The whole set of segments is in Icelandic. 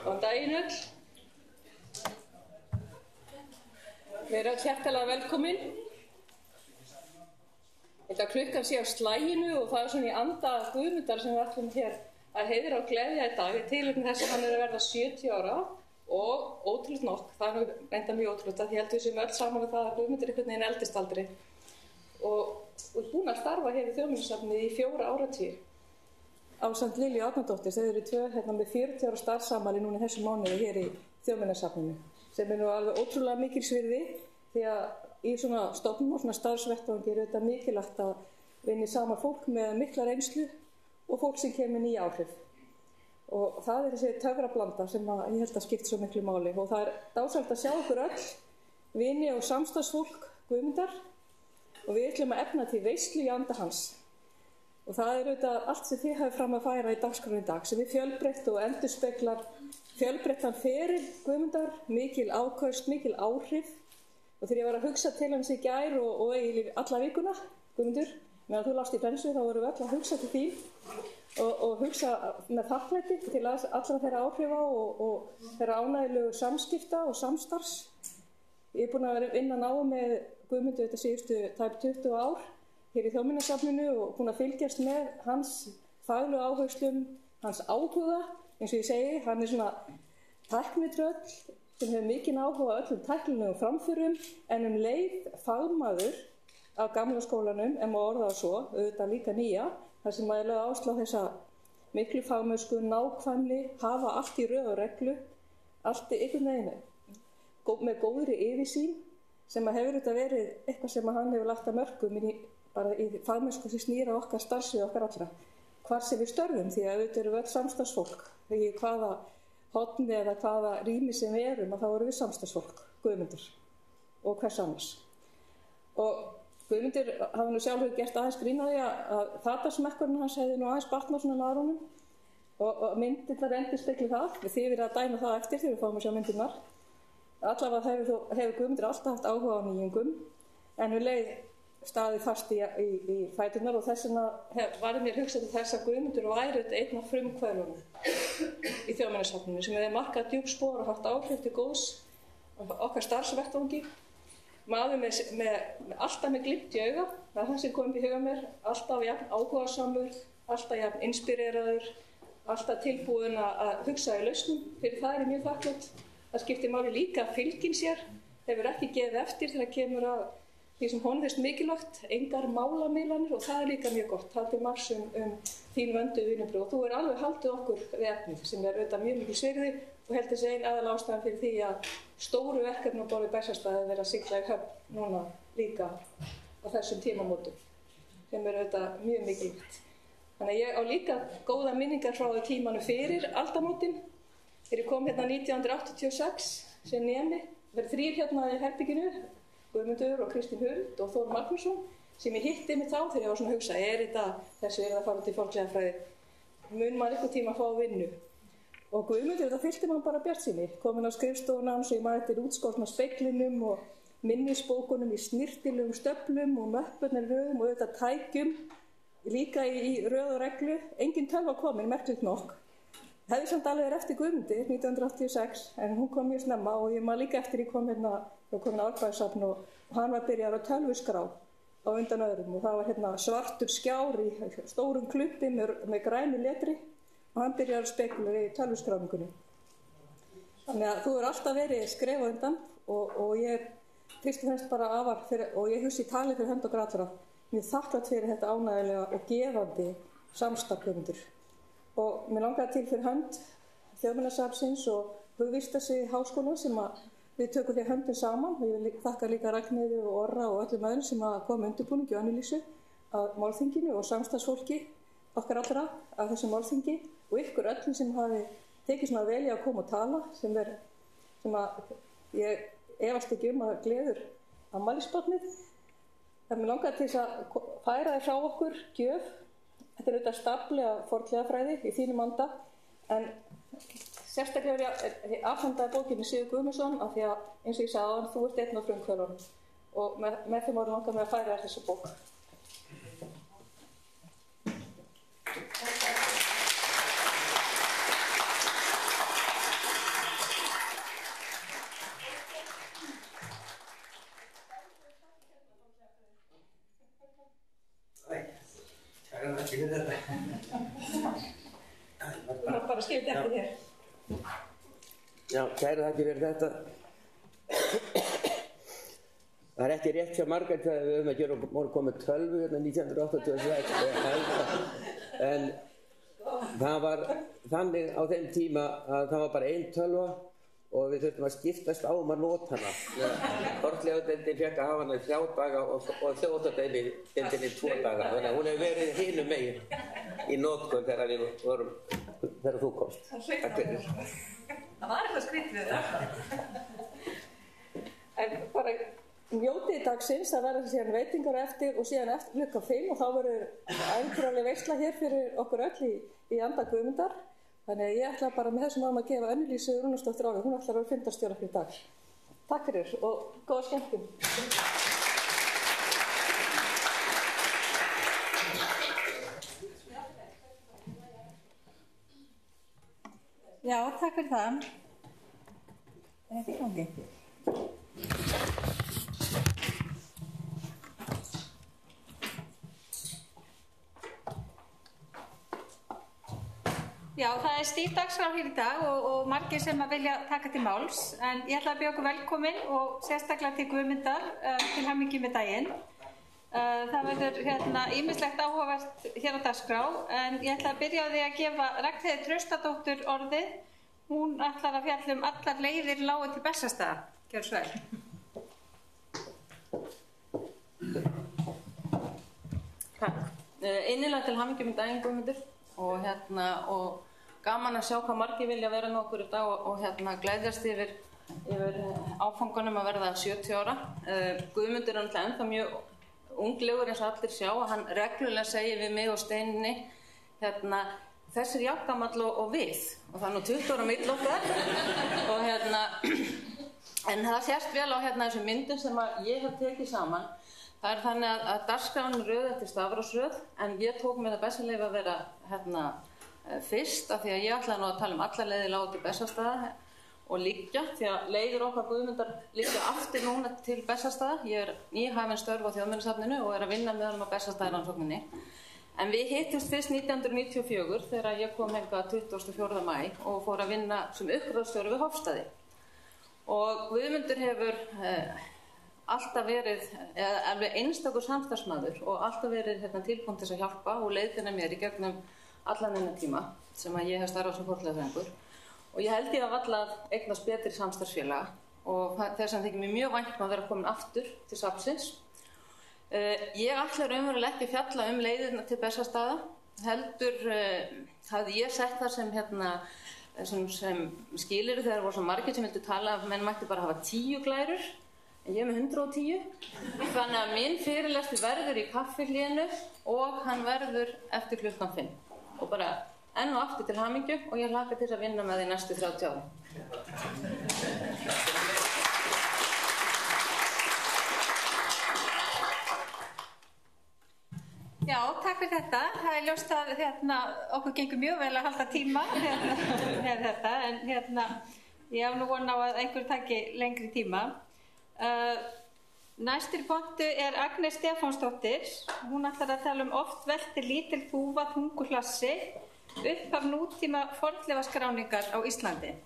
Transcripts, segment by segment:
Góðan daginn öll. Við erum öll hjartanlega velkomin. Þetta klukkan sé á slaginu og það svona í anda Guðmundar sem við ætlum hér að heiðra og gleðja í dag. Í tilefni þess að hann að verða 70 ára og ótrúlega nokk, það er reynda mjög ótrúlega, því heldur við sem öll saman við það að Guðmundur einhvern veginn eldist aldrei. Og búin að starfa hér í Þjóðminjasafnið í 4 áratugi. Ásamt Lilju Árnadóttir, þau eru 2 með 40 ára starfsafmæli núna í þessum mánuði hér í Þjóðminjasafninu, sem nú alveg ótrúlega mikils virði, því að í svona stofnum og svona starfsvettvangi er þetta mikilvægt að vinni saman fólk með mikla reynslu og fólk sem kemur nýja áhrif. Og það er þessi töfrablanda sem ég held að skipta svo miklu máli, og það er dásamlegt að sjá okkur öll, vini og samstarfsfólk Guðmundar, og við ætlum að efna til veislu í anda hans. Og það er auðvitað allt sem þið hafið fram að færa í dagskránni í dag, sem er fjölbreytt og endurspeglar fjölbreyttan feril Guðmundar, mikil áköst, mikil áhrif. Og þegar ég var að hugsa til hans í gær og eiginlega alla vikuna, Guðmundur, meðan þú last í flensu, þá vorum við öll að hugsa til þín og hugsa með þakklæti til allra þeirra áhrifa og þeirra ánægilegu samskipta og samstarfs. Ég er búin að vera vinna náðu með Guðmundu þetta síðustu tæp 20 ár hér í Þjóðminjasafninu og búin að fylgjast með hans faglegu áherslum, hans áhuga. Eins og ég segi, hann er svona tæknitröll sem hefur mikinn áhuga á öllum tæknilegum framförum, en leið fagmaður af gamla skólanum, en má orða það svo, auðvitað líka nýja, þar sem maður lögð áherslu á þessa miklu fagmennsku, nákvæmni, hafa allt í röð og reglu, allt í einhvern veginn með góðri yfirsýn, sem að hefur auðvitað verið eitthvað sem hann hefur lagt að mörkum bara í fagmennsku sem snýr á okkar starfsvið okkar allra, hvar sem við störfum, því að auðvitað erum við öll samstarfsfólk, því hvaða hotni eða hvaða rými sem við erum, að þá erum við samstarfsfólk, Guðmundur og hvers annars. Og Guðmundur hafa nú sjálfur gert aðeins grín á því að fatasmekkurinn hans hefði nú aðeins batnað svona náðrunum og myndirnar endurspegli það, við þið verið að dæma það eftir þegar við fáum að sjá myndirnar. Allavega hefur Guðmundur alltaf haft áhuga á nýjungum, en við leið staðið fast í fæturnar, og þess vegna var mér hugsað til þess að Guðmundur væri einn af frumkvöðlunum í Þjóðminjasafninu sem hefði markað djúp spor og haft áhrif til góðs okkar starfsvettvangi. Maður alltaf með glimt í auga, það er það sem kom í huga mér, alltaf jafn áhugasamur, alltaf jafn inspireraður, alltaf tilbúin að hugsa í lausnum. Fyrir það er mjög þakklátt. Það skiptir máli líka að fylgin sér, hefur ekki gefið eftir þegar kemur að því sem honum finnst mikilvægt, engar málamiðlanir, og það er líka mjög gott. Haldið margs þín vöndu vinnubröð, og þú er alveg haldið okkur við efnið, sem er auðvitað mjög mikil svirði, og held þessi ein aðal ástæðan fyrir því að stóru verkefni á borð við Bessastaði verið að sigla í höfn núna líka á þessum tímamótum, sem er auðvitað mjög mikilvægt. Þannig að ég á líka góða minningar frá því tímanu fyrir aldamótin. Þegar ég kom hérna 1986 sem nemi, verið 3 hérna í herbygginu, Guðmundur og Kristín Huld og Þór Magnússon, sem ég hitti mig þá þegar ég var svona að hugsa, þessu er að fara til fornleifafræði, mun maður einhvern tíma að fá vinnu. Og Guðmundur, þetta fyllti mann bara bjartsýni, komin á skrifstofuna hans og ég maður eftir útskortna speglinum og minnisbókunum í snirtilegum stöflum og möppurnar röðum og auðvitað tækjum, líka í röð og reglu, engin tölva komin, merkilegt nokk. Hefði samt alveg verið eftir Guðmundi 1986, en hún kom mjög snemma og ég maður líka eftir ég kom hérna Árbæjarsafn og hann var byrjaður á tölvuskrá á undan öðrum, og það var hérna svartur skjár í stórum klubbi með grænu letri og hann byrjaður að spekulera í tölvuskráningunni. Þannig að þú er alltaf verið skref á undan og ég fyrst og fremst bara afar og ég hugsi í tali fyrir hönd og grallra mjög þakklátt fyrir þetta ánægilega og gefandi samstarf Guðmundur. Og mér langaði til fyrir hönd Þjóðminjasafnsins og hugvistasviði háskóla sem að við tökum því höndum saman. Ég vil þakka líka Ragnheiði og Orra og öllum öðrum sem að koma undirbúningi og Annelísu að málþinginu og samstarfsfólki okkar allra af þessum málþingi og ykkur öllum sem hafi tekið svona vel í að koma og tala sem að ég efast ekki að gleður afmælisbarnið. En mér langaði til þess að færa þér frá okkur gjöf. Þetta er auðvitað stafli af fornleifafræði í þínum anda, en sérstaklega er ég afhendaði bókinni Sigur Guðmundsson af því að, eins og ég sagði áðan, þú ert einn af frumkvöðlunum og með þeim orðum langar mig að færa þér þessa bók. fyrir þetta. Þú mátt bara skipta eftir þér. Já, kæra þakki fyrir þetta. Það er ekki rétt hjá Margrét þegar við höfum að gera voru komið 12 hérna 1986. En það var þannig á þeim tíma að það var bara 1 tölva og við þurftum að skiptast á að nota hana. Fornleifadeildin fékk að hafa hana í 3 daga og þjóðháttadeildin í 2 daga. Þannig að hún hefur verið hinum megin í notkun þegar þú komst. Takk fyrir. Það var eitthvað skrýtt við það. En bara njótið dagsins, það verður síðan veitingar eftir og síðan eftir klukkan 5 og þá verður ævintýraleg veisla hér fyrir okkur öll í anda Guðmundar. Þannig að ég ætla bara með þessum að gefa Önnu Lísu Rúnarsdóttur á við. Hún ætlar að vera fundarstjóra fyrir dag. Takk fyrir og góða skemmtun. Já, takk fyrir það. Er þetta í gangi? Já, það er stíf dagskrá hér í dag og margir sem að vilja taka til máls, en ég ætla að bjóða okkur velkomin og sérstaklega til Guðmundar til hamingju með daginn. Það verður ýmislegt áhugavert hér á dagskrá, en ég ætla að byrja á því að gefa Ragnheiði Traustadóttur orðið. Hún ætlar að fjalla allar leiðir lágu til Bessastaða. Gjörðu svo vel. Takk. Innilega til hamingju með daginn, Guðmundur. Og gaman að sjá hvað margir vilja vera með okkur í dag og gleðjast yfir áfangunum að verða 70 ára. Guðmundur er náttúrulega ennþá mjög unglegur eins og allir sjá og hann reglulega segir við mig og Steininni þessi er jafngamall og við og það er nú 20 ára milli okkar og en það sést vel á þessum myndum sem ég hef tekið saman. Það er þannig að dagskráin er röð eftir stafrófsröð en ég tók mér það besta leyfi að vera fyrst af því að ég ætlaði nú að tala allar leiðir lágu til Bessastaða og liggja því að leiðir okkar Guðmundar liggja aftur núna til Bessastaða. Ég er nýhafin störf á Þjóðminjasafninu og er að vinna með honum á Bessastaðarannsókninni. En við hittumst fyrst 1994 þegar ég kom hingað 24. maí og fór að vinna sem uppgrafstjóri við Hofsstaði. Og Guðmundur hefur alltaf verið alveg einstakur samstarfsmaður og alltaf verið tilbúinn til að hjálpa og leiðbeina mér í gegnum allan þennan tíma sem að ég hef starfað sem fornleifafræðingur og ég held ég að varla eignast betri samstarfsfélaga og þess vegna þykir mér mjög vænt að vera komin aftur til safnsins. Ég ætla raunverulega ekki að fjalla leiðirna til Bessastaða heldur hafði ég sett það sem skilyrði þegar voru svo margir sem vildu tala að menn mætti bara hafa 10 glærur en ég er með 110 þannig að minn fyrirlestur verður í kaffihlénu og hann verður eftir klukkan 5 og bara enn og aftur til hamingju og ég hlakka til að vinna með því næstu 30 ári. Já, takk fyrir þetta. Það er ljóst að okkur gengur mjög vel að halda tíma með þetta en ég hef nú von á að einhver taki lengri tíma. Næstur pontu er Agnes Stefánsdóttir. Hún ætlar að tala oft veltir lítil þúfa þungu hlassi upphaf nútíma fornleifaskráningar á Íslandi.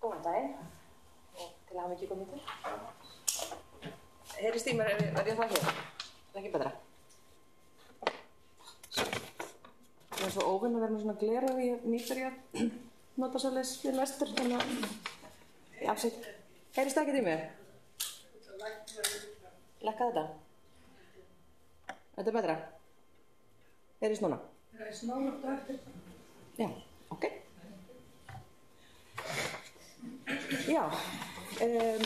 Góðan daginn og til hamingju Guðmundur. Heyrist í mér, er ég það hér? Það er ekki betra. Það er svo óvinn að vera með svona gleru og ég nýttur ég að nota svoleiðis fyrir lestur þannig að afsett. Heyrist það ekki í mér? Lekka þetta? Þetta er betra? Heyrist núna? Heyrist núna og eftir. Já, ok. Já, það er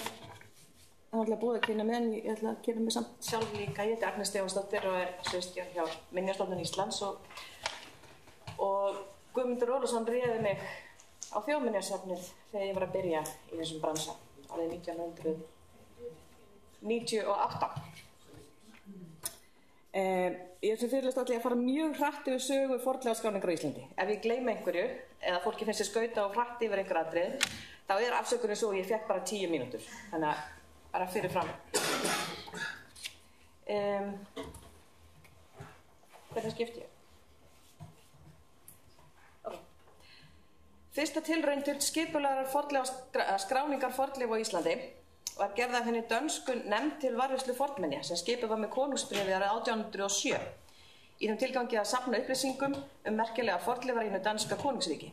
alltaf búið að kynna mig en ég ætla að kynna mig samt sjálf líka. Ég heiti Agnes Stefánsdóttir og er sérstjórn hjá Minjastofnun Íslands og Guðmundur Ólafsson réði mig á Þjóðminjasafnið þegar ég var að byrja í þessum bransa árið 1998. Ég sem fyrirlest ætla ég að fara mjög hratt yfir sögu fornleifaskráningar á Íslandi. Ef ég gleymi einhverju, eða fólki finnst ég skauta og hratt yfir einhver atriði, þá afsökunin svo ég fekk bara 10 mínútur. Þannig að bara fyrir fram. Hvernig skipti ég? Okay. Fyrsta tilraun til skipulagðrar skráningar fornleifa á Íslandi var gerð af henni dönsku nefnd til varðveislu fornminja sem skipuð var með konungsbréfi árið 1807 í þeim tilgangi að safna upplýsingum merkilega fornleifar í hinu danska konungsríki.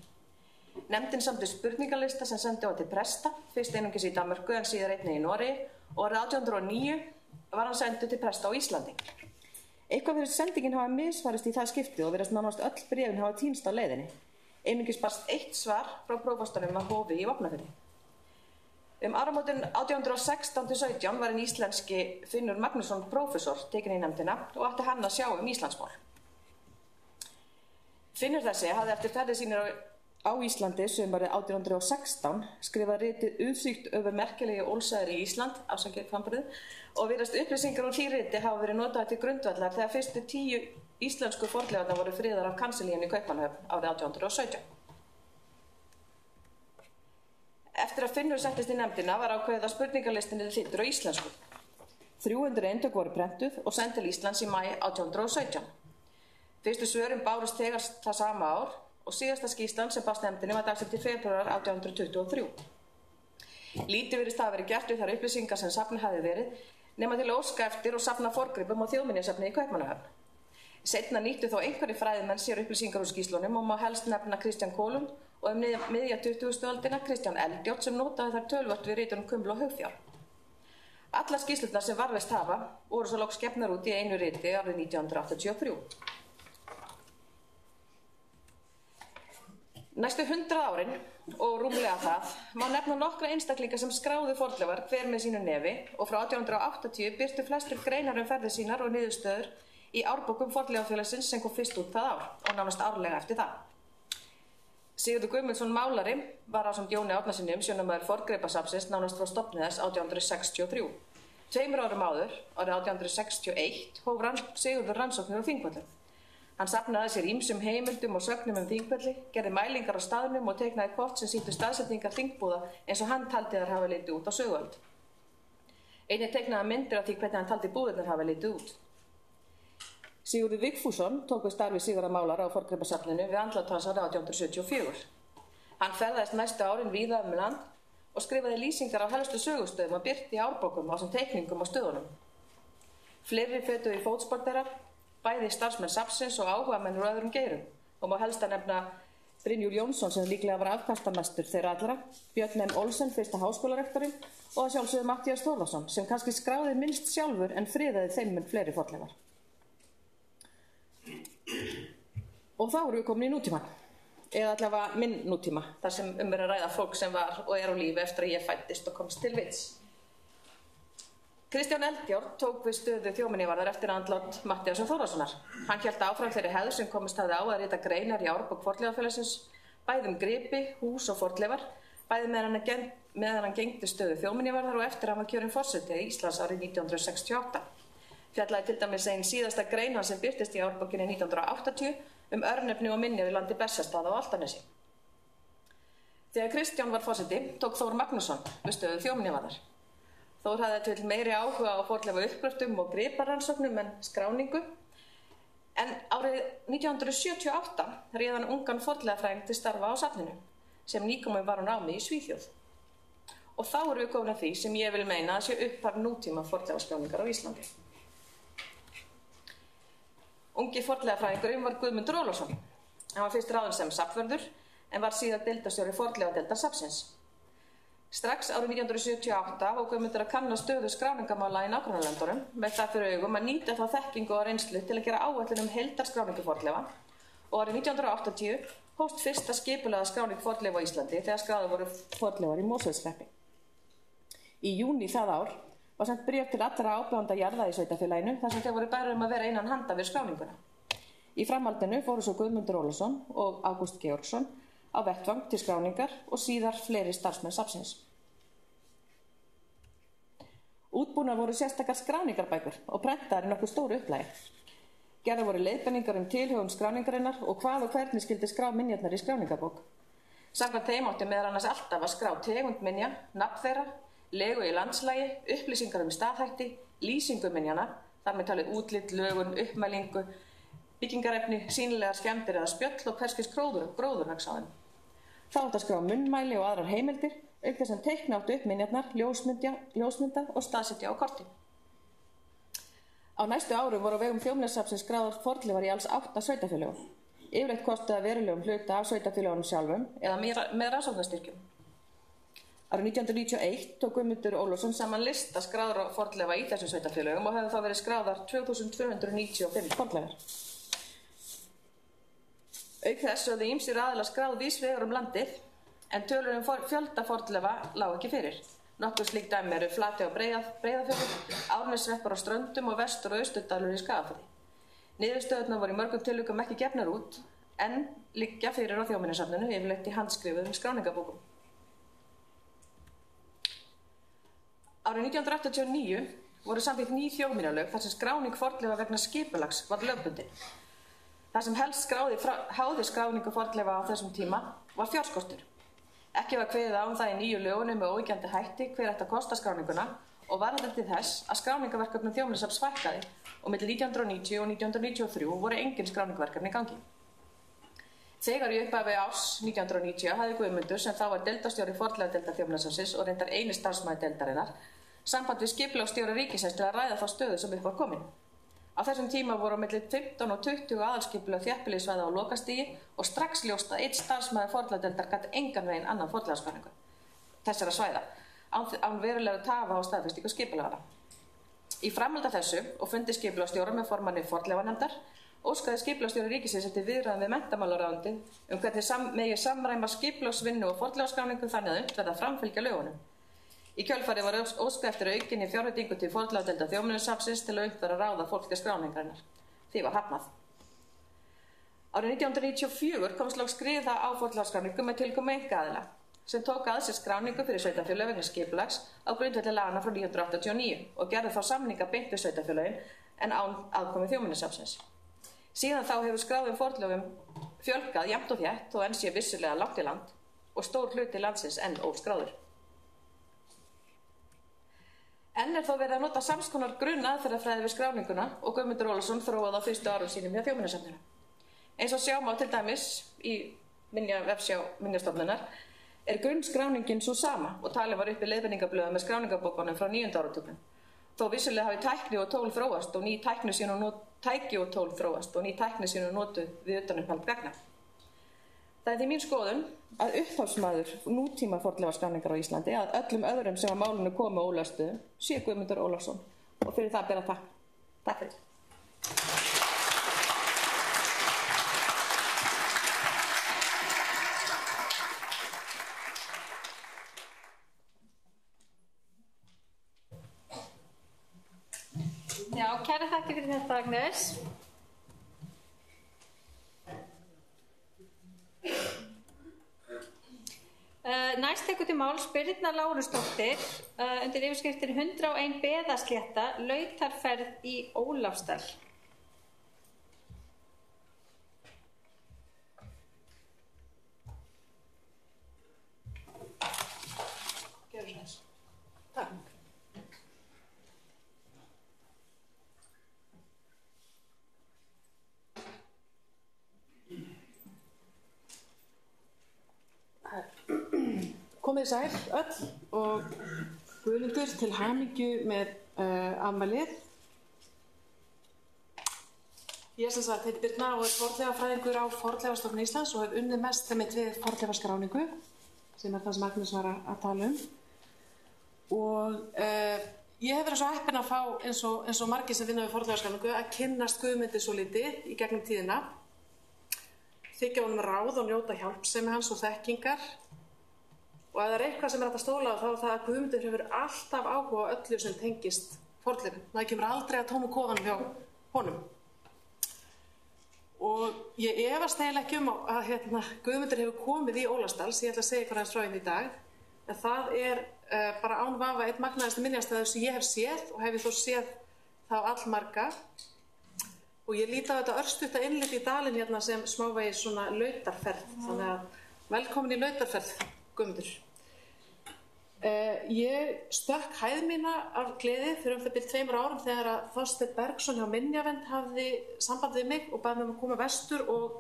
Nefndin samdi spurningalista sem sendi á til presta, fyrst einungis í Danmörku en síðar einnig í Noregi, og árið 1809 var hann sendur til presta á Íslandi. Eitthvað virðist sendingin hafa misfarist í það skiptið og virðist nánast öll bréfin hafa týnst á leiðinni. Einungis barst eitt svar frá prófastinum að Hofi í Vopnafirði. Áramótin 1816-17 var einn íslenski Finnur Magnússon prófessor tekinn í nefndina og átti hann að sjá Íslandsmál. Finnur þessi hafði eftir ferðir sínir á Íslandi sumarið 1816 skrifað ritið Utsýkt öfur merkilegi ólsæðir í Ísland, afsakið framburðið, og virðast upplýsingar úr því riti hafa verið notaðar til grundvallar þegar fyrstu 10 íslensku fornleifarnar voru friðar af Kanselíunni í Kaupmannahöfn árið 1817. Eftir að Finnur settist í nefndina var ákveðið að spurningalistinni þýddur á íslensku. 300 eintök voru prentuð og send til Íslands í maí 1817. Fyrstu svörin bárust þegar það sama ár og síðasta skýrslan sem barst nefndinni var dagsett í febrúar 1823. Lítið virðist hafa verið gert við þær upplýsingar sem safnið hafi verið, nema til að óska eftir og safna forngripum á þjóðminjasafni í Kaupmannahöfn. Seinna nýttu þó einhverjir fræðimenn sér upplýsingar úr skýrslunum og má helst nefna Kristján Kolund og miðja 20. öldina Kristján Eldjárn sem notaði þær töluvert við ritunum Kuml og Haugfjár. Allar skýrslurnar sem varðveist hafa voru svo loks gefnar út í einu riti árið 1983. Næstu 100 árin og rúmlega það má nefna nokkra einstaklinga sem skráðu fornleifar hver með sínu nefi og frá 1880 birtu flestir greinar ferðir sínar og niðurstöður í árbókum Fornleifafélagsins sem kom fyrst út það ár og nánast árlega eftir það. Sigurður Guðmundsson málari var ásamt Jóni Árnasyni umsjónarmaður forngripasafnsins nánast frá stofni þess 1863. 2 árum áður, árið 1861, hóf Sigurður rannsóknir á Þingvöllum. Hann safnaði sér ýmsum heimildum og sögnum Þingvelli, gerði mælingar á staðnum og teiknaði kort sem sýndu staðsetningar þingbúða eins og hann taldi þær hafa litið út á söguöld. Einnig teiknaði myndir af því hvernig hann taldi búðirnar hafa litið út. Sigurður Vigfússon tók við starfi Sigurðar málara á Forngripasafninu við andlát hans árið 1874. Hann ferðaðist næstu árin víða land og skrifaði lýsingar á helstu sögustöðum og birti í árbókum á sem teikningum á stöðunum. Fleiri fötuðu í fótspor þeirra, bæði starfsmenn safnsins og áhugamenn úr öðrum geirum og má helst að nefna Brynjúl Jónsson sem líklega var afkastamestur þeirra allra, Björn M. Olsen, fyrsta háskólarektorinn og að sjálfsögðu Matthías Þórðarson sem kannski skráði minnst sjálfur en friðaði þeim mun fleiri fornleifar. Og þá erum við komin í nútíman, eða allavega minn nútíma, þar sem er að ræða fólk sem var og er á lífi eftir að ég fæddist og komst til vits. Kristján Eldjárn tók við stöðu þjóðminjavarðar eftir andlát Matthíasar Þórðarsonar. Hann hélt áfram þeirri hefð sem komist hafði á að rita greinar í árbók Fornleifafélagsins, bæði gripi, hús og fornleifar, bæði meðan hann gegndi stöðu þjóðminjavarðar og eftir að hann var kjörinn forseti Íslands árið 1968. Fjallaði til dæmis einn síðasta grein hans sem birtist í árbókinni 1980 örnefni og minni við landi Bessastaða á Álftanesi. Þegar Kristján var forseti tók Þór Magnússon við stöðu þjóðminjavarðar. Þór hafði til meiri áhuga á fornleifa uppgröftum og griparannsóknum en skráningu. En árið 1978 réð hann ungan fornleifafræðing til starfa á safninu sem nýkominn var á námi í Svíþjóð. Og þá erum við komin að því sem ég vil meina að sé upphaf nútíma fornleifaskráningar á Íslandi. Ungi fornleifafræðingurinn var Guðmundur Ólafsson. Hann var fyrst ráðinn sem safnvörður en var síðan deildarstjóri fornleifadeildar safnsins. Strax árið 1978 var Guðmundur að kanna stöðu skráningamála í nágrannalöndunum með það fyrir augum að nýta þá þekkingu og reynslu til að gera áætlun heildarskráningu fornleifa og árið 1980 hófst fyrsta skipulagða skráning fornleifa á Íslandi þegar skráðar voru fornleifar í Mosfellshreppi. Í júní það ár var sent bréf til allra ábjóðanda jarða í sveitarfélaginu þar sem þeir voru bærir að vera innan handa við skráninguna. Í framhaldinu fóru svo Guðmundur Ólafsson og Ágúst Georgsson á vettvang til skráningar og síðar fleiri starfsmenn safnsins. Útbúnar voru sérstakar skráningarbækur og prentaðar í nokkuð stóru upplagi. Gerðar voru leiðbeiningar tilhögun skráningarinnar og hvað og hvernig skyldi skrá minjarnar í skráningarbók. Samkvæmt þeim átti meðal annars alltaf að skrá tegund minja, nafn þeirra, legu í landslagi, upplýsingar staðhætti, lýsingu minjana, þar með talið útlit, lögun, uppmælingu, byggingarefni, sýnilegar skemmdir eða spjöll og hverskis gróðurhags á þeim. Þá átti að skrá munnmæli og aðrar heimildir, auk þess að teikna áttu upp minjarnar, ljósmynda og staðsetja á korti. Á næstu árum voru á vegum Þjóðminjasafnsins skráðar fornleifar í alls 8 sveitarfélögum. Yfirleitt kostaði verulegum hluta af sveitarfélögunum sjálfum eða með rannsóknarstyrkjum. Árið 1991 tók Guðmundur Ólafsson saman lista skráðra fornleifa í þessum sveitarfélögum og hefði þá verið skráðar 2295 fornleifar. Auk þess höfðu ýmsir aðilar skráð víðs vegar landið en tölur fjölda fornleifa lágu ekki fyrir. Nokkuð slík dæmi eru Flatey á Breiðafjörður, Árneshreppar á Ströndum og Vestur- og Austurdalur í Skagafirði. Niðurstöðurnar voru í mörgum tilvikum ekki gefnar út en liggja fyrir á Þjóðminjasafninu yfirleitt í handskrifuðum skráningarbókum. Árið 1989 voru samþykkt ný þjóðminjalög þar sem skráning fornleifa vegna skipulags var lögbundin. Það sem helst háði skráningu fornleifa á þessum tíma var fjárskortur. Ekki var kveðið á það í nýju lögunum með óyggjandi hætti hver ætti að kosta skráninguna og var þetta til þess að skráningarverkefnum Þjóðminjasafns fækkaði og milli 1990 og 1993 voru engin skráningarverkefni í gangi. Þegar í upphafi árs 1990 hafði Guðmundur, sem þá var deildarstjóri fornleifadeildar Þjóðminjasafnsins og reyndar eini starfsmaður deildarinnar, samband við skipulagsstjóra ríkisins til að ræða þá stöðu sem upp var komin. Á þessum tíma voru á milli 15 og 20 aðalskipulag þéttbýlissvæða á lokastigi og strax ljóst að einn starfsmaður fornleifadeildar gat engan veginn annan fornleifaskráningu þessara svæða án verulega tafa á staðfestingu skipulagara. Í framhaldi af þessu og fundi skipulagsstjóra með formanni fornleifanefndar óskaði skipulagsstjóri ríkisins eftir viðræðum við menntamálaráðuneytið hvernig megi samræma skipulagsvinnu og fornleifaskráningu þannig að unnt verði að framfylgja lögunum. Í kjölfarið var óskað eftir aukinni fjárveitingu til fornleifadeildar Þjóðminjasafnsins til að unnt verði að ráða fólk til skráningarinnar. Því var hafnað. Árið 1994 komst loks skriða á fornleifaskráningu með tilkomu einkaaðila sem tók að sér skráningu fyrir sveitarfélög vegna skipulags á grundvelli laganna frá 1989 og gerði þá samninga beint við sveitarfélögin en án aðkomu Þjóðminjasafnsins. Síðan þá hefur skráðum fornleifum fjölgað jafnt og þétt og enn sé vissulega langt í land og stór hluti landsins enn óskráður. Enn þó verið að nota samskonar grunnaðferðafræði við skráninguna og Guðmundur Ólafsson þróað á fyrstu árum sínum hjá Þjóðminjasafninu. Eins og sjá má til dæmis í vefsjá Minjastofnunar grunnskráningin svo sama og talin var upp í leiðbeiningablöðum með skráningarbókunum frá 9. áratugnum. Þó vissulega hafi tækni og tól þróast og ný tæki og tól þróast og ný tækni sínu notuð við utanumhald gagna. Það er því mín skoðun að upphafsmaður nútíma fornleifaskráningar á Íslandi að öllum öðrum sem að málinu komu ólöstuðum sé Guðmundur Ólafsson og fyrir það ber að takk. Takk fyrir. Já, kæra þakkir fyrir þetta, Agnes. Næst tekur til máls Birna Lárusdóttir undir yfirskriftinni 101 beðaslétta, lautarferð í Ólafsdal. Gjörðu svo. Takk. Komið sæl öll og Guðmundur til hamingju með afmælið. Ég sem sagt heiti Birna og fornleifafræðingur á Fornleifastofnun Íslands og hef unnið mest við fornleifaskráningu sem það sem Agnes var að tala um. Og ég hef verið svo heppin að fá eins og margir sem vinna við fornleifaskráningu að kynnast Guðmundi svo lítið í gegnum tíðina. Þykja honum ráð og njóta hjálpsemi hans og þekkingar. Og ef það eitthvað sem hægt að stóla á þá er það að Guðmundur hefur alltaf áhuga á öllu sem tengist fornleifum. Það kemur aldrei að tómu kofanum hjá honum. Og ég efast eiginlega ekki að Guðmundur hefur komið í Ólafsdal, sem ég ætla að segja ykkur aðeins frá henni í dag. En það bara án vafa einn magnaðasti minjastæður sem ég hef séð og hef ég þó séð þá allmarga. Og ég líti á þetta örstutta innlit í dalinn hérna sem smávegis svona lautarferð. Þannig að velkomin í lautarferð, Guðmundur. Ég stökk hæð mína af gleði fyrir það byrjum 2 árum þegar að Þorsteinn Bergsson hjá Minjavernd hafði samband við mig og bað mig að koma vestur og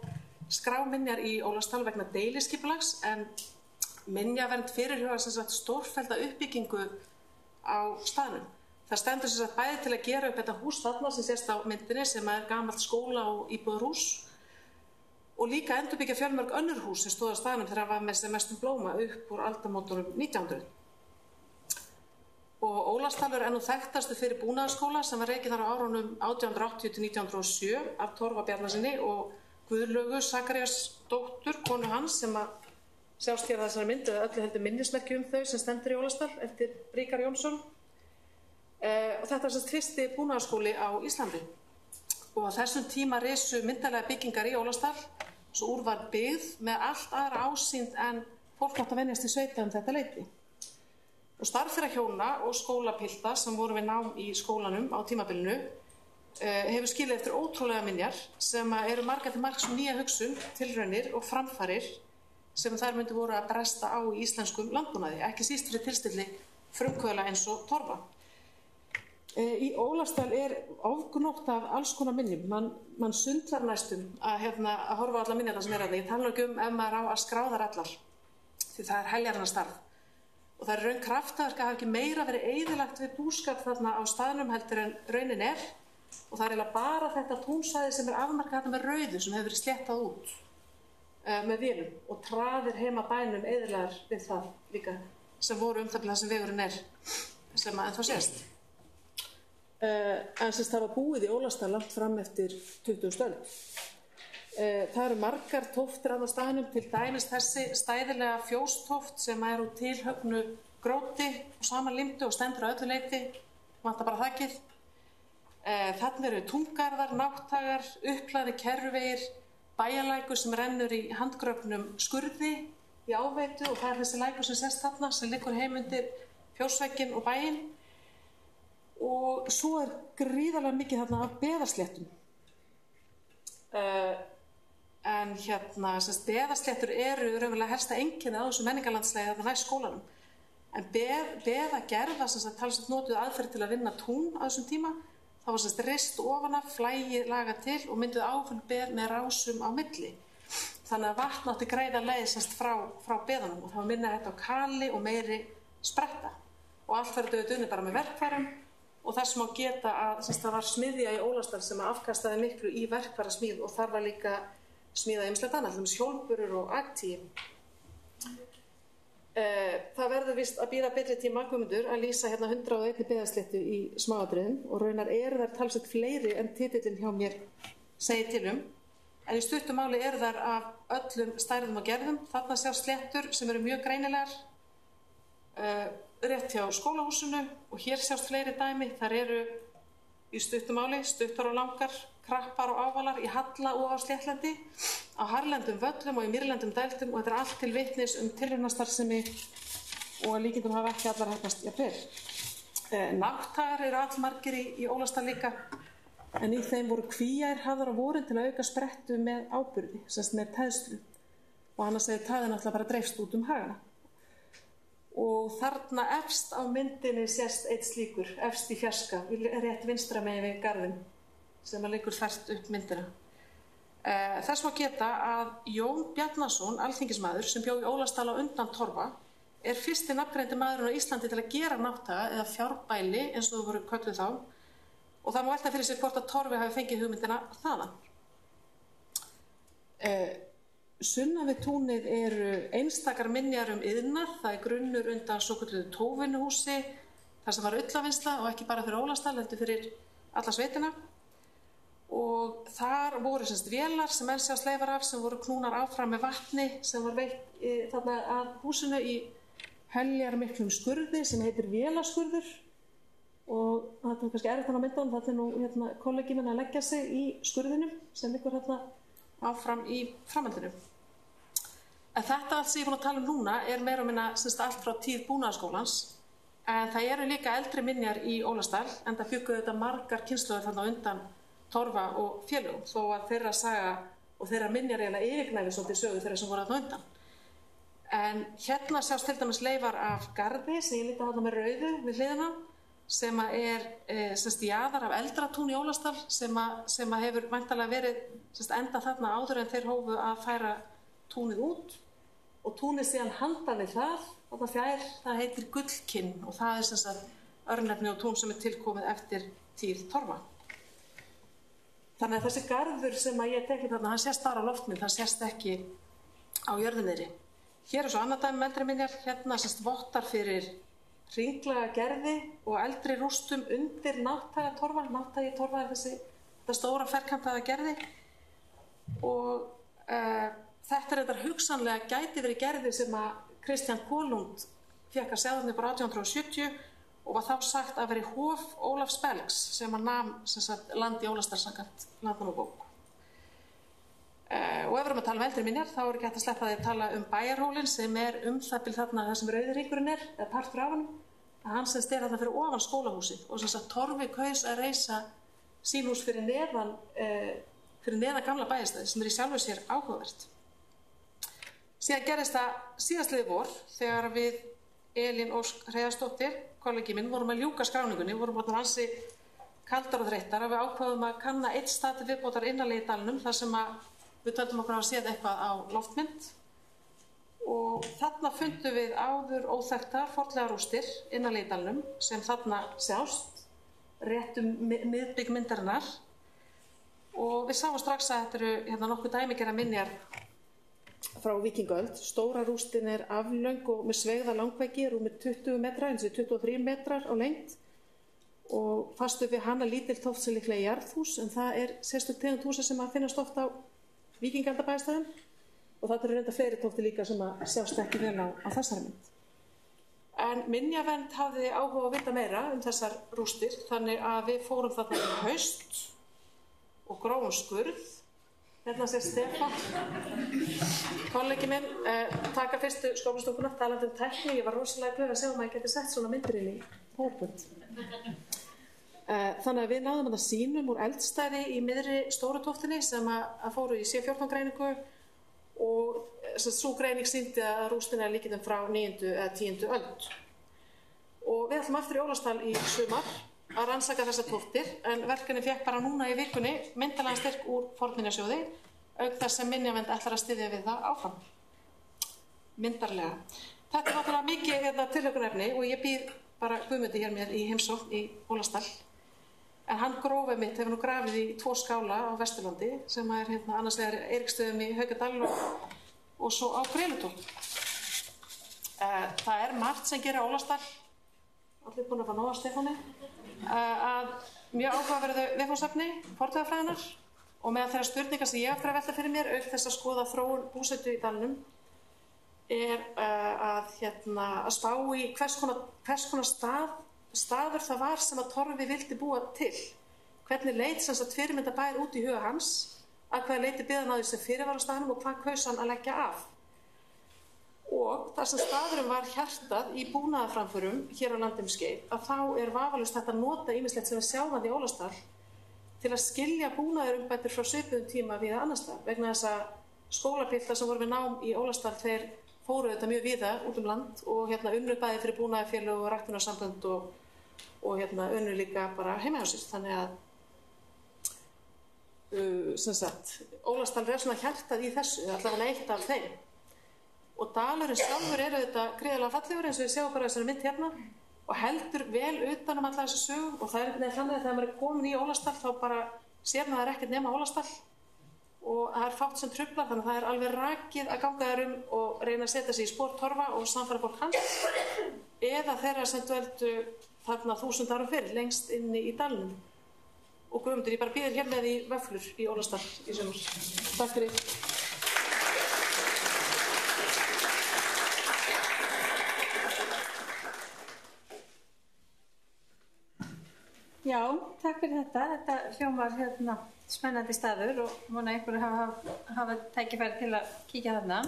skrá minjar í Ólafsdal vegna deiliskipulags, en Minjavernd fyrirhugar sem sagt stórfellda uppbyggingu á staðnum. Það stendur sem sagt bæði til að gera upp þetta hús þarna sem sést á myndinni sem er gamalt skóla og íbúðarhús og líka endurbyggja fjölmörg önnur hús sem stóð á staðnum þegar það var með sem mestum blóma upp úr aldamótunum 1900. Og Ólafsdalur er nú þekktastu fyrir búnaðarskóla sem var rekinn þar á árunum 1880 til 1907 af Torfa Bjarnasyni og Guðlaugu Sakaríasdóttur, konu hans, sem að sjást hér þessari myndu öllu heldur minnismerki þau sem stendur í Ólafsdal eftir Ríkar Jónsson. Og þetta er fyrsti búnaðarskóli á Íslandi. Og á þessum tíma risu myndarlega byggingar í Ólafsdal, svo úr var byggð með allt aðra ásýnd en fólk átt að venjast í sveita þetta leyti. Og starf þeirra hjóna og skólapilta sem voru við nám í skólanum á tímabilinu hefur skilið eftir ótrúlega minjar sem eru margar til marks nýja hugsun, tilraunir og framfarir sem þær myndu voru að bresta á í íslenskum landbúnaði, ekki síst fyrir tilstilli frumkvöðla eins og Torfa. Í Ólafsdal er ofgnótt af alls konar minjum. Man sundlar næstum að horfa á alla minjarna sem þarna. Ég tala ekki ef maður á að skrá þær allar, því það heljarinnar starf. Og það raun kraftaverk að hafa ekki meira verið eyðilagt við búskap þarna á staðnum heldur en raunin er. Og það er eiginlega bara þetta túnsvæði sem er afmarkað þarna með rauðu sem hefur verið sléttað út með vélum og traðir heima bænum eyðilegar við það líka sem voru það sem vegurinn er sem að ennþá sést. En sem það var búið í Ólafsdal langt fram eftir 20. öld. Það eru margar tóftir á staðnum, til dæmis þessi stæðilega fjóstóft sem er úr tilhögnu gróti og samanlimdu og stendur á öllu leyti, vantar bara þakkið. Þarna eru túngarðar, nátthagar, upplaði kerruvegir, bæjarlækur sem rennur í handgröfnum skurði í áveitu og það er þessi lækur sem sést þarna sem liggur heimundir fjósvegginn og bæinn. Og svo er gríðarlega mikið þarna af beðasléttum. En beðasléttur eru raunverulega helsta einkennið á þessu menningarlandslagi þarna næst skólanum. En beðagerð var talsvert notuð aðferð til að vinna tún á þessum tíma. Það var rist ofan af, flægið lagað til og mynduð áfull beð með rásum á milli. Þannig að vatn átti greiða leið frá beðunum og það var minna þetta á kali og meiri spretta. Og allt verður auðvitað unnið bara með verkfærum og þess má geta að það var smiðja í Ólafsdal sem afkastaði miklu í verkfærasmíð og þar var líka smíðað ýmislegt annað, til dæmis hjólburur og agtíi. Það verður víst að bíða betri tíma, Guðmundur, að lýsa 101 beðasléttu í smáatriðum og raunar eru þær talsvert fleiri en titillinn hjá mér segir til um. En í stuttu máli eru þær af öllum stærðum og gerðum. Þarna sjá sléttur sem eru mjög greinilegar rétt hjá skólahúsinu og hér sjást fleiri dæmi. Þar eru í stuttu máli stuttar og langar, krappar og ávalar í halla og á sléttlendi, á harlendum völlum og í mýrlendum dældum og þetta er allt til vitnis tilraunastarfsemi og að líkindum hafa ekki allar heppnast jafnvel. Nátthagar eru allmargir í Ólafsdal líka, en í þeim voru kvíær hafðar á vorin til að auka sprettu með áburði, semst með tæðslu og annars hefði tæðin alltaf bara dreifst út hagana. Og þarna efst á myndinni sést eitt slíkur, efst í fjarska, rétt vinstra megin við garðinn sem að liggur þvert upp myndina. Þess má geta að Jón Bjarnason, alþingismaður sem bjó í Ólafsdal á undan Torfa, er fyrsti nafngreindi maðurinn á Íslandi til að gera nátthaga eða fjárbæli eins og þau voru kölluð þá og það má velta fyrir sig hvort að Torfi hafi fengið hugmyndina þaðan. Sunnan við túnið eru einstakar minjar iðnað, það er grunnur undan svokölluðu tóvinnuhúsi, þar sem var ullavinnsla og ekki bara fyrir Ólafsdal, heldur fyrir alla sveitina. Og þar voru vélar sem enn sjá sleifar af sem voru knúnar áfram með vatni sem var veitt þarna að húsinu í heljarmiklum skurði sem heitir vélaskurður og það er kannski erfitt á myndunum, það er nú kollegi minn að leggja sig í skurðinu sem liggur áfram í framhaldinu. En þetta allt sem ég er búin að tala um núna er meira og minna allt frá tíð búnaðarskólans En það eru líka eldri minjar í Ólafsdal, en það bjuggu þetta margar kynslóðir þarna undan Torfa og félögum, þó að þeirra saga og þeirra minjar eiginlega yfirgnæfi svolítið sögu þeirra sem voru þarna undan. En hérna sjást til dæmis leifar af garði sem ég líti þarna með rauðu við hliðina, sem er jaðar af Eldratún í Ólafsdal sem hefur væntanlega verið enda þarna áður en þeir hófu að færa túnið út. Og túnið síðan handan við það fjær, það heitir Gullkinn og það er örnefni og tún sem er tilkomið eftir tíð Torfa. Þannig að þessi garður sem ég tekið þarna, hann sést bara á loftmynd, hann sést ekki á jörðinniðri. Hér er svo annað dæmi eldri minjar, hérna vottar fyrir hringlaga gerði og eldri rústum undir Nátthagi Torfa. Nátthagi Torfa er þetta stóra ferkantaða gerði og þetta er þetta hugsanlega gæti verið gerði sem að Kristján Kolund fékk að sjá þarna bara 1870 og var þá sagt að veri hof Ólafs Belgs sem að nam land í Ólafsdal samkvæmt Landnámabók. Og ef við erum að tala um eldri minjar þá er ekki hægt að sleppa því að tala um Bæjarhólinn sem er það bil þarna þar sem Rauðiríkurinn eða partur af honum. Hann er þarna fyrir ofan skólahúsið og Torfi kaus að reisa sín hús fyrir neðan gamla bæjarstæði sem er í sjálfu sér áhugavert. Síðan gerist það síðastliðið vor þegar við Elín Ósk Hreiðarsdóttir, kollegi minn, vorum að ljúka skráningunni, vorum að ansi kaldar og þreyttar og við ákváðum að kanna einn stað til viðbótar innanlega í dalnum þar sem við töldum okkur að séð eitthvað á loftmynd og þarna fundum við áður óþekktar fornlegar rústir innanlega í dalnum sem þarna sjást rétt miðbygg myndarinnar og við sáum strax að þetta eru nokkuð dæmigerðar minjar frá víkingaöld. Stóra rústin er aflöng og með sveigða langveggi, rúmir 20 metrar, eins og 23 metrar á lengd og fastu við hana lítil tóft sem líklega jarðhús, en það er sérstök tegund húsa sem að finnast oft á víkingaldabæjarstæðum og það eru reynda fleiri tófti líka sem að sjást ekki vel á þessari mynd. En Minjavernd hafði áhuga að vita meira þessar rústir, þannig að við fórum þarna í haust og grófum skurð. Hérna sér Stefán, kollegi minn, taka fyrstu skóflustúkuna, talandi tækni. Ég var rosalega glöð að sjá að maður geti sett svona myndir inn í PowerPoint. Þannig að við náðum að sýnum úr eldstæði í miðri stóru tóftinni sem að fóru í C14 greiningu og sú greining sýndi að rústin er líkindum frá 9. eða 10. öld. Og við ætlum aftur í Ólafsdal í sumar að rannsaka þessar tóftir, en verkefni fékk bara núna í vikunni myndarlegan styrk úr Fornminjasjóði, auk þess sem Minjavernd ætlar að styðja við það áfram. Myndarlega. Þetta er náttúrulega mikið tilhlökkunarefni og ég býð bara Guðmundi hér mér í heimsókn í Ólafsdal. En hann grófið mitt hefur nú grafið í 2 skála á Vesturlandi, sem er annars vegar Eiríksstöðum í Haukadal og svo á Greinutún. Það er margt sem gerir Ólafsdal, allir búin að fá nóg af Stefáni, að mjög áhugaverðu viðfangsefni fornleifafræðinnar og með þeirra spurningar sem ég eftir að velta fyrir mér, auk þess að skoða þróun búsetu í dalnum, er að spá í hvers konar staður það var sem að Torfi vildi búa til. Hvernig leit fyrirmyndabær út í huga hans, að hvað leiti byggðan á því sem fyrir var á staðnum og hvað kaus hann að leggja af. Og þar sem staðurinn var hjartað í búnaðarframförum hér á landi skeið, að þá er vafalaust hægt að nota ýmislegt sem er sjáðandi í Ólafsdal til að skilja búnaðarumbætur frá svipuðum tíma víða annars staðar. Vegna þess að skólapiltar sem voru við nám í Ólafsdal, þeir fóru þetta mjög víða út land og unnu bæði fyrir búnaðarfélög og ræktunarsambönd og unnu líka bara heima hjá sér. Þannig að Ólafsdal er svona hjartað í þessu, allavega eitt af þeim. Og dalurinn sjálfur er auðvitað gríðarlega fallegur eins og við sjáum bara þessari mynd hérna og heldur vel utan alla þessu sögu og það er þannig að þegar maður er komin í Ólafsdal þá bara sér maður ekkert nema Ólafsdal og það er fátt sem truflar, þannig að það er alveg rakið að ganga þar og reyna að setja sig í spor Torfa og samfara fólk hans eða þeirra sem dvöldu þarna 1000 árum fyrr lengst inni í dalnum. Og Guðmundur, ég bara býður hér með í vöflur í Ólafsdal í sumar. Takk fyrir. Já, takk fyrir þetta. Þetta hljómar spennandi staður og vona einhverju hafa tækifæri til að kíkja þarna.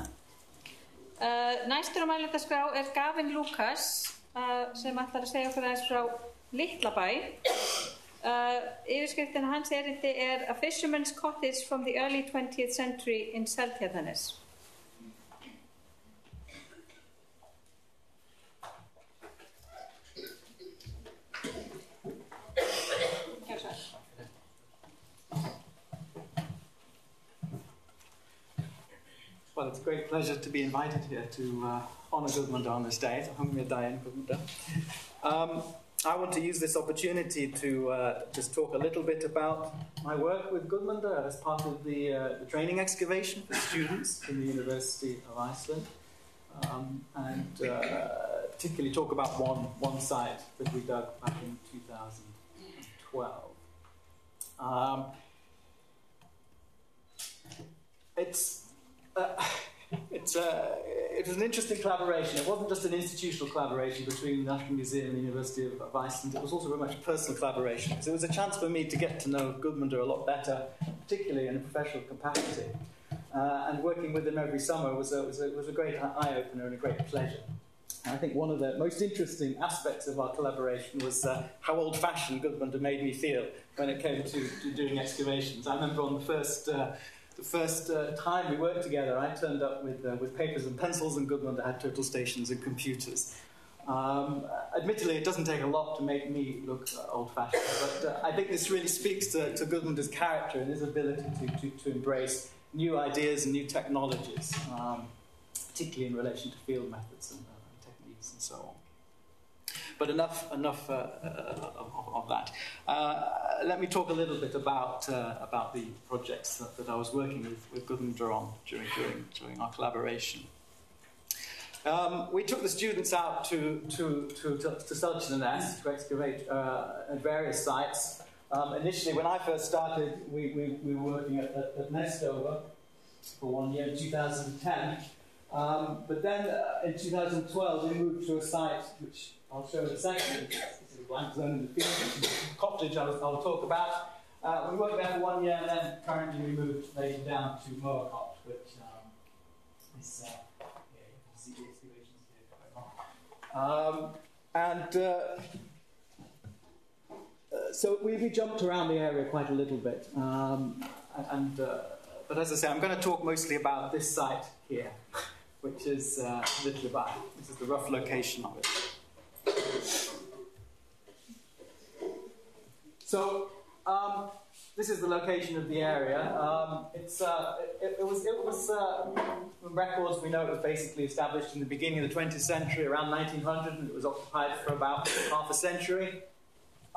Næstur á mælendaskrá er Gavin Lucas. sem ætlar að segja okkur aðeins frá Litlabæ. Yfirskriftin hans erindi A Fisherman's Cottage from the Early 20th Century in Seltjarnarnes. Well, it's a great pleasure to be invited here to honour Guðmundur on this day. I want to use this opportunity to just talk a little bit about my work with Guðmundur as part of the training excavation for students in the University of Iceland, and particularly talk about one site that we dug back in 2012. It was an interesting collaboration. It wasn't just an institutional collaboration between the National Museum and the University of Iceland. It was also very much a personal collaboration. So it was a chance for me to get to know Guðmundur a lot better, particularly in a professional capacity. And working with him every summer was a great eye-opener and a great pleasure. And I think one of the most interesting aspects of our collaboration was how old-fashioned Guðmundur made me feel when it came to doing excavations. I remember on the first time we worked together, I turned up with papers and pencils, and Guðmundur had total stations and computers. Admittedly, it doesn't take a lot to make me look old-fashioned, but I think this really speaks to Guðmundur's character and his ability to embrace new ideas and new technologies, particularly in relation to field methods and techniques and so on. But enough of that. Let me talk a little bit about the projects that I was working with Guðmundur on during our collaboration. We took the students out to Seltjarnarnes to excavate at various sites. Initially, when I first started, we were working at Nestover for 1 year in 2010. But then in 2012, we moved to a site which I'll show in a second. This is a blank zone in the field, cottage I'll talk about. We worked there for 1 year, and then currently we moved later down to Moorcote, which is here. You can see the excavations here going on. So we jumped around the area quite a little bit. But as I say, I'm going to talk mostly about this site here, which is Litlabæ. This is the rough location of it. So this is the location of the area. It was from records we know it was basically established in the beginning of the 20th century, around 1900, and it was occupied for about half a century.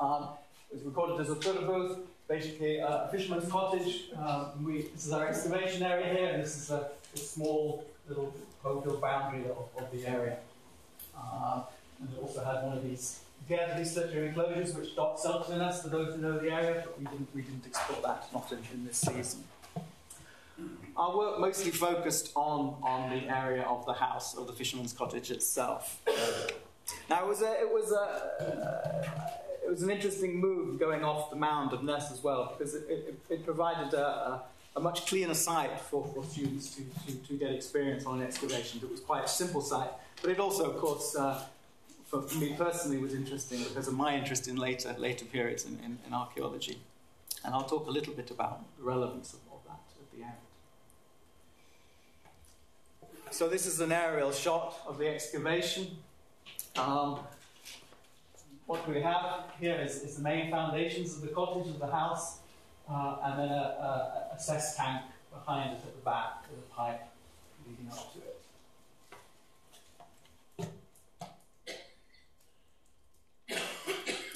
It was recorded as a turabooth, basically a fisherman's cottage. This is our excavation area here, and this is a small little open boundary of the area. And it also had one of these circular enclosures which dot Seltjarnarnes for those who know the area, but we didn't explore that, not in this season. Our work mostly focused on the area of the house, of the fisherman's cottage itself. Now it was an interesting move going off the mound of Ness as well, because it provided a much cleaner site for students to get experience on an excavation. It was quite a simple site, but it also, of course, for me personally, was interesting because of my interest in later periods in archaeology. And I'll talk a little bit about the relevance of that at the end. So this is an aerial shot of the excavation. What we have here is the main foundations of the cottage, of the house, and then a cess tank behind it at the back with a pipe leading up to it.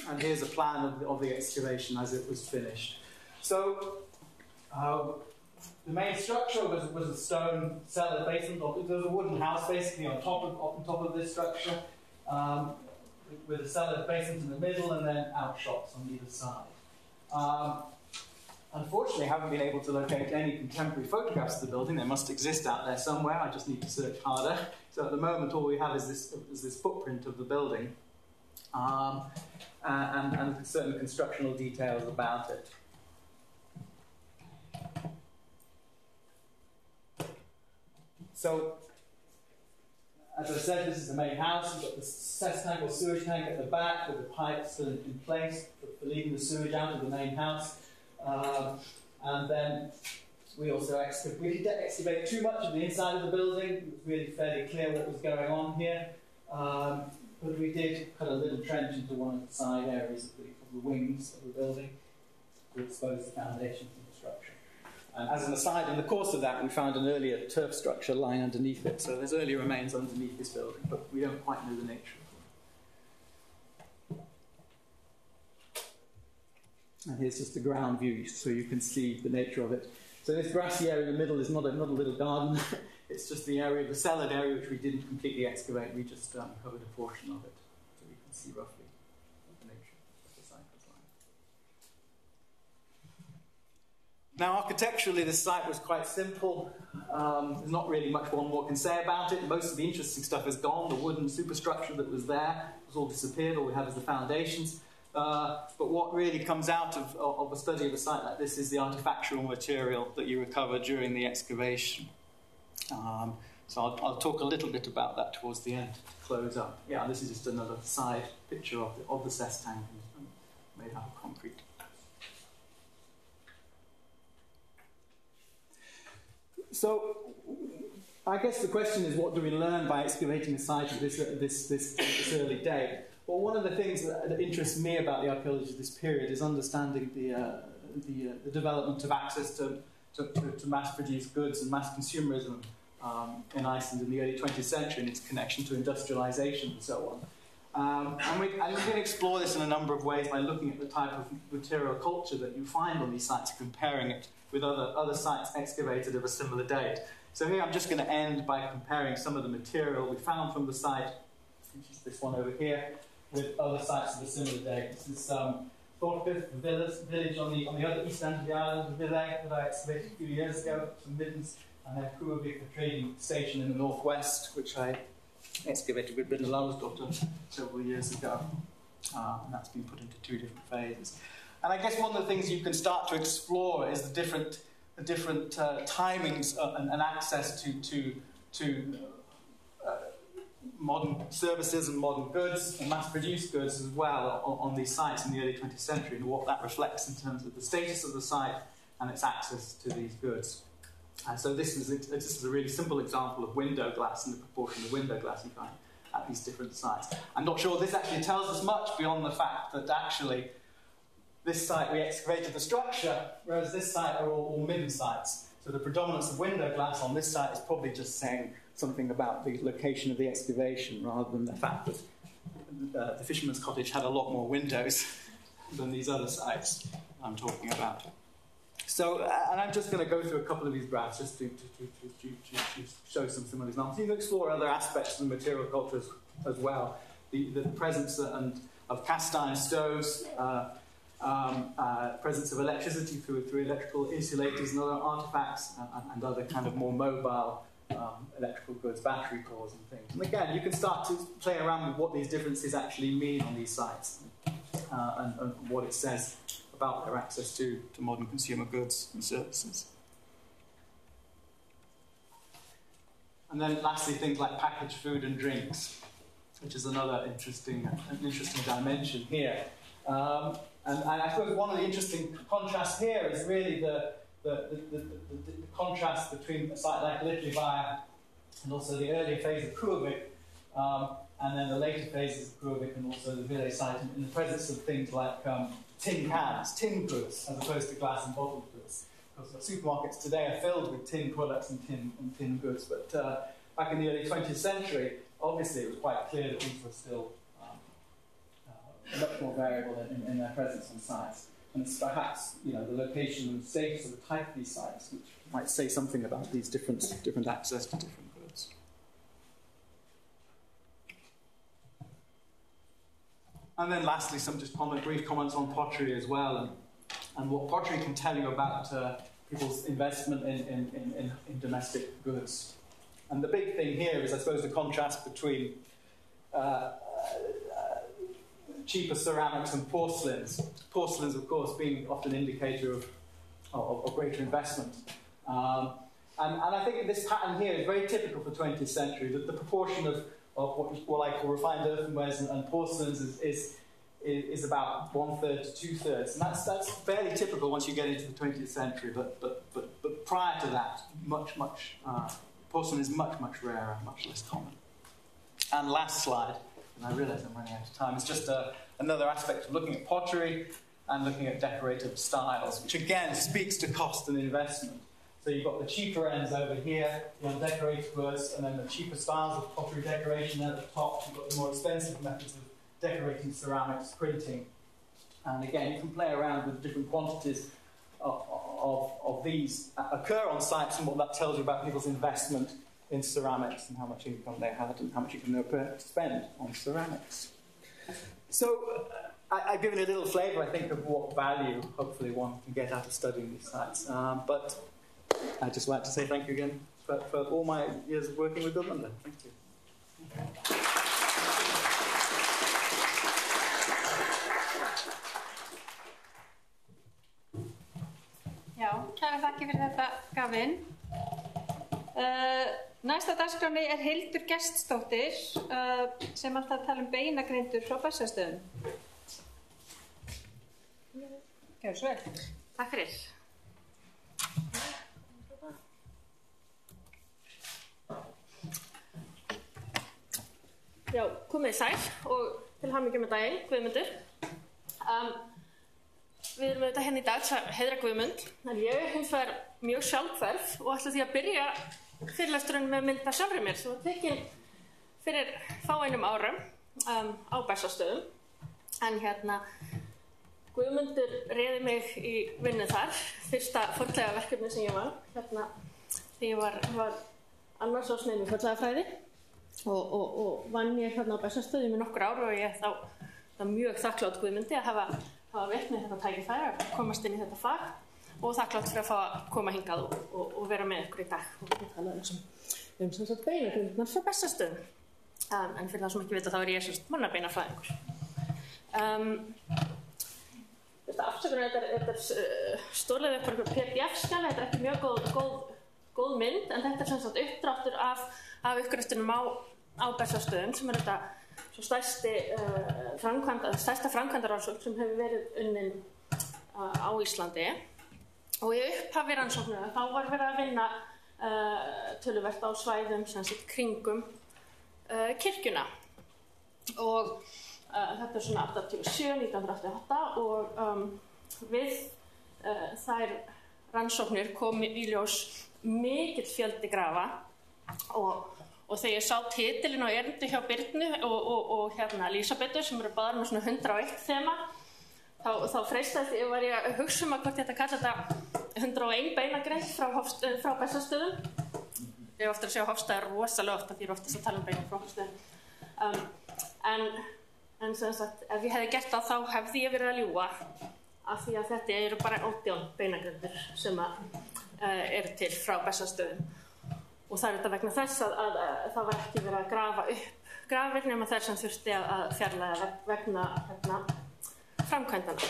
And here's a plan of the excavation as it was finished. So the main structure was a stone cellar basement. There was a wooden house basically on top of this structure, with a cellar basement in the middle and then outshots on either side. Unfortunately, I haven't been able to locate any contemporary photographs of the building. They must exist out there somewhere. I just need to search harder. So at the moment, all we have is this footprint of the building, and certain constructional details about it. So, as I said, this is the main house. You've got the cess tank or sewage tank at the back with the pipes still in place for leading the sewage out of the main house. And then we also we didn't excavate too much of the inside of the building. It was really fairly clear what was going on here. But we did cut a little trench into one of the side areas of the wings of the building to expose the foundations of the structure. And as an aside, in the course of that, we found an earlier turf structure lying underneath it. So there's early remains underneath this building, but we don't quite know the nature of them. And here's just the ground view, so you can see the nature of it. So this grassy area in the middle is not a little garden. It's just the area, the cellared area, which we didn't completely excavate. We just covered a portion of it, so you can see roughly what the nature of the site was like. Now, architecturally, this site was quite simple. There's not really much one more can say about it. Most of the interesting stuff is gone. The wooden superstructure that was there has all disappeared. All we have is the foundations. But what really comes out of a study of a site like this is the artifactual material that you recover during the excavation. So I'll talk a little bit about that towards the end to close up. Yeah, this is just another side picture of the cess tank made out of concrete. So I guess the question is, what do we learn by excavating a site at this early date? Well, one of the things that interests me about the archaeology of this period is understanding the development of access to mass-produced goods and mass consumerism in Iceland in the early 20th century and its connection to industrialization and so on. And we can explore this in a number of ways by looking at the type of material culture that you find on these sites, comparing it with other sites excavated of a similar date. So here I'm just going to end by comparing some of the material we found from the site, which is this one over here, with other sites of a similar date. This is Thorpith, the village on the other east end of the island, the village that I excavated a few years ago, some middens, and then Kuavik, the trading station in the northwest, which I excavated with Brynja Lárusdóttir several years ago. And that's been put into two different phases. And I guess one of the things you can start to explore is the different timings and access to modern services and modern goods and mass-produced goods as well on these sites in the early 20th century, and what that reflects in terms of the status of the site and its access to these goods. And so this is a really simple example of window glass and the proportion of window glass you find at these different sites. I'm not sure this actually tells us much beyond the fact that actually this site we excavated the structure, whereas this site are all midden sites. So the predominance of window glass on this site is probably just saying something about the location of the excavation rather than the fact that the fisherman's cottage had a lot more windows than these other sites I'm talking about. So, and I'm just going to go through a couple of these graphs just to show some similar examples. You can explore other aspects of the material culture as well. The presence of cast iron stoves, presence of electricity through electrical insulators and other artifacts, and other kind of more mobile electrical goods, battery cores and things. And again, you can start to play around with what these differences actually mean on these sites and what it says about their access to modern consumer goods and services. And then lastly, things like packaged food and drinks, which is another interesting dimension here. And I suppose one of the interesting contrasts here is really the contrast between a site like Litlivia and also the earlier phase of Kuavik, and then the later phases of Kuavik and also the Ville site in the presence of things like tin cans, tin goods, as opposed to glass and bottled goods. Because supermarkets today are filled with tin products and tin goods, but back in the early 20th century, obviously it was quite clear that these were still much more variable in their presence on sites. And it's perhaps, the location and status of the type of these sites which might say something about these different access to different goods. And then lastly, some just brief comments on pottery as well, and what pottery can tell you about people's investment in domestic goods. And the big thing here is, I suppose, the contrast between cheaper ceramics and porcelains. Porcelains, of course, being often an indicator of greater investment. And I think this pattern here is very typical for 20th century. The proportion of what I call refined earthenwares and porcelains is about 1/3 to 2/3. And that's fairly typical once you get into the 20th century. But prior to that, porcelain is much rarer, much less common. And last slide, and I realise I'm running out of time, is just another aspect of looking at pottery and looking at decorative styles, which again speaks to cost and investment. So you've got the cheaper ends over here, the undecorated words, and then the cheaper styles of pottery decoration at the top. You've got the more expensive methods of decorating ceramics, printing. And again, you can play around with different quantities of these occur on sites, and what that tells you about people's investment in ceramics and how much income they had and how much income they were prepared to spend on ceramics. So I've given a little flavour, I think, of what value hopefully one can get out of studying these sites. But I'd just like to say thank you again for all my years of working with Gudmundur. Thank you. Já, kæra þakki fyrir þetta, Gavin. Næsta dagskráni Hildur Gestsdóttir sem alltaf að tala beinagrindur frá Bessastöðum. Gjörðu svo vel. Takk fyrir. Já, komið sæl og til hamingju með daginn, Guðmundur. Við erum auðvitað hérna í dag til að heiðra Guðmund, en ég hins vegar mjög sjálfhverf og ætla því að byrja fyrirlesturinn með mynd af sjálfri mér sem var tekin fyrir fáeinum árum á Bessastöðum. En Guðmundur réði mig í vinnu þar, fyrsta fornleifa verkefni sem ég var, þegar ég var annars ásneimi fornleifafræði og vann ég á Bessastöðum í nokkur ár og ég þá mjög þakklátt Guðmundi að hafa veitt með þetta tækifæri að komast inn í þetta fag og þakklátt fyrir að fá að koma hingað og vera með ykkur í dag og tala sem sagt beinagrindirnar frá Bessastöðum. En fyrir það sem ekki vita þá ég mannabeinafræðingur. Afsökunar, þetta stórlega upp á PDF-skjali, þetta ekki mjög góð mynd, en þetta sem sagt uppdráttur af uppgröftunum á Bessastöðum sem þetta svo stærsta framkvæmdarannsókn sem hefur verið unnin á Íslandi. Og í upphafi rannsóknina þá var verið að vinna töluvert á svæðum sem sagt kringum kirkjuna. Og þetta svona 1988 og við þær rannsóknir kom í ljós mikill fjöldi grafa og þegar ég sá titilinn og erindi hjá Birnu og Lísabetu sem eru báðar með svona 101 þema þá freistaði ég var ég að hugsa hvort ég ætti að kalla þetta 101 beinagrind frá Bessastöðum. Ég ofta að segja Hofstað rosalega ofta því ég oftast að tala beina frá Hofstöðum. En sem sagt, ef ég hefði gert það þá hefði ég verið að ljúga af því að þetta eru bara 18 beinagrindir sem eru til frá Bessastöðum. Og það þetta vegna þess að það var ekki verið að grafa upp grafir nema þær sem þurfti að fjarlægja vegna framkvæmdana.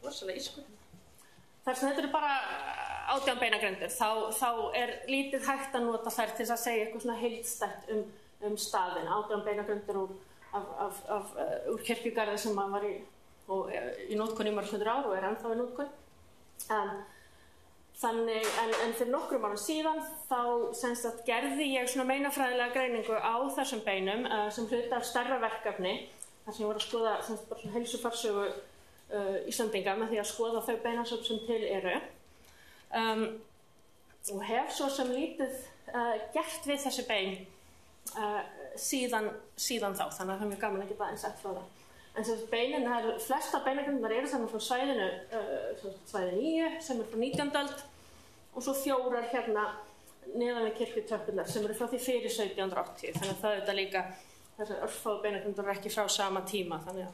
Rosalega ískur. Þar sem þetta eru bara 18 beinagrindir, þá lítið hægt að nota þær til að segja eitthvað svona heildstætt staðinn. 18 beinagrindir úr kirkjugarði sem var í notkun í mörg 100 ár og ennþá í notkun. Þannig, en fyrir nokkrum árum síðan þá gerði ég svona meinafræðilega greiningu á þessum beinum sem hluta af stærra verkefni þar sem ég var að skoða bara svona heilsufarsögu Íslendinga með því að skoða þau beinasöfn sem til eru og hef svo sem lítið gert við þessi bein síðan þá, þannig að það er mjög gaman að geta aðeins sagt frá það. En sem beinin, flesta beinagrindirnar eru þannig frá svæðinu, svæði 9 sem frá 19. öld og svo 4 hérna neðan við kirkjutröppurnar sem eru frá því fyrir 1780. Þannig að það þetta líka, þessar örfáu beinagrindir eru ekki frá sama tíma. Þannig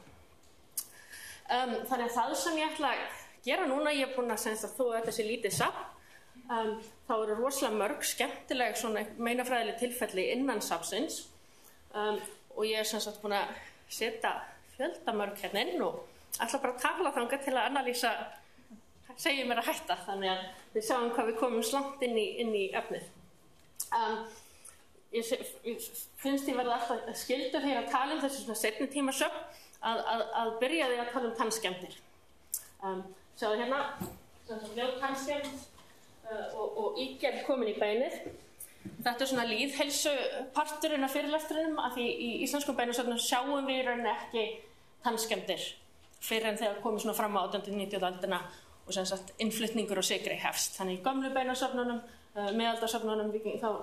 að það sem ég ætla að gera núna, ég er búin að segja þó að þetta sé lítið safn, þá eru rosalega mörg skemmtileg svona meinafræðileg tilfelli innan safnsins og ég er sem sagt búin að setja fjöldamörg hérna inn og ætla bara að tala þangað til að analýsa segir mér að hætta, þannig að við sjáum hvað við komum langt inn í efnið. Ég finnst ég verða alltaf skyldur þegar að tala þessu svona seinni tíma söfn að byrja því að tala tannskemmdir. Sjáðu hérna, ljóð tannskemmd og ígerð komin í beinið. Þetta svona lýðheilsuparturinn af fyrirlestrinum, af því í íslenskum beinasöfnum sjáum við í rauninni ekki tannskemmdir fyrir en þegar komið svona fram á 18-19. öldina og sem sagt innflutningur og sykri hefst. Þannig í gömlu beinasöfnunum, miðaldarsöfnunum,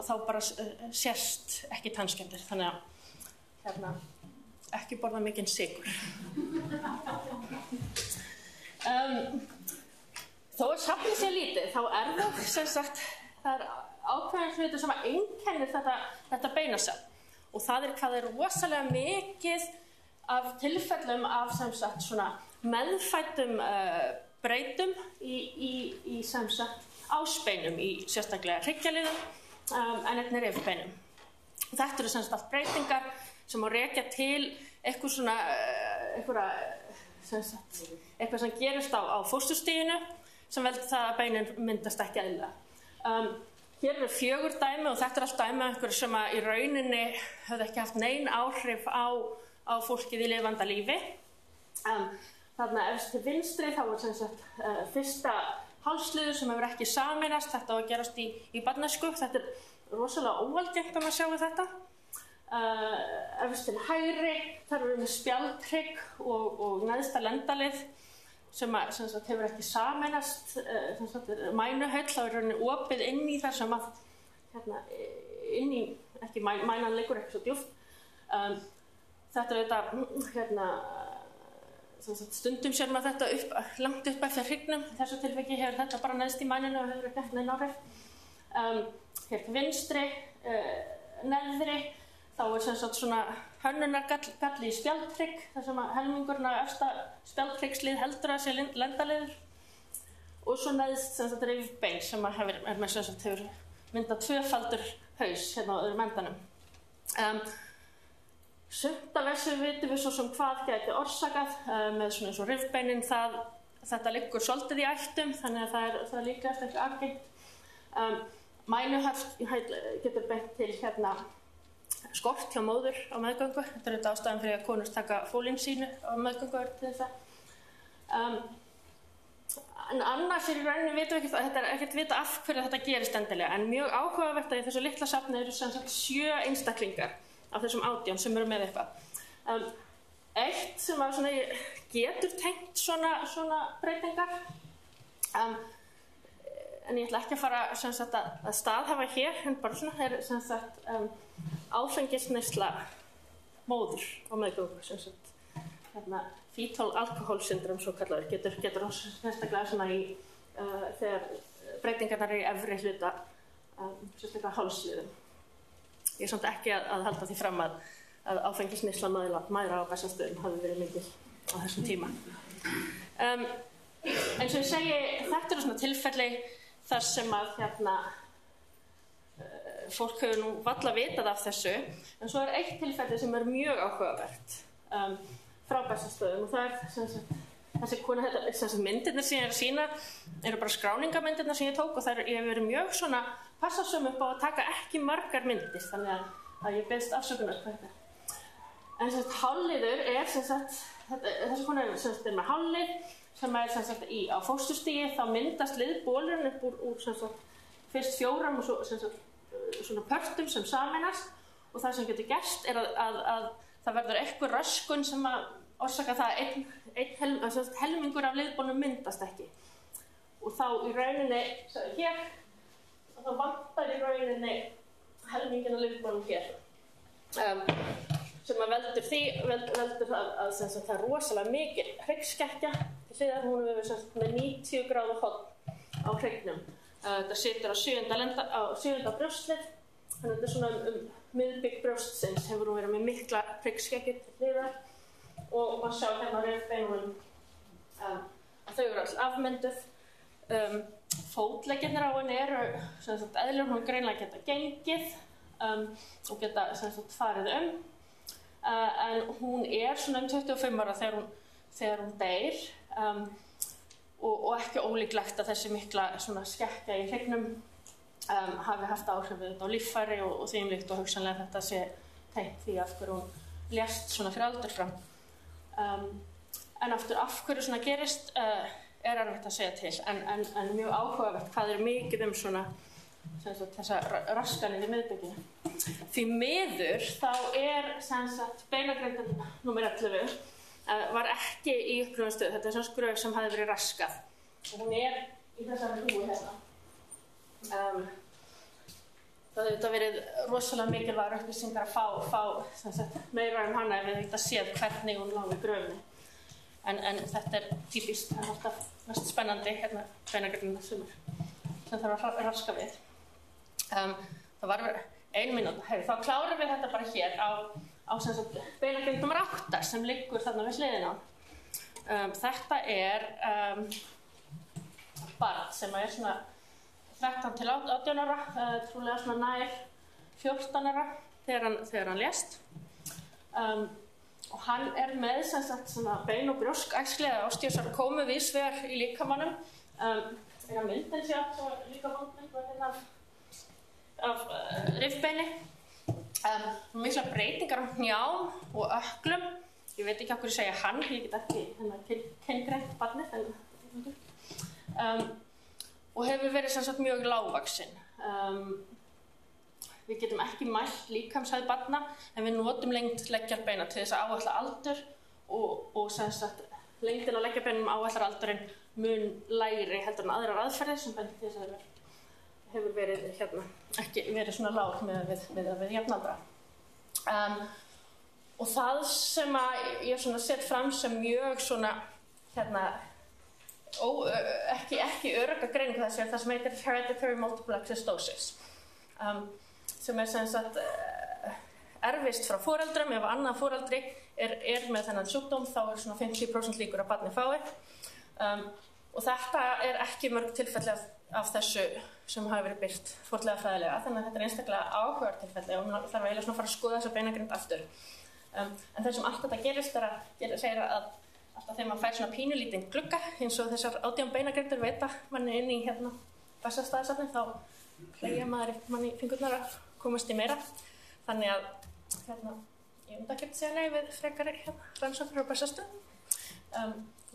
þá bara sérst ekki tannskemmdir. Þannig að hérna, ekki borða mikinn sykur. Þó að safnið sé lítið, þá það sem sagt, það ákveðin hlutur sem einkennir þetta beinasafn. Og það hvað rosalega mikið af tilfellum af sem sagt svona meðfæddum breytum í sem sagt ásbeinum, í sérstaklega hryggjarliðum en einnig rifbeinum. Þetta eru sem sagt allt breytingar sem má rekja til eitthvað svona eitthvað sem gerist á fósturstiginu sem veldur það að beinin myndast ekki eðlilega. Hér eru 4 dæmi og þetta allt dæmi einhverju sem í rauninni höfðu ekki haft nein áhrif á fólkið í lifanda lífi. Þarna efst til vinstri þá sem sagt fyrsta hálsliður sem hefur ekki sameinast, þetta á að gerast í barnæsku. Þetta rosalega óalgengt að sjá þetta. Efst til hægri, þar eru með spjaldhrygg og neðsta lendalið sem sagt hefur ekki sameinast, mænuhöll, þá rauninni opið inn í þar sem að hérna, inn í, ekki mænan liggur ekki svo djúpt. Þetta hérna, stundum sér maður þetta langt upp eftir hryggnum. Í þessu tilviki hefur þetta bara neðst í mæninu og hefur ekki neinn áhrif. Hér til vinstri, neðri, þá sem sagt svona hönnunargalli í spjaldhrygg, þar sem að helmingurinn á efsta spjaldhryggslið heldur að sé lendaliður. Og svo neðst sem sagt rifbein sem hefur myndað 2-faldur haus hérna á öðrum endanum. Sumt af þessu vitum við svo sem hvað gæti orsakað með svona eins og rifbeinin, þetta liggur svolítið í ættum, þannig að það er líklegast ekki algengt. Mænuhöll getur beint til hérna skort hjá móður á meðgöngu. Þetta er ástæðan fyrir að konur taka fólínsýnu á meðgöngu til þess. En annars í rauninni vitum við ekki, þetta ekkert vita af hverju þetta gerist endilega, en mjög áhugavert að í þessu litla safni eru sem sagt 7 einstaklingar af þessum 18 sem eru með eitthvað. Eitt sem svona getur tengt svona breytingar, en ég ætla ekki að fara sem sagt að staðhafa hér, en bara svona sem sagt áfengisneysla móður á meðgöngu, sem sagt hérna fetal alcohol syndrome svo kallaður, getur sérstaklega svona þegar breytingarnar eru í efri hluta sérstaklega hálsliðum. Ég er samt ekki að halda því fram að áfengisneysla mæðra á Bessastöðum hafi verið mikil á þessum tíma. En sem ég segi, þetta eru svona tilfelli þar sem að hérna fólk hefur nú varla vitað af þessu, en svo eitt tilfelli sem mjög áhugavert frá Bessastöðum og það þessi kona, þessi myndirnar sem ég er að sýna eru bara skráningamyndirnar sem ég tók og ég hef verið mjög svona passasöm upp á að taka ekki margar myndir, þannig að ég beðst afsökunar hvað þetta. En sem sagt hálliður þessi kona er með hállið sem sem sagt á fósturstigi, þá myndast liðbólurinn upp úr sem sagt fyrst 4 og svo sem sagt svona pörtum sem sameinast og það sem getur gerst er að það verður eitthvað röskun sem að orsaka það að helmingur af liðbólnum myndast ekki. Og þá í rauninni, hér, þá vantar í rauninni helmingin af liðbólnum hér. Sem að veldur að það er rosalega mikil hryggskekkja til hliðar, hún hefur með 90 gráðu horn á hryggnum. Þetta situr á 7. brjóstlið, þannig að þetta er svona miðbygg brjóstsins hefur hún verið með mikla hryggskekkju til hliðar og maður sjá hérna á rifbeinunum að þau eru all afmynduð. Fótleggirnir á henni eru eðlur, hún greinlega geta gengið og geta farið en hún er svona 25 ára þegar hún deyr. og ekki ólíklegt að þessi mikla svona skekkja í hryggnum hafi haft áhrif á líffæri og því líkt og hugsanlega þetta sé tengt því af hverju hún lést svona fyrir aldur fram. En aftur af hverju svona gerist erfitt að segja til, en mjög áhugavert hvað mikið svona þessa raskanir í miðbygginu. Því miður þá sem sagt beinagrindin númer 11 var ekki í upprunastöðu. Þetta svona skröf sem hafði verið raskað og hún í þessari hrúgu hérna. Það hefði þetta verið rosalega mikilvægar upplýsingar að fá sem sagt, meira hana ef við þetta séð hvernig hún lá í gröfinni. En þetta típist, það alltaf mest spennandi hérna beinagrindina sem þarf að raska við. Það var 1 mínúta. Þá klárum við þetta bara hér á sem sagt beinagrind nummer 8 sem liggur þarna við hliðina. Þetta barn sem svona 13 til 18 ára, trúlega svona nær 14 ára þegar hann lést. Og hann með sem sagt svona bein- og brjóskæxli osteosarkómu víðsvegar í líkamanum. Myndin sé líka vandmynd af rifbeini. Mikla breytingar á hnjám og ökklum. Ég veit ekki af hverju segja hann, ég get ekki kyngreint barnið. Og hefur verið sem sagt mjög lágvaxinn. Við getum ekki mælt líkamshæð barna, en við notum lengd leggjarbeina til þess að áætla aldur og sem sagt lengdin á leggjarbeinum áætlar aldurinn mun lægri heldur en aðrar aðferðir sem bendir til þess að hefur verið ekki verið svona lág með við jafnaldra. Og það sem ég svona sett fram sem mjög svona ekki örugga greining þessi það sem heitir hereditary multiple exostosis. Sem sem sagt erfist frá foreldrum. Ef annað foreldri með þennan sjúkdóm þá svona 50% líkur að barnið fái. Og þetta ekki mörg tilfelli af þessu sem hafi verið birt fornleifafræðilega, þannig að þetta einstaklega áhugaverð tilfelli og hún þarf eiginlega svona að fara að skoða þessa beinagrind aftur. En það sem allt þetta gerist segir að alltaf þegar maður fær svona pínulítinn glugga eins og þessar 18 beinagrindur veita manni inn í Bessastaðasafnið þá hlegja maður manni í fingurnar að komast í meira. Þannig að ég myndi ekki að segja nei við frekari rannsóknir á Bessastöðum.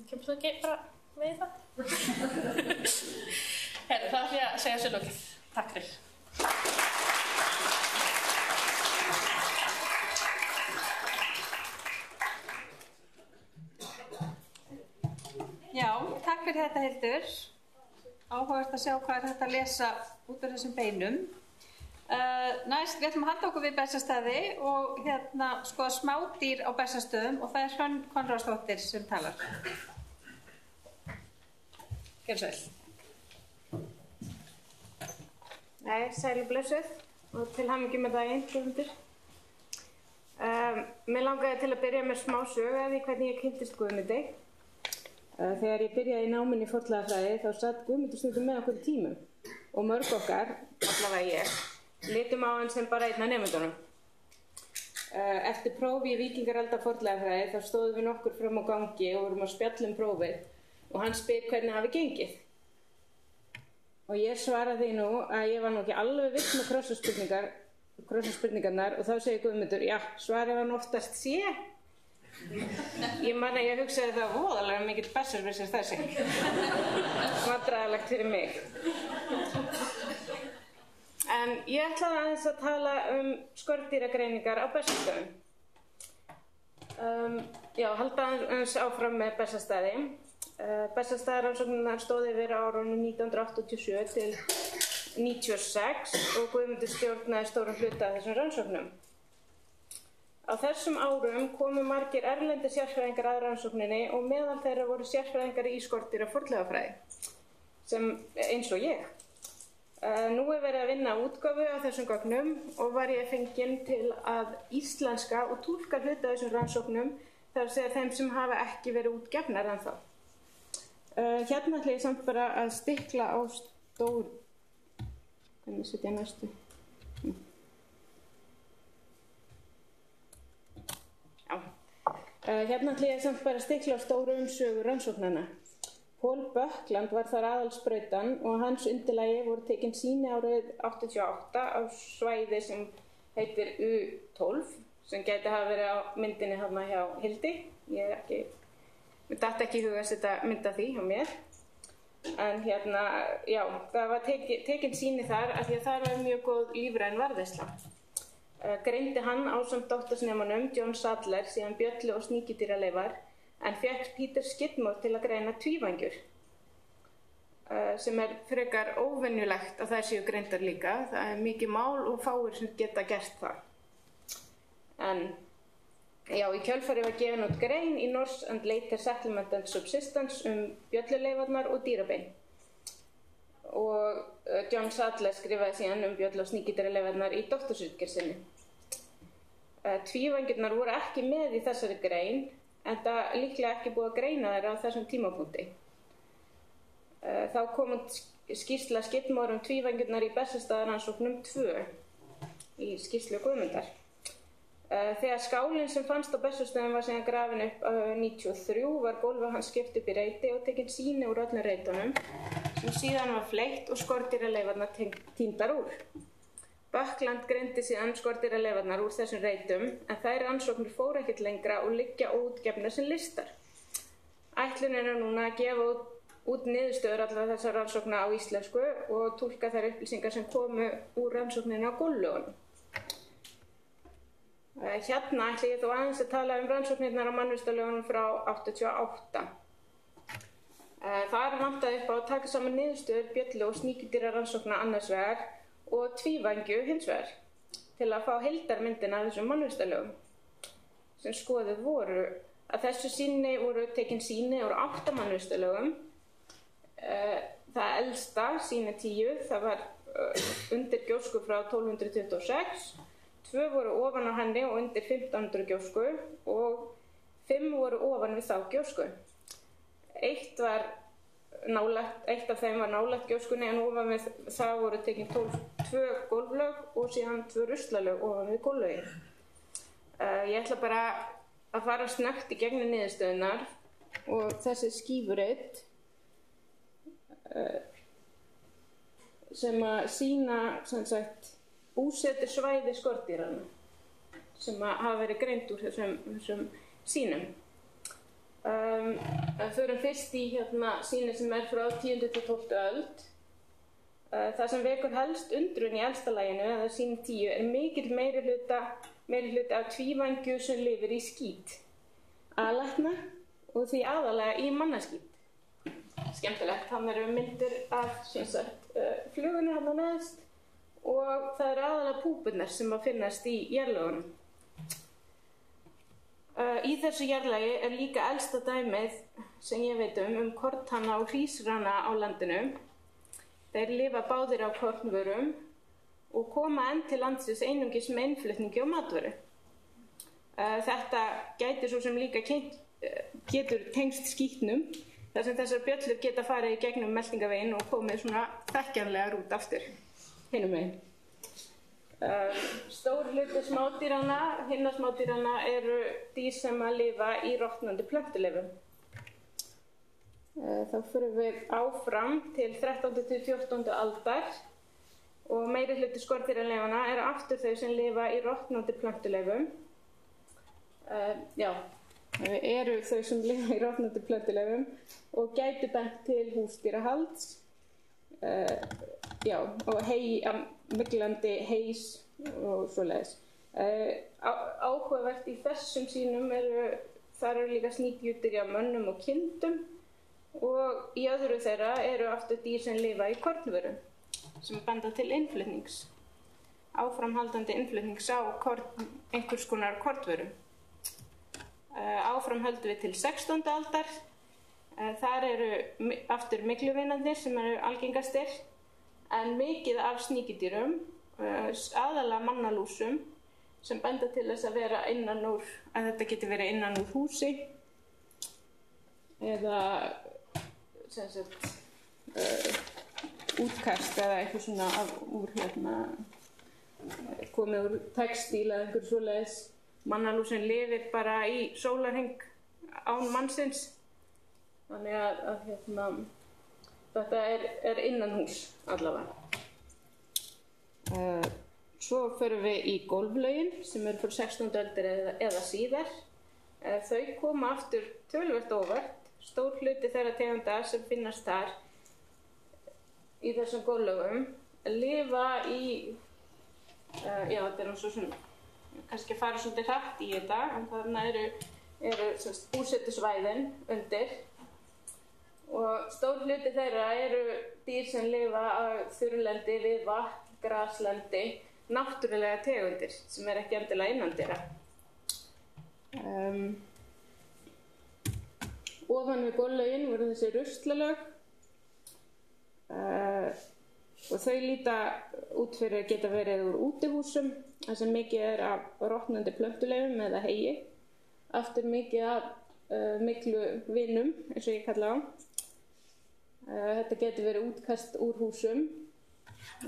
Kemur þú ekki bara með það? Það ætla ég að segja sér lokið. Takk fyrir. Já, takk fyrir þetta Hildur. Áhugavert að sjá hvað hægt að lesa út af þessum beinum. Næst, við ætlum að halda okkur við Bessastaði og skoða smádýr á Bessastöðum og það Hrönn Konráðsdóttir sem talar. Gjörðu sæl. Nei, sæli blessuð og til hamingju með daginn, Guðmundur. Mér langaði til að byrja með smá sögu af því hvernig ég kynntist Guðmundi. Þegar ég byrjaði í náminu í fornleifafræði þá satt Guðmundur stundum með okkur í tímum og mörg okkar, allavega ég, litum á hann sem bara einn af nemendunum. Eftir prófi í Víkingaralda fornleifafræði þá stóðum við nokkur fram á gangi og vorum að spjalla prófið og hann spyr hvernig hafi gengið. Og ég svaraði nú að ég var nú ekki alveg viss með krossaspurningarnar og þá segir Guðmundur, já, svarið var oftast sé. Ég man að ég hugsaði það voðalega mikill besserwisser þessi. Vandræðalegt fyrir mig. En ég ætlaði aðeins að tala skordýragreiningar á Bessastöðum. Halda aðeins áfram með Bessastaði. Bessastaðarannsóknirnar stóðu yfir á árunum 1987 til 96 og Guðmundur stjórnaði stóran hluta af þessum rannsóknum. Á þessum árum komu margir erlendir sérfræðingar að rannsókninni og meðal þeirra voru sérfræðingar í skordýra fornleifafræði, sem eins og ég. Nú verið að vinna útgáfu á þessum gögnum og var ég fengin til að íslenska og túlka hluta af þessum rannsóknum þar að segja þeim sem hafa ekki verið útgefnar ennþá. Hérna ætla ég samt bara að stikla á stór... Hvernig setja ég næstu? Já. Hérna ætla ég samt bara að stikla á stóru sögu rannsóknanna. Paul Buckland var þar aðalsprautan og hans undirlagi voru tekin sýni árið 88 á svæði sem heitir U12 sem gæti hafa verið á myndinni hérna hjá Hildi. Mér datt ekki í huga að setja mynd af því hjá mér. En hérna, já, það var tekin sýni þar af því að þar var mjög góð lífræn varðveisla. Greindi hann ásamt doktorsnemanum John Sadler síðan bjöllu og sníkjudýraleifar en fékk Peter Skidmore til að greina tvívangjur sem frekar óvenjulegt að þær séu greindar líka. Það mikið mál og fáir sem geta gert það. En já, í kjölfarið var gefin út grein í Norse and Later Settlement and Subsistence bjölluleifarnar og dýrabein. Og John Sadler skrifaði síðan bjöllu- og sníkjudýraleifarnar í doktorsritgerð sinni. Tvívangjurnar voru ekki með í þessari grein, en það líklega ekki búið að greina þær á þessum tímapunkti. Þá kom út skýrsla Skidmore tvívangjurnar í Bessastaðarannsóknum 2 í skýrslu Guðmundar. Þegar skálinn sem fannst á Bessastöðum var síðan grafin upp 93 var gólfið hans skipt upp í reiti og tekin sýni úr öllum reitunum sem síðan var fleytt og skordýraleifarnar tíndar úr. Buckland greindi síðan skordýraleifarnar úr þessum reitum en þær rannsóknir fóru ekkert lengra og liggja óútgefnar sem listar. Ætlunin núna að gefa út niðurstöður allra þessar rannsókna á íslensku og túlka þær upplýsingar sem komu úr rannsókninni á góllögunum. Hérna ætla ég þó aðeins að tala rannsóknirnar á mannvistarlögunum frá 88. Þar vantaði upp á að taka saman niðurstöður bjöllu- og sníkjudýrarannsókna annars vegar og tvívangju hins vegar til að fá heildarmyndina af þessum mannvistarlögum sem skoðuð voru. Að þessu sinni voru tekin sýni úr 8 mannvistarlögum. Það elsta, sýni 10, það var undir gjósku frá 1226. 2 voru ofan á henni og undir 1500 gjósku og 5 voru ofan við þá gjósku. Eitt af þeim var nálægt gjóskunni en ofan við það voru tekin 2 gólflög og síðan 2 ruslalög ofan við gólflögin. Ég ætla bara að fara snöggt í gegnum niðurstöðunar og þessi skífurit sem að sýna sem sagt búsetur svæði skordýranna sem hafa verið greind úr þessum sýnum. Förum fyrst í sýni sem frá 10. til 12. öld. Það sem vekur helst undrun í elsta laginu, eða sýni 10, mikill meirihluti af tvívangju sem lifir í skít, alætna og því aðalega í mannaskít. Skemmtilegt, hann myndir af flugunni hann neðst og það aðalega púpurnar sem að finnast í jarðlögunum. Í þessu jarðlagi líka elsta dæmið sem ég veit kornhanna og hrísrana á landinu. Þeir lifa báðir á kornvörum og koma enn til landsins einungis með innflutningi og matvöru. Þetta gæti svo sem líka getur tengst skítnum þar sem þessar bjöllur geta farið í gegnum meltingaveginn og komið svona þekkjanlegar út aftur. Hinum megin. Stór hluti smádýranna, hinna smádýranna eru dýr sem að lifa í rotnandi plöntuleifum. Þá förum við áfram til 13. til 14. aldar og meiri hluti skordýraleifanna eru aftur þau sem lifa í rotnandi plöntuleifum. Eru þau sem lifa í rotnandi plöntuleifum og gætu bent til húsdýrahalds. Og myglandi heis og svoleiðis. Áhugavert í þessum sýnum þar eru líka sníkjudýr hjá mönnum og kindum og í öðru þeirra eru aftur dýr sem lifa í kornvörum sem benda til innflutnings, áframhaldandi innflutnings á einhvers konar kornvörum. Áfram höldum við til 16. aldar. Þar eru aftur mygluvinarnir sem eru algengastir en mikið af sníkjudýrum, aðalega mannalúsum sem benda til þess að vera að þetta geti verið innan úr húsi eða útkast eða eitthvað svona komið úr textíl eða einhver svoleiðis. Mannalúsin lifir bara í sólarhring án mannsins Þannig að þetta er innan hús allavega. Svo förum við í gólflögin sem eru fyrir 16. öldar eða síðar. Þau koma aftur töluvert óvart. Stór hluti þeirra tegunda sem finnast þar í þessum gólflögum lifa í, þetta er svo svona, kannski fara svolítið hratt í þetta, en þarna eru búsetusvæðin undir og stór hluti þeirra eru dýr sem lifa á þurrlendi við vatn, graslendi, náttúrulega tegundir sem ekki endilega innandyra. Ofan við gólflögin voru þessi ruslalaug og þau líta út fyrir að geta verið úr útihúsum, þar sem mikið er af rotnandi plöntuleifum eða heyi, aftur mikið af miklu vinum, eins og ég kalla á. Þetta getur verið útkast úr húsum,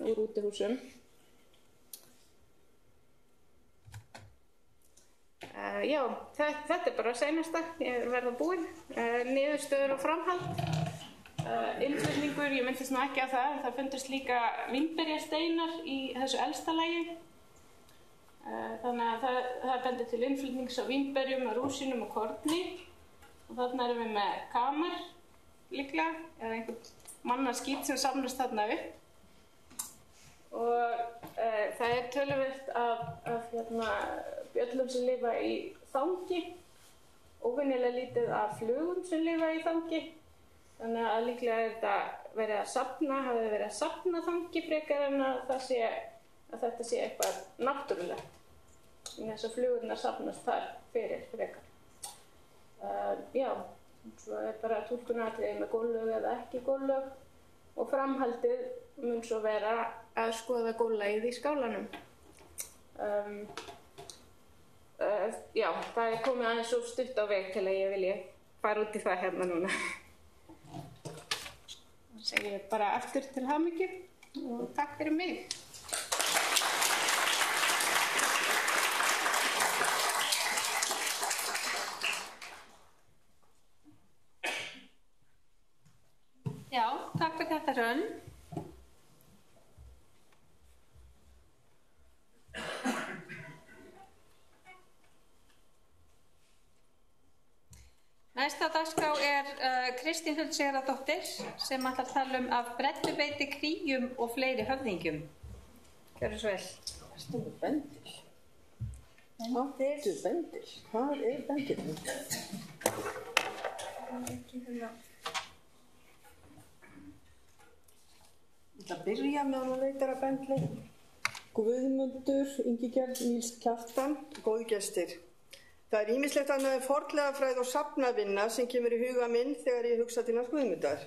úr útihúsum. Þetta er bara seinasta, ég verða búin. Niðurstöður og framhald. Innflutningur, ég myndist nú ekki á það, en það fundust líka vínberjasteinar í þessu elsta lagi. Þannig að það bendir til innflutnings á vínberjum, rúsínum og korni. Og þarna erum við með kamar líklega, eða einhvern mannaskít sem samnast þarna upp. Og það er töluvert af bjöllum sem lifa í þangi, óvenjulega lítið af flugum sem lifa í þangi. Þannig að líklega er þetta hafi verið að safna þangi frekar en að þetta sé eitthvað náttúrulegt. Þess að flugurnar safnast þar fyrir frekar. Svo er bara túlkunaratriði með góllög eða ekki góllög og framhaldið mun svo vera að skoða góllagið í skálanum. Það er komið aðeins svo stutt á veg til að ég vilji fara út í það hérna núna. Segi ég bara aftur til hamingju og takk fyrir mig. Já, takk fyrir þetta Hrönn. Næsta dagskrá er Kristín Huld Sigurðardóttir sem ætlar að tala af breddubeiti, kríum og fleiri höfðingjum. Gjörðu svo vel. Stóðu bendil. Bendil. Hvað er bendil? Ég ætla að byrja með að leitar að bendli. Guðmundur, Ingigerð, Níls Kjartan, góði gestir. Það er ýmislegt annað en fornleifafræði og safnavinna sem kemur í huga minn þegar ég hugsa til hans Guðmundar.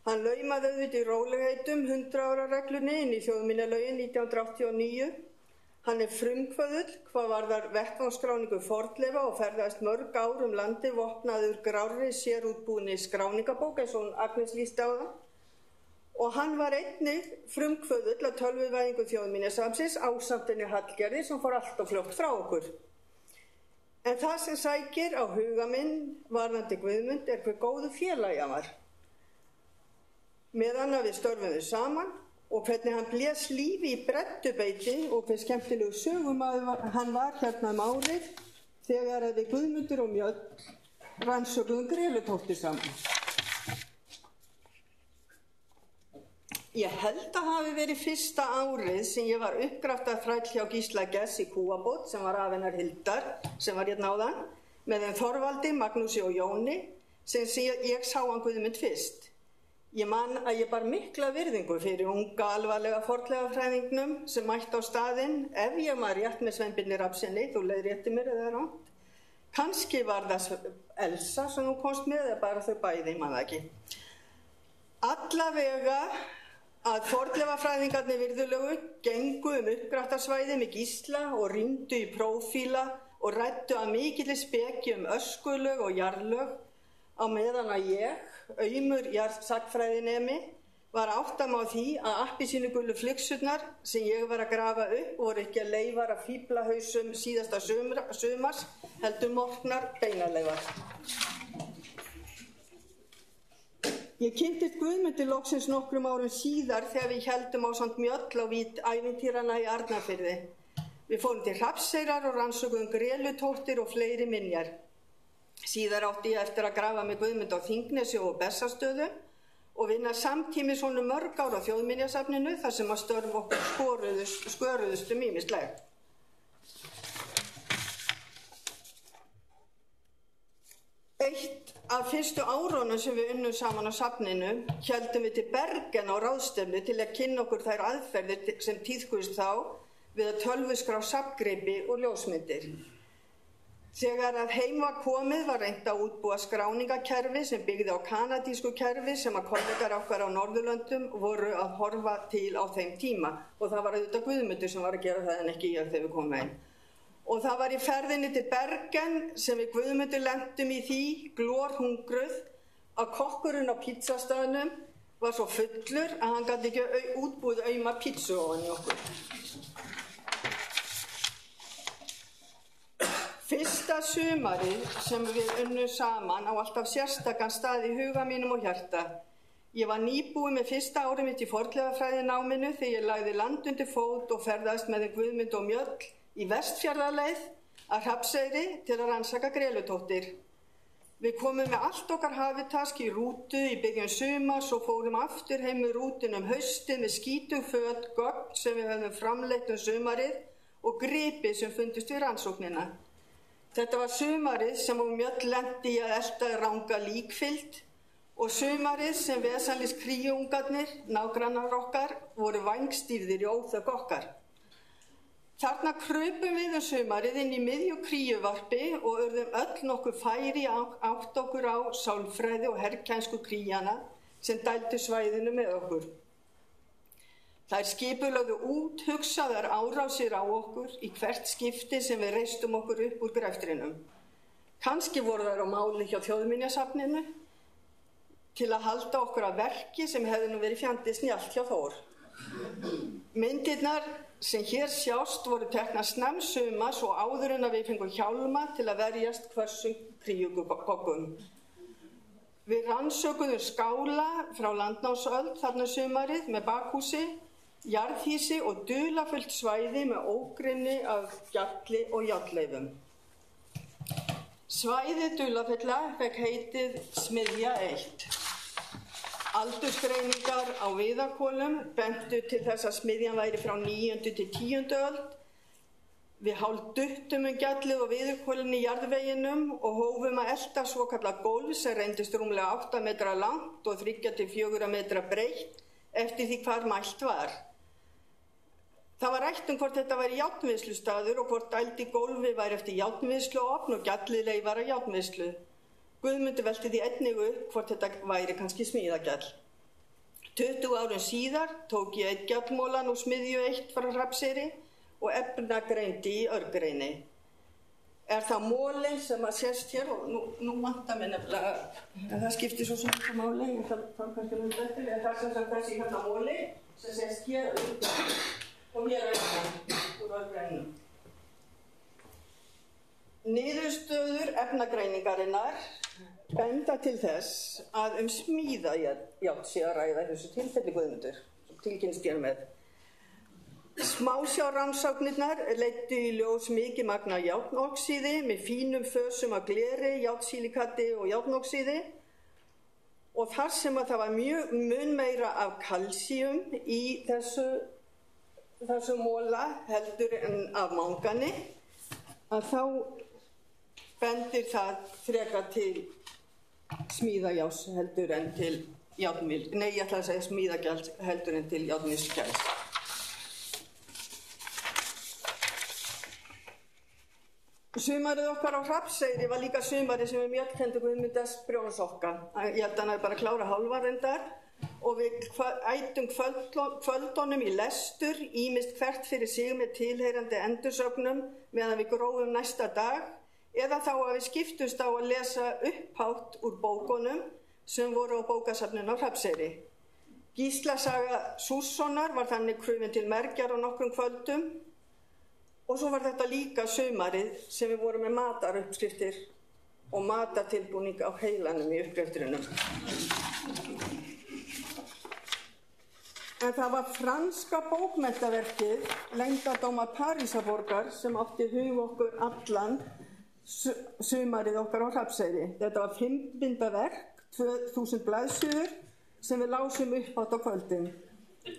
Hann laumaði auðvitað í rólegheitum 100 ára reglunni inn í þjóðminjalögin 1989. Hann er frumkvöðull hvað varðar vettvangsskráningu fornleifa og ferðast mörg ár landi vopnaður grárri sérútbúinni skráningabók eins og Agnes lýsti á það. Og hann var einnig frumkvöðull að tölvuvæðingu þjóðminjasafnsins ásamt henni Hallgerði sem fór allt og fljótt frá okkur. En það sem sækir á huga minn varðandi Guðmund er hver góðu félagi hann var. Meðan við störfum saman og hvernig hann blés lífi í breddubeiti og hver skemmtilegu sögumaður hann var hérna árið þegar við Guðmundur og Mjöll rannsökuðum Grýlutóftir saman. Ég held að hafi verið fyrsta árið sem ég var uppgraftað þræll hjá Gísla Gess í Kúabót sem var af hennar Hildar sem var hérna áðan með þeim Þorvaldi, Magnúsi og Jóni sem ég sá hann Guðmund fyrst. Ég man að ég bar mikla virðingu fyrir unga alvarlega fornleifafræðingnum sem mætti á staðinn ef ég var rétt með Sveinbirni Rafnssyni, þú leiðrétti mér eða rátt. Kannski var það Elsa sem þú komst með eða bara þau bæði, man það ekki. Allavega að fornleifafræðingarnir virðulegu gengu uppgraftarsvæði með Gísla og rýndu í prófíla og ræddu að mikilli speki öskulög og jarðlög á meðan að ég, aumur sagnfræðinemi, var áttam á því að appelsínugulu flygsurnar sem ég var að grafa upp voru ekki að leifar af fíflahausum síðasta sumars, heldur morknar beinaleifar. Ég kynntist Guðmundi loksins nokkrum árum síðar þegar við héldum ásamt Mjöll á vít ævintýranna í Arnarfirði. Við fórum til Hrafnseyrar og rannsökuðum grelutóttir og fleiri minjar. Síðar átti ég eftir að grafa með Guðmund á Þingnesi og Bessastöðum og vinna samtímis honum mörg ár á Þjóðminjasafninu þar sem að störf okkur sköruðust ýmislegt. Eitt af fyrstu árunum sem við unnum saman á safninu héldum við til Bergen á ráðstefnu til að kynna okkur þær aðferðir sem tíðkuðust þá við að tölvuskrá safngripi og ljósmyndir. Þegar að heim var komið var reynt að útbúa skráningakerfi sem byggði á kanadísku kerfi sem að kollegar okkar á Norðurlöndum voru að horfa til á þeim tíma og það var auðvitað Guðmundur sem var að gera það en ekki ég þegar við komum heim. Og það var í ferðinni til Bergen sem við Guðmundur lentum í því glórhungruð að kokkurinn á pítsastaðnum var svo fullur að hann gat ekki útbúið auma pítsu ofan í okkur. Fyrsta sumarið sem við unnum saman á alltaf sérstakann stað í huga mínum og hjarta. Ég var nýbúin með fyrsta árið mitt í fornleifafræðináminu þegar ég lagði land undir fót og ferðaðist með Guðmund og Mjöll í Vestfjarðarleið að Hrafnseyri til að rannsaka grelutóttir. Við komum með allt okkar hafitask í rútu í byrjun sumars og fórum aftur heim með rútun haustið með skítug föt, gögn sem við höfum framleitt sumarið og gripi sem fundust við rannsóknina. Þetta var sumarið sem Mjöll lenti í að elta ranga líkfylgd og sumarið sem vesalins kríungarnir, nágrannar okkar, voru vængstýrðir í óþökk okkar. Þarna krupum við sumarið inn í miðju kríuvarpi og urðum öll nokkuð færi átt okkur á sálfræði og herkænsku kríjana sem dældu svæðinu með okkur. Þær skipulögðu úthugsaðar árásir á okkur í hvert skipti sem við reistum okkur upp úr greftrinum. Kannski voru þær á máli hjá Þjóðminjasafninu til að halda okkur að verki sem hefði nú verið fjandi snjallt hjá Þór. Myndirnar sem hér sjást voru teknar snemmsumars og áður en að við fengum hjálma til að verjast hvössum kríugogum. Við rannsökuðum skála frá landnámsöld þarna sumarið með bakhúsi, jarðhýsi og dularfullt svæði með ógrynni af gjalli og járnleifum. Svæðið dularfulla fekk heitið Smiðja 1. Aldursgreiningar á viðarkolum bentu til þess að smiðjan væri frá 9. til 10. öld. Við hálfduttum gjallið og viðarkolin í jarðveginum og hófum að elta svokallað gólf sem reyndist rúmlega 8 metra langt og 3 til 4 metra breitt eftir því hvar mælt var. Það var rætt hvort þetta væri járnvinnslustaður og hvort dæld í gólfi væri eftir járnvinnsluofn og gjallið leifar af járnvinnslu. Guðmundur velti því einnig upp hvort þetta væri kannski smíðagjall. 20 árum síðar tók ég einn gjallmólan úr Smiðju 1 frá Hrafnseyri og efnagreindi í örgreini. Er það mólinn sem að sést hér og nú vantar mér nefnilega en það skiptir svo svona máli ég þarf kannski að mynda eftir en það sem þessi hérna móli sem sést hér og hér úr örgreinum. Niðurstöður efnagreiningarinnar benda til þess að smíðajárn sé að ræða í þessu tilfelli Guðmundur sem tilkynnst ég með. Smásjárrannsóknirnar leiddu í ljós mikið magn af járnoxíði með fínum fösum af gleri, járnsílikati og járnoxíði og þar sem að það var mun meira af kalsíum í þessu móla heldur en af mangani að þá bendir það frekar til smíðajárs heldur en til járnvinnslu. Nei, ég ætla að segja smíðagjalds heldur en til járnvinnslugjals. Sumarið okkar á Hrafnseyri var líka sumarið sem við Mjöll kenndum Guðmund brjónsokka. Ég held að hann bara klára hálfa reyndar og við ættum kvöldunum í lestur, ýmist hvert fyrir sig með tilheyrandi endursögnum meðan við grófum næsta dag eða þá að við skiptumst á að lesa upphátt úr bókunum sem voru á bókasafninu á Hrafnseyri. Gísla saga Sússonar var þannig krufin til mergjar á nokkrum kvöldum og svo var þetta líka sumarið sem við vorum með mataruppskriftir og matartilbúning á heilanum í uppgreftrinum. En það var franska bókmenntaverkið Leyndardómar Parísarborgar sem átti hug okkur allan sumarið okkar á Hrafnseyri. Þetta var 5 binda verk, 2000 blaðsíður sem við lásum upp átt á kvöldin.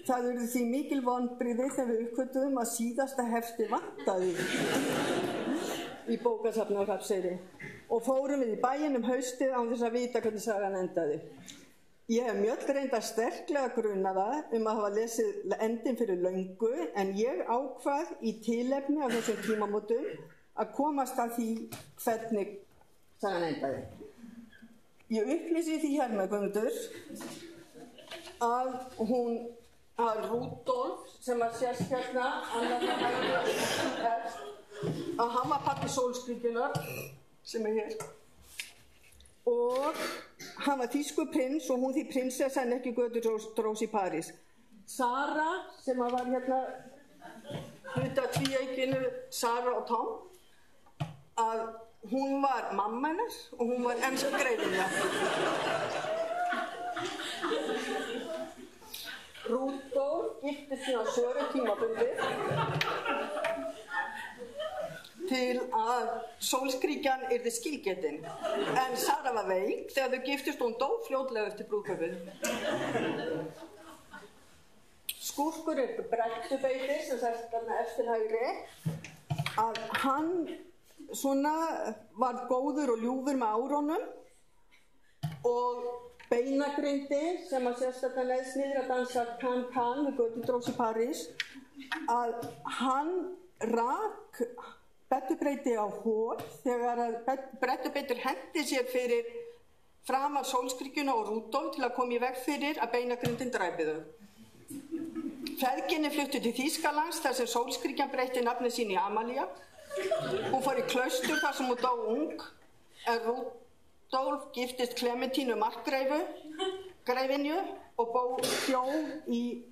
Það urðu því mikil vonbrigði þegar við uppgötvuðum að síðasta hefti vantaði í bókasafni á Hrafnseyri og fórum við í bæinn haustið án þess að vita hvernig sagan endaði. Ég hef mjög reyndar sterklega grunaða að hafa lesið endinn fyrir löngu en ég ákvað í tilefni af þessum tímamótum að komast að því hvernig sagan endaði. Ég upplýsi því hér með Guðmundur að Rúdolf sem að sést hérna að hann var pabbi Sólskríkjunar sem hér og hann var þýskur prins og hún því prinsessa en ekki götudrós í París. Sara sem var hérna hluti af tvíeykinu Sara og Tom að hún var mamma hennar og hún var enska greifinja. Rúdolf giftist síðan Söru tímabundið til að Sólskríkjan yrði skilgetinn. En Sara var veik þegar þau giftist og hún dó fljótlega eftir brúðkaupið. Skúrkur Brettubeiti sem sést þarna eftir hægri að hann svona var góður og ljúfur með árunum og Beinagrindi sem að sérstaklega neðst niður að dansa Can-Can við götudrós í París að hann rak Bettubreiti á hól þegar að Brettubeitur hendi sér fyrir framan Sólskríkjuna og Rúdolf til að koma í veg fyrir að Beinagrindin dræpi þau. Feðginni fluttu til Þýskalands þar sem Sólskríkjan breytti nafni sín í Amalía. Hún fór í klaustur þar sem hún dó ung en Rúdolf giftist Klementínu Markgreifinju og bjó í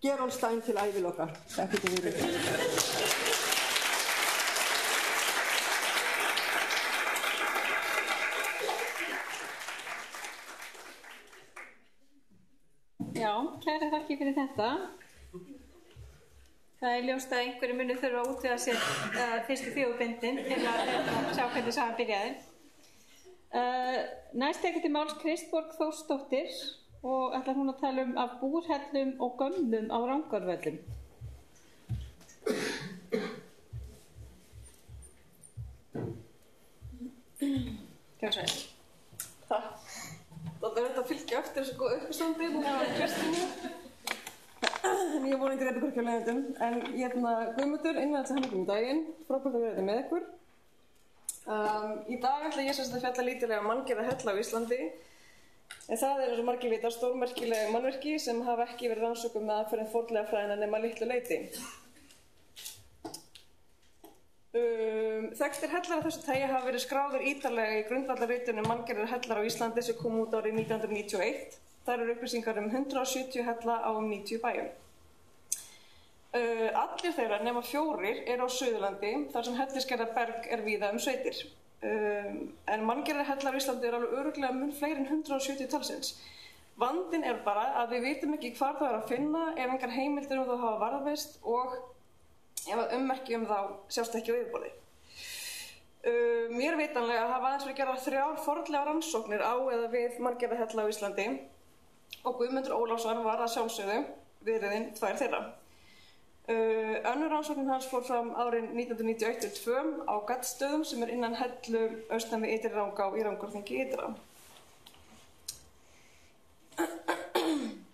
Gerolstein til æviloka. Takk fyrir. Já, kæra þakki fyrir þetta. Það ljóst að einhverju muni þurfa að útvega sér fyrstu 4 bindin til að sjá hvernig sagan byrjaði. Næst tekur til máls Kristborg Þórsdóttir og ætlar hún að tala af búrhellum og gömmum á Rangárvöllum. Kjörnsveið. Takk. Það verður að fylgja eftir þessu góða uppstandi núna á Kristínu. En ég vona ekki reyndi ykkur ekki á leiðendum. En Guðmundur, innvæðans að hamingju daginn. Frábært að vera þetta með ykkur. Í dag ætla ég að fjalla lítilega manngerða hella á Íslandi. En það eins og margir vita stórmerkileg mannverki sem hafa ekki verið rannsökuð með aðferðin fornleifafræðina nema litlu leyti. Þekktir hellar af þessu tagi hafa verið skráðir ítarlega í grundvallarritunum manngerðar hellar á Íslandi sem kom út árið 1991. Þar eru upplýsingar 170 hella á 90 bæjum. Allir þeirra nema 4 eru á Suðurlandi þar sem hellisgerðarberg víða sveitir. En manngerðar hellar á Íslandi eru alveg örugglega mun fleiri en 170 talsins. Vandinn er bara að við vitum ekki hvar það að finna ef engar heimildir það hafa varðveist og ef að ummerki þá sjást ekki á yfirborði. Mér vitanlega hafa aðeins verið gerðar 3 fornlegar rannsóknir á eða við manngerða hella á Íslandi og Guðmundur Ólafsson var að sjálfsögðu viðriðinn 2 þeirra. Önnur rannsóknin hans fór fram árin 1991-2 á Gattstöðum sem innan hellu austan við Ytri-Rangá í Rangárþingi Ytra.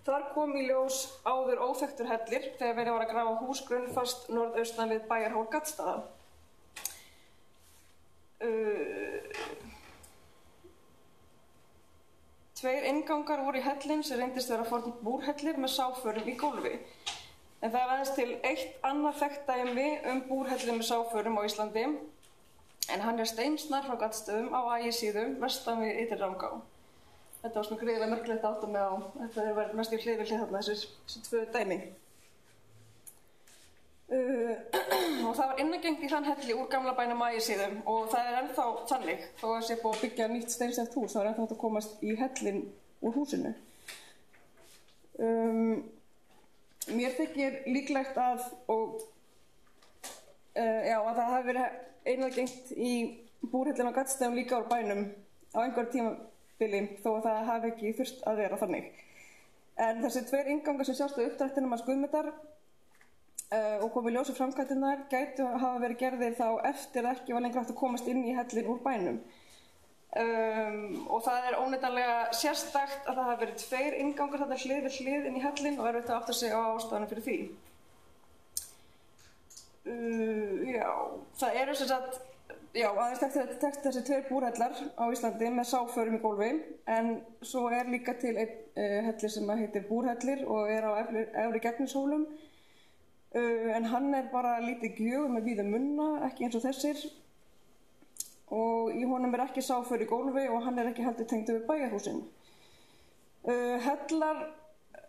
Þar kom í ljós áður óþekktur hellir þegar verið var að grafa húsgrunn fast norðaustan við bæjarhól Gaddstaða. Tveir inngangar voru í hellinn sem reyndist vera forn búrhellir með sáförum í gólfi. En það er aðeins til eitt annað þekkt dæmi búrhelli með sáförum á Íslandi en hann steinsnar frá Gattstöðum á ægisíðu vestan við Ytri-Rangá. Þetta var svona greiðilega merkilegt að átta mig á. Þetta verið næstu hlið við hlið þarna þessi 2 dæmi. og það var innangengt í þann helli úr gamla bænum Ægisíðum og það er ennþá þannig, þó að sé búið að byggja nýtt steinsett hús, þá er ennþá hægt að komast í hellin úr húsinu. Mér þykir líklegt að það hafi verið innangengt í búrhellin á Gaddstæðum líka úr bænum á einhverjum tímabili, þó að það hafi ekki þurft að vera þannig. En þessi tveir inngangar sem sjást á uppdrættinum hans Guðmundar og komið ljósi framkvæmdirnar gætu hafa verið gerðir þá eftir að ekki var lengur hægt að komast inn í hellin úr bænum. Og það er óneitanlega sérstakt að það hafa verið tveir inngangar þarna hlið við hlið inn í hellin og erfitt að átta sig á ástæðunum fyrir því. Það eru sem sagt, aðeins tekst þessi tveir búrhellar á Íslandi með sáförum í gólfi, en svo er líka til einn hellir sem heitir Búrhellir og er á efri Gegnishólum, en hann er bara lítið gjögur með víða munna, ekki eins og þessir, og í honum er ekki sáför í gólfi og hann er ekki heldur tengdur við bæjarhúsin. Hellar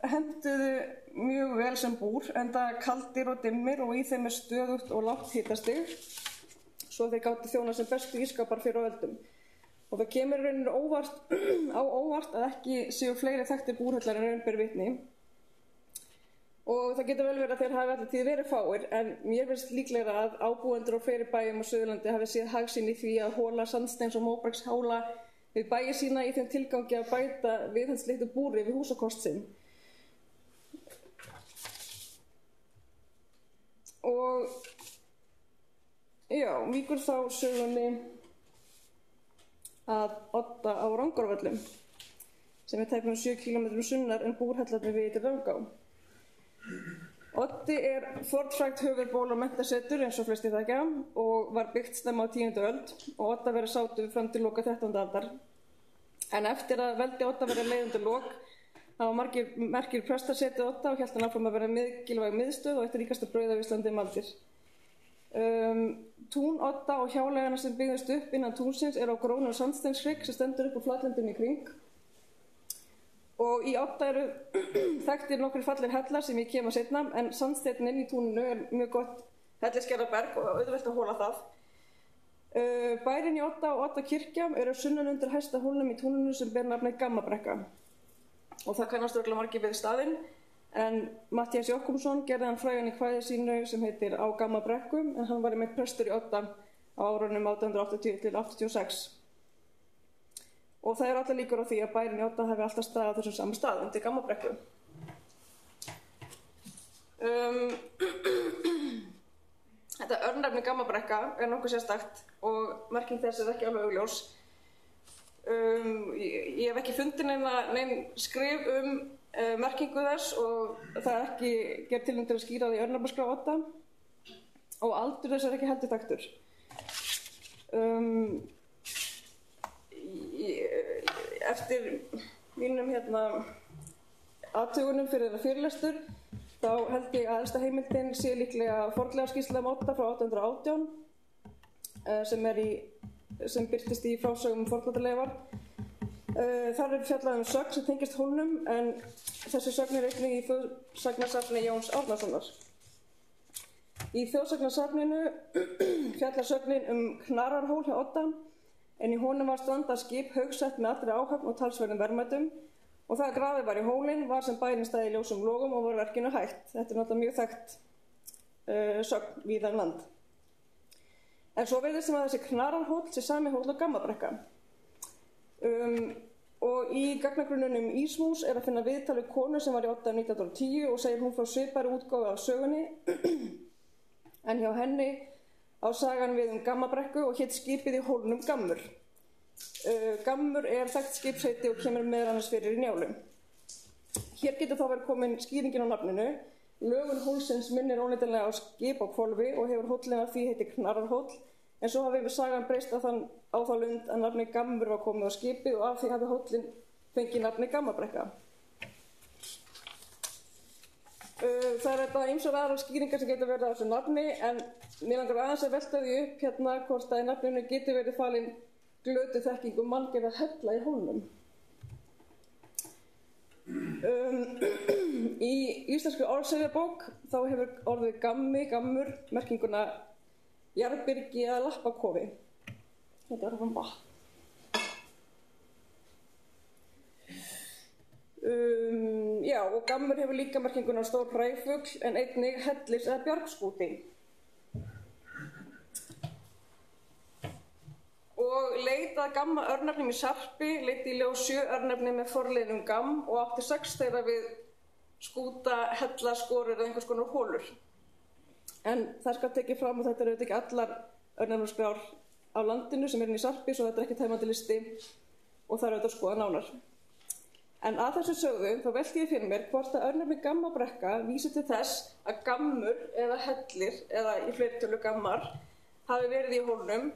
hentuðu mjög vel sem búr, enda kaldir og dimmir og í þeim er stöðugt og lágt hitastig, svo þeir gátu þjóna sem bestu ískapar fyrir á eldum. Og það kemur í rauninu óvart að ekki séu fleiri þekktir búrhellar en raun ber vitni. Og það getur vel verið að þeir hafi allir tíð verið fáir, en mér finnst líklega að ábúendur á fleiri bæjum á Suðurlandi hafi séð hag sinn í því að hola sandsteins og móbergshála við bæi sína í þeim tilgangi að bæta viðhaldslitlu búri við húsakost sinn. Og víkur þá sögunni að Odda á Rangárvöllum, sem er tæplega 7 km sunnar en búrhellarnir við ytri Rangá. Oddi er fornfrægt höfuðból og menntasetur eins og flestir þekkja og var byggt snemma á 10. öld og Odda verið sátu fram til loka 13. aldar. En eftir að veldi Odda verið leið undir lok hafa margir prestar setið Odda og hélt hann áfram að vera mikilvæg miðstöð og eitt ríkasta brauð á Íslandi aldir. Tún Odda og hjáleigana sem byggðust upp innan túnsins er á grónu sandsteinshrygg sem stendur upp á flatlendinu í kring. Og í Odda eru þekktir nokkrir fallir hellar sem ég kem að seinna, en sandsteinninn í túninu er mjög gott hellisgerðarberg og auðvelt að hola það. Bærinn í Odda og Odda kirkja eru sunnan undir hæsta hólnum í túninu sem ber nafnið Gammabrekka. Og það kannast örugglega margir við staðinn, en Matthías Jochumsson gerði hann frægan í kvæði sínu sem heitir Á Gammabrekku, en hann var einmitt prestur í Odda á árunum 1880 til 86. Og það eru allar líkur á því að bærinn í Odda hafi alltaf staðið á þessum sama stað, undir Gammabrekku. Þetta örnefni Gammabrekka er nokkuð sérstakt og merking þess er ekki alveg augljós. Ég hef ekki fundið nein skrif merkingu þess og það er ekki gerð tilnefnd til að skýra það í örnefnaskrá Odda og aldur þess er ekki heldur þekktur. Eftir mínum athugunum fyrir þetta fyrirlestur þá held ég að elsta heimildin sé líklega fornleifaskýrsla Odda frá 1818 sem birtist í frásögum fornleifar. Þar er fjallað sögn sem tengist hólnum en þessi sögn er einnig í þjóðsagnasafni Jóns Árnasonar. Í þjóðsagnasafninu fjallar sögnin Knarrarhól hjá Odda en í honum var strandað skip haugsett með allri áhöfn og talsverðum verðmætum og það að grafið var í hólinn var sem bærinn stæði í ljósum logum og var verkinu hætt. Þetta er náttúrulega mjög þekkt sögn víða um land. En svo virðist sem að þessi Knarrarhóll sé sami hóll og Gammabrekka. Og í gagnagrunnunum Ísmús er að finna viðtal við konu sem var í Odda 1910 og segir hún frá svipaðri útgáfu af sögunni en hjá henni á sagan við Gammabrekku og hét skipið í hólnum Gammur. Gammur er þekkt skipsheiti og kemur meðal annars fyrir í Njálum. Hér getur þá verið komin skýringin á nafninu. Lögun hólsins minnir óneitanlega á skip á hvolfi og hefur hóllinn af því heiti Knarrarhóll, en svo hafi við sagan breyst á þá lund að nafni Gammur var komið á skipið og af því hafi hóllinn fengið nafni Gammabrekka. Það er þetta ýmsar aðrar skýringar sem getur verið á þessu nafni, en mér langar aðeins að velta því upp hvort að í nafninu getur verið falin glötu þekking manngerða hella í hólnum. Í íslenskri orðsifjabók þá hefur orðið gammi, gammur, merkinguna jarðbyrgi eða lappakofi. Þetta er frá vatn. Já, og gammur hefur líka merkinguna stór hræfugl en einnig hellis eða bjargskúti. Og leit að gamma örnefnum í Sarpi leiti í ljós 7 örnefni með forliðnum gamm og átti 6 þeirra við skúta, hella, skorur eða einhvers konar hólur. En það skal tekið fram og þetta eru ekki allar örnefnaskrár á landinu sem eru í Sarpi, svo þetta er ekki tæmandi listi og það eru auðvitað að skoða nánar. En að þessu sögðu þá velti ég fyrir mér hvort að örnefni gammabrekka vísi til þess að gammur eða hellir, eða í fleirtölu gammar, hafi verið í hólnum,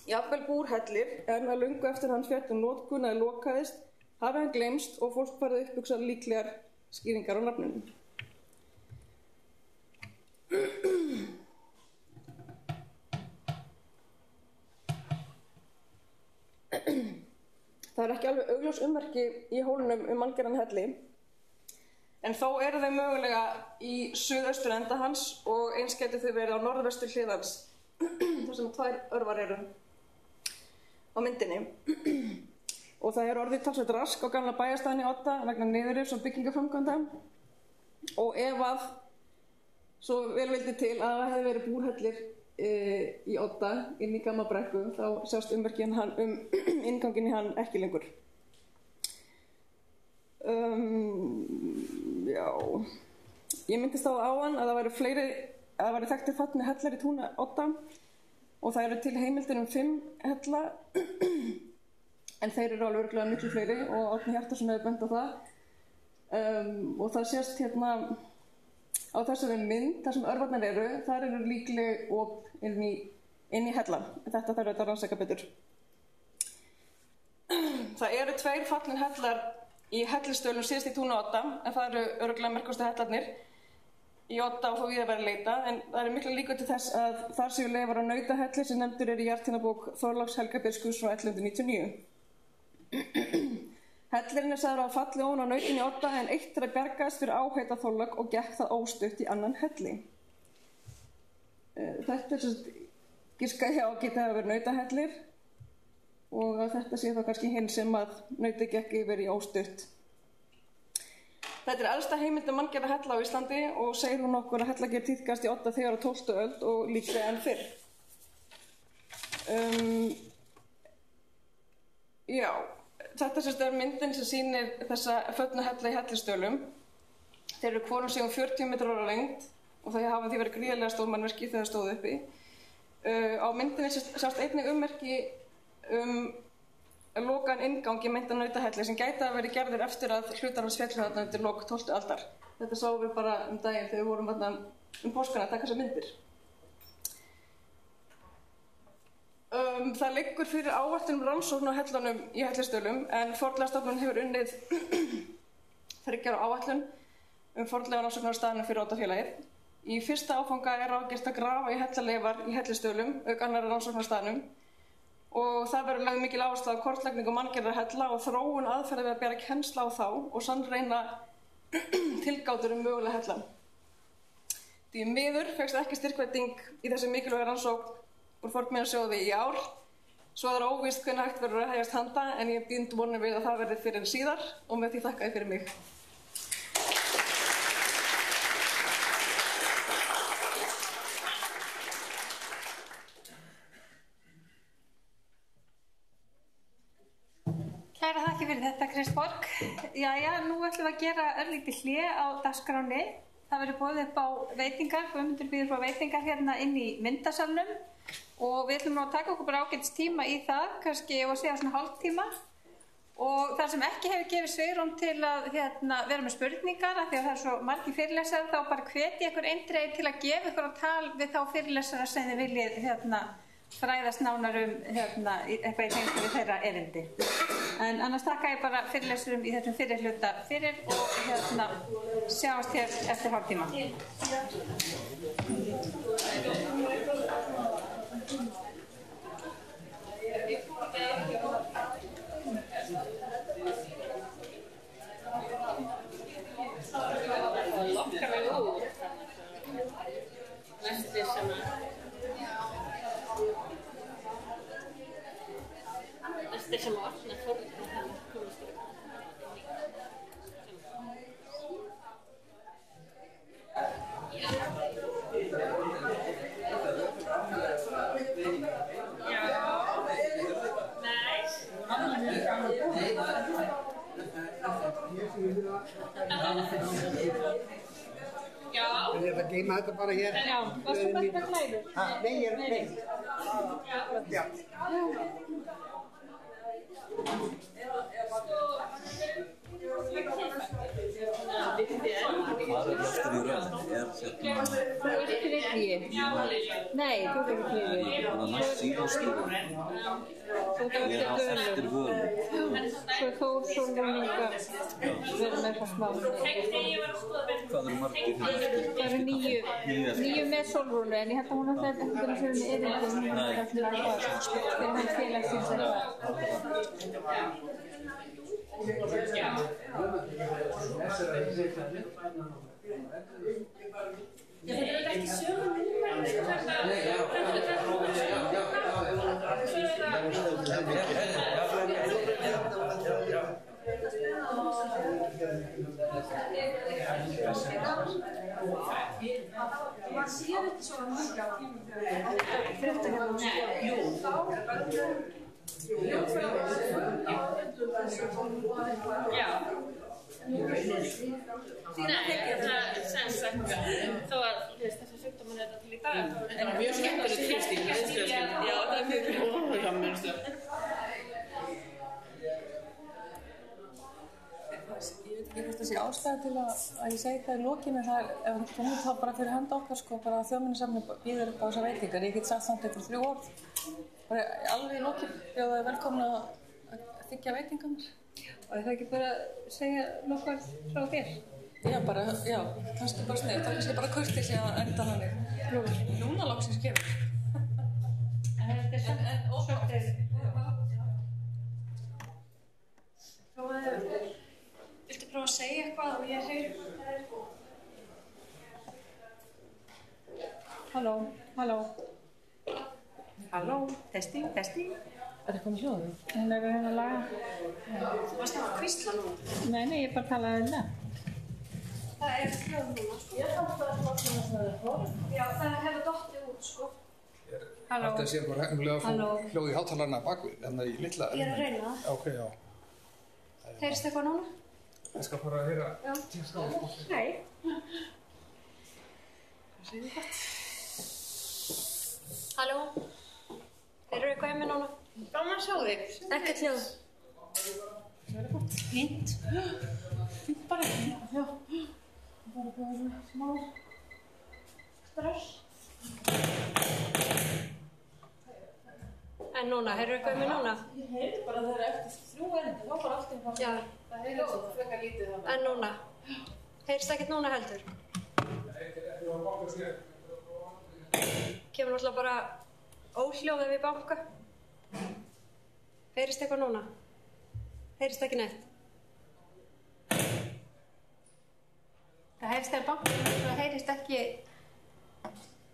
jafnvel búrhellir, en að löngu eftir hann féll notkun eða lokaðist, hafi hann gleymst og fólk farið að upphugsa líklegar skýringar á nafninu. Það er ekki alveg augljós ummerki í hólnum manngerðan helli, en þó eru þau mögulega í suðaustur enda hans og eins gætu þau verið á norðvestur hlið hans, þar sem 2 örvar eru á myndinni. Og það er orðið talsveit rask á gamla bæjarstæðinni í Odda vegna niðurrifs og byggingaframkvæmda. Og ef að svo vel vildi til að það hefði verið búrhellir í Odda inn í Gammabrekku, þá sjást ummerkin inngangin í hann ekki lengur. Já, ég myndist á áðan að það væri þekktir fallnir hellar í túna Odda og það eru til heimildir 5 hella en þeir eru alveg örugglega miklu fleiri og Árni Hjartarson hefur bent á það. Og það sést hérna á þessari mynd, þar sem örvarnar eru, þar eru líkleg op inn í hellan. Þetta þarf auðvitað að rannsaka betur. Það eru 2 fallin hellar í hellistölum síðast í túna Odda, en það eru örugglega merkustu hellarnir í Odda og þó víða verið leitað, en það eru miklu líkur til þess að þar séu leifar á nautahelli sem nefndur er í jarðtíðnabók Þorláks Helga Biskupssonar frá 1199. Hellirinn er sagður að falli ofan á nautinni í Odda en eitt þeirra bjargaðist fyrir áheita Þorlák og gekk það óstutt í annan helli. Þetta er svo giskað hjá að geta hafa verið nautahellir og að þetta sé þá kannski hinn sem að nauti gekk yfir í óstutt. Þetta er elsta heimild manngerða hella á Íslandi og segir hún okkur að hellagerð tíðkast í Odda þegar á 12. öld og líklega enn fyrr. Já. Þetta er myndin sem sýnir þessa föllnu hella í hellistölum. Þeir eru hvorum sig 40 metrar á lengd og það hafa því verið gríðarlega stór mannvirki þegar það stóð uppi. Á myndinni sjást einnig ummerki lokaðan inngang í meintan nautahelli sem gæti að verið gerðir eftir að hlutar hans féllu þarna undir lok 12. aldar. Þetta sáum við bara daginn þegar við vorum þarna páskana að taka þessar myndir. Það liggur fyrir áætlun rannsókn á hellunum í hellistölum en Fornleifastofnun hefur unnið 3 ára áætlun fornleifarannsóknir á staðnum fyrir Oddafélagið. Í fyrsta áfanga er ráðgert að grafa í hellaleifar í hellistölum auk annarra rannsóknar á staðnum og það verður lögð mikil áhersla á kortlagningu manngerðra hella og þróun aðferða við að bera kennsla á þá og sannreyna tilgátur mögulega hellan. Því miður fékkst ekki styrkveiting í þessi mikilvæga rannsókn úr Fornminjasjóði í ár, svo það er óvíst hvernig hægt verður að hefjast handa en ég bind vonir við að það verði fyrir en síðar og með því þakka ég fyrir mig. Kæra þakki fyrir þetta, Kristborg. Jæja, nú ætlum við að gera örlítið hlé á dagskráni. Það verður boðið upp á veitingar, Guðmundur býður frá veitingar hérna inn í myndasalnum og við ætlum nú að taka okkur bara ágætis tíma í það, kannski og segja svona hálftíma og þar sem ekki hefur gefið svigrúm til að vera með spurningar af því að það er svo margir fyrirlesarar þá bara hvetja ykkur eindregið til að gefa ykkur á tal við þá fyrirlesara sem þið viljið fræðast nánar eitthvað í tengslum við þeirra erindi. En annars þakka ég bara fyrirlesurum í þessum fyrri hluta fyrir og sjáumst hér eftir hálftíma. Sorry. þokkalega út. Flestir sem opna fornleifar komast inn. Já. Er þetta að geima þetta bara hér? Já, varstu þetta með klæður? Nei, ég er með. Já. Hvað er aftur í röð? Þú ert þriðji. Nei, þú ert ekki þriðji. Þannig að næst síðustu Þú ert eftir völu. Svo Þór Sólrúninga verður með það smá. Hvað eru margir hérna? Það eru 9 með Sólrúnu, en ég held að hún ætlaði ekki að vera með erindum. Hún er ekki að fyrir hann félagsins eitthvað. Ég veit ekki sögum núna. Man ser inte så mycket av Nei, það sem sagt þó að þessi sjúkdóminn er til í dag. En mjög skemmtilegt Kristín. Já, það er mjög gaman. Ég veit ekki hvort það sé ástæða til að ég segi það í lokinu, það er, ef þú komið þá bara fyrir handa okkar, sko, bara Þjóðminjasafnið býður upp á þessar veitingar. Ég get sagt samt eitthvað 3 orð, bara alveg í lokinu, bjóða þið velkomna að þiggja veitingarnar. Og er það ekki bara að segja nokkuð frá þér? Já, bara, já, kannski bara snið, það er kannski bara kurteisi að enda þannig. Núna loksins kemur. En þetta er svolítið. Viltu prófa að segja eitthvað og ég heyri? Halló. Halló, testing. Er það komið hljóðið? Hún er að reyna að laga. Þú varst að hvistla núna? Nei, ég bara talaði um það. Það er hljóð núna, sko. Já, það hefur dottið út, sko. Halló. Þetta sé bara reglulega að fá hljóð í hátalarna bakvið, þannig að ég litla... Ég er að reyna það. Ok, já. Heyrist eitthvað núna? Ég skal bara að heyra... Já. Nei. Hvað segir þetta? Halló? Heyrðu eitthvað hjá mig núna? Gaman að sjá þig. Ekkert hljóð. Fínt. Fínt bara, já. Bara svona smá stress. En núna, heyrðu eitthvað hjá mig núna? Ég heyrði bara þegar eftir 3 erindi, þá bara allt í það. Já. Það heyrði svo frekar lítið það. En núna? Heyrist ekkert núna heldur? Kemur náttúrulega bara óhljóð ef ég banka. Heyrist eitthvað núna? Heyrist ekki neitt? Það heyrist þegar banka, það heyrist ekki.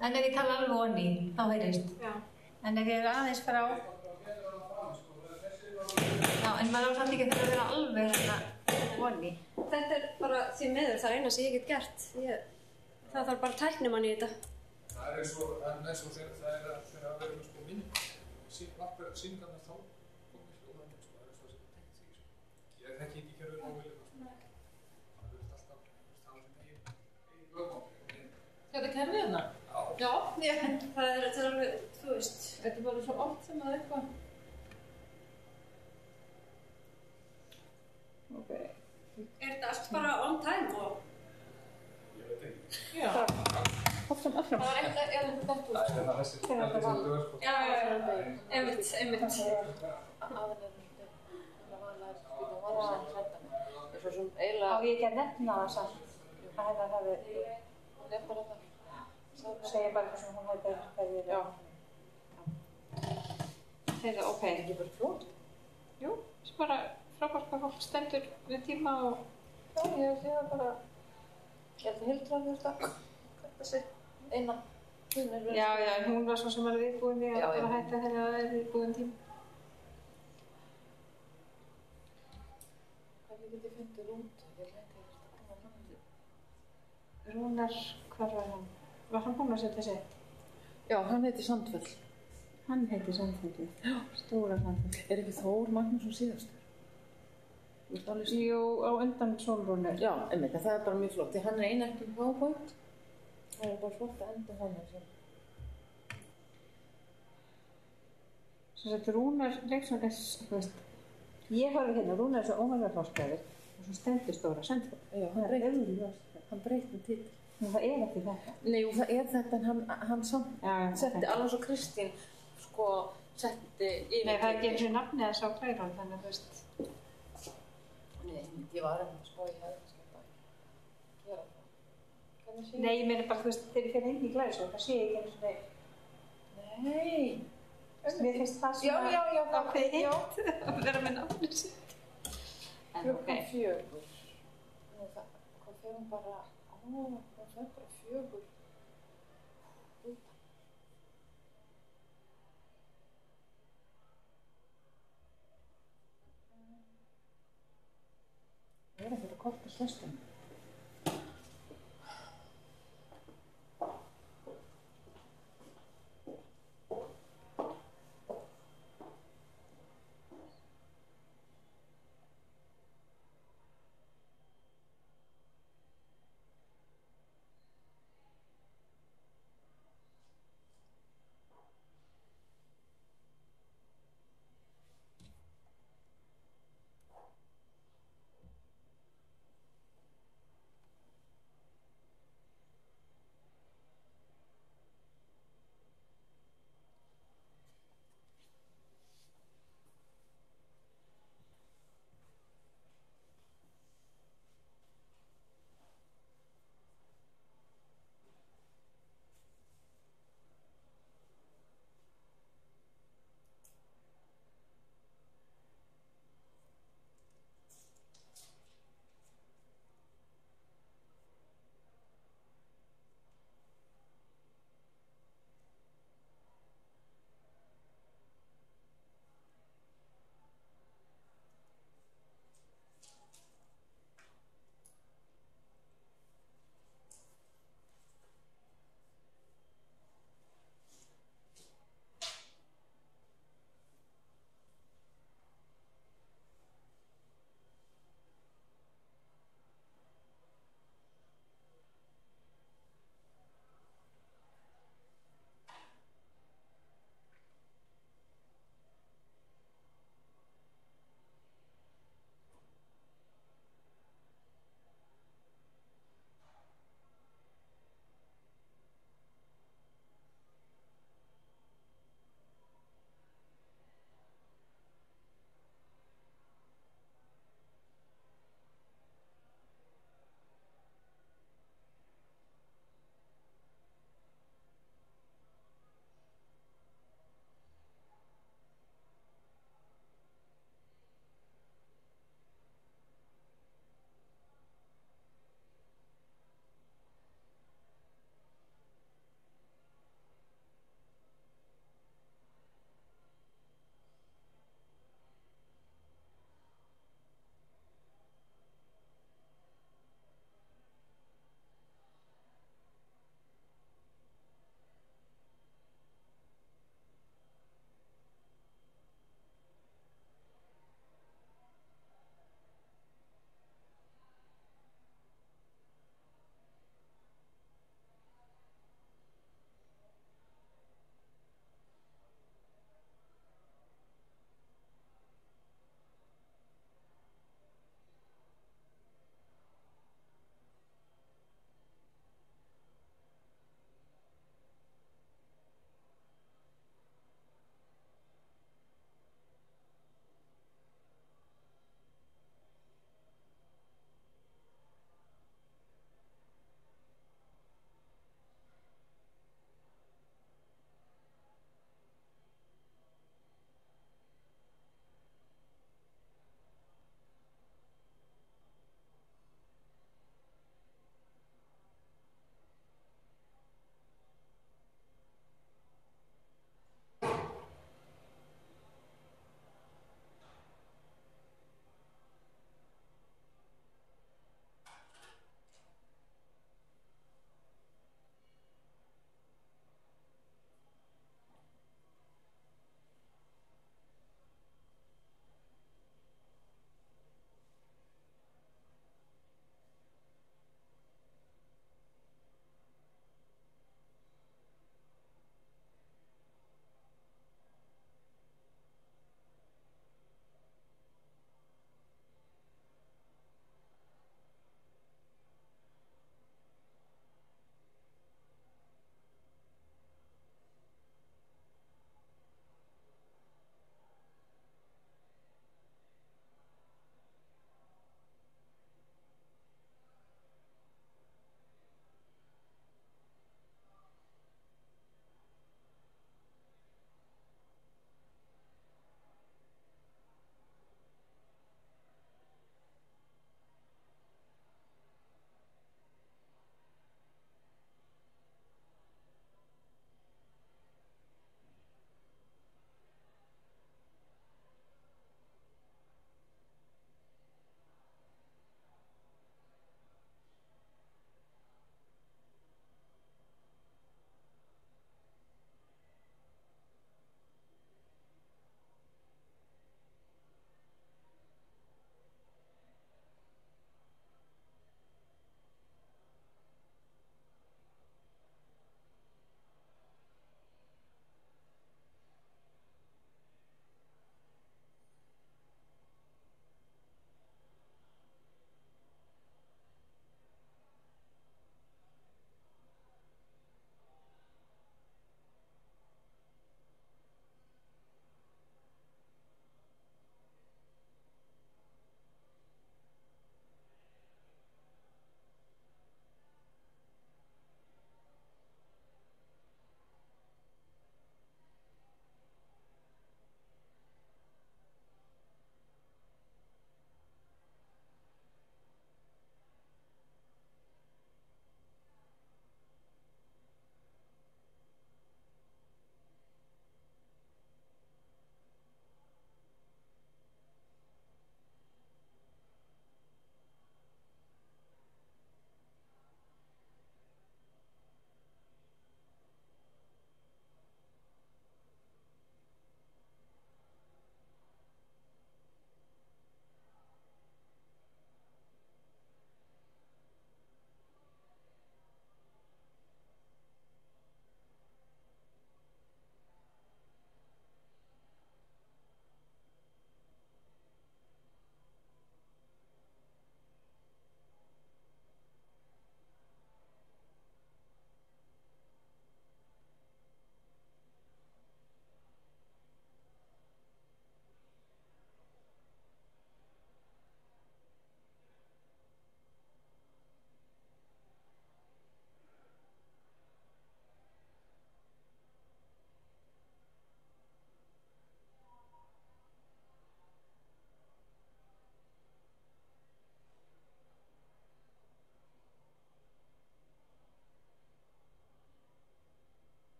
En ef ég tala alveg onni, þá heyrist. Já. En ef ég er aðeins frá... Já, en maður á samt ekki þegar að vera alveg onni. Þetta er bara því miður, það er eina sem ég get gert. Það þarf bara tæknimann í þetta. Það er eins og þegar það er að vera sko mynd, sýningarnar þá komið hljóðanum, sko, það er eins og þessi tengt því, sko. Ég þekki ekki kerfið nógu vel, sko. Það verður alltaf tala sem eigin lögmáli. Þetta kerfið hérna? Já. Já, það er alveg, þú veist. Þetta er bara svo oft sem að eitthvað... Ok. Er þetta allt bara on time og... Ég veit ekki. Já. Áfram. Það var eitthvað dætt út. Það er þessi dögur, sko. Já. Einmitt. Á ég ekki að nefna það samt. Það hefði að segja bara eitthvað sem hún hefði hverju. Já. Þeirra, ok. Er ekki bara flott? Jú, það er bara frábært hvað fólk stendur við tíma og ég sé það bara þetta Hildur að þessi eina. Já, hún var svo sem var viðbúin í að bara hætta þegar það er viðbúin tíma. Hvernig get ég fundið Rúndu? Ég leiti eftir að koma hann. Rúnar, hvar var hann? Var hann búinn að setja sitt? Já, hann heiti Sandfell. Hann heiti Sandfell, stóra Sandfell. Er ekki Þór Magnússon síðastur? Jú, á undan Sólrúnu. Já, einmitt, það er bara mjög flott. Því hann er einhverjum PowerPoint. Það er bara flott að enda hann eins og. Svo að Rúnar Leifsson er, þú veist, ég horfi hérna, Rúnar er svo óhægðarfáskræður og svo stendur stóra Sandfell. Já, hann breytti titil. En það er ekki þetta. Nei, jú, það er þetta en hann samt setti alveg svo Kristín, sko, setti yfir. Nei, það er ekki eins og nafnið að sá Klærón, þannig að þú veist. Nei, ég var að spá í hefði kannski að gera það. Nei, ég meina bara, þú veist, þegar ég fer inn í Glæðisvöld, það sé ég ekki eins og þeir. Nei. Mér finnst það svona ákveðið hitt að vera með nafnið sitt. En ok. 4. Nú það, hvað fer hún bara, hún fer bara 4. Það er ekkert að korta slöstum.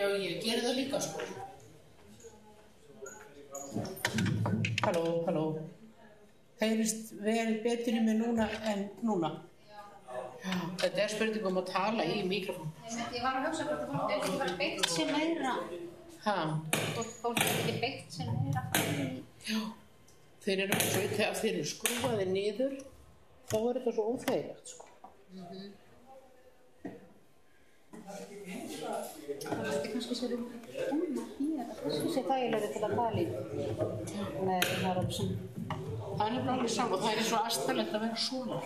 Já, ég geri það líka, sko. Halló. Heyrist vel betur í mig núna en núna? Já, þetta spurning að tala í mikrofón. Ég var að hugsa hvort fólk ekki bara beitt sér meira. Hvort fólk ekki beitt sér meira. Já, þeir eru þegar þeir eru skrúfaðir niður, þá þetta svo óþægilegt, sko. Það er kannski sér hér, kannski sér þægilegri til að tala í með það röpsum. Það er alveg saman, það er svo astanlegt að vera svona.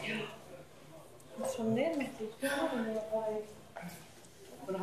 Svo nefnitt í fjárinu að bara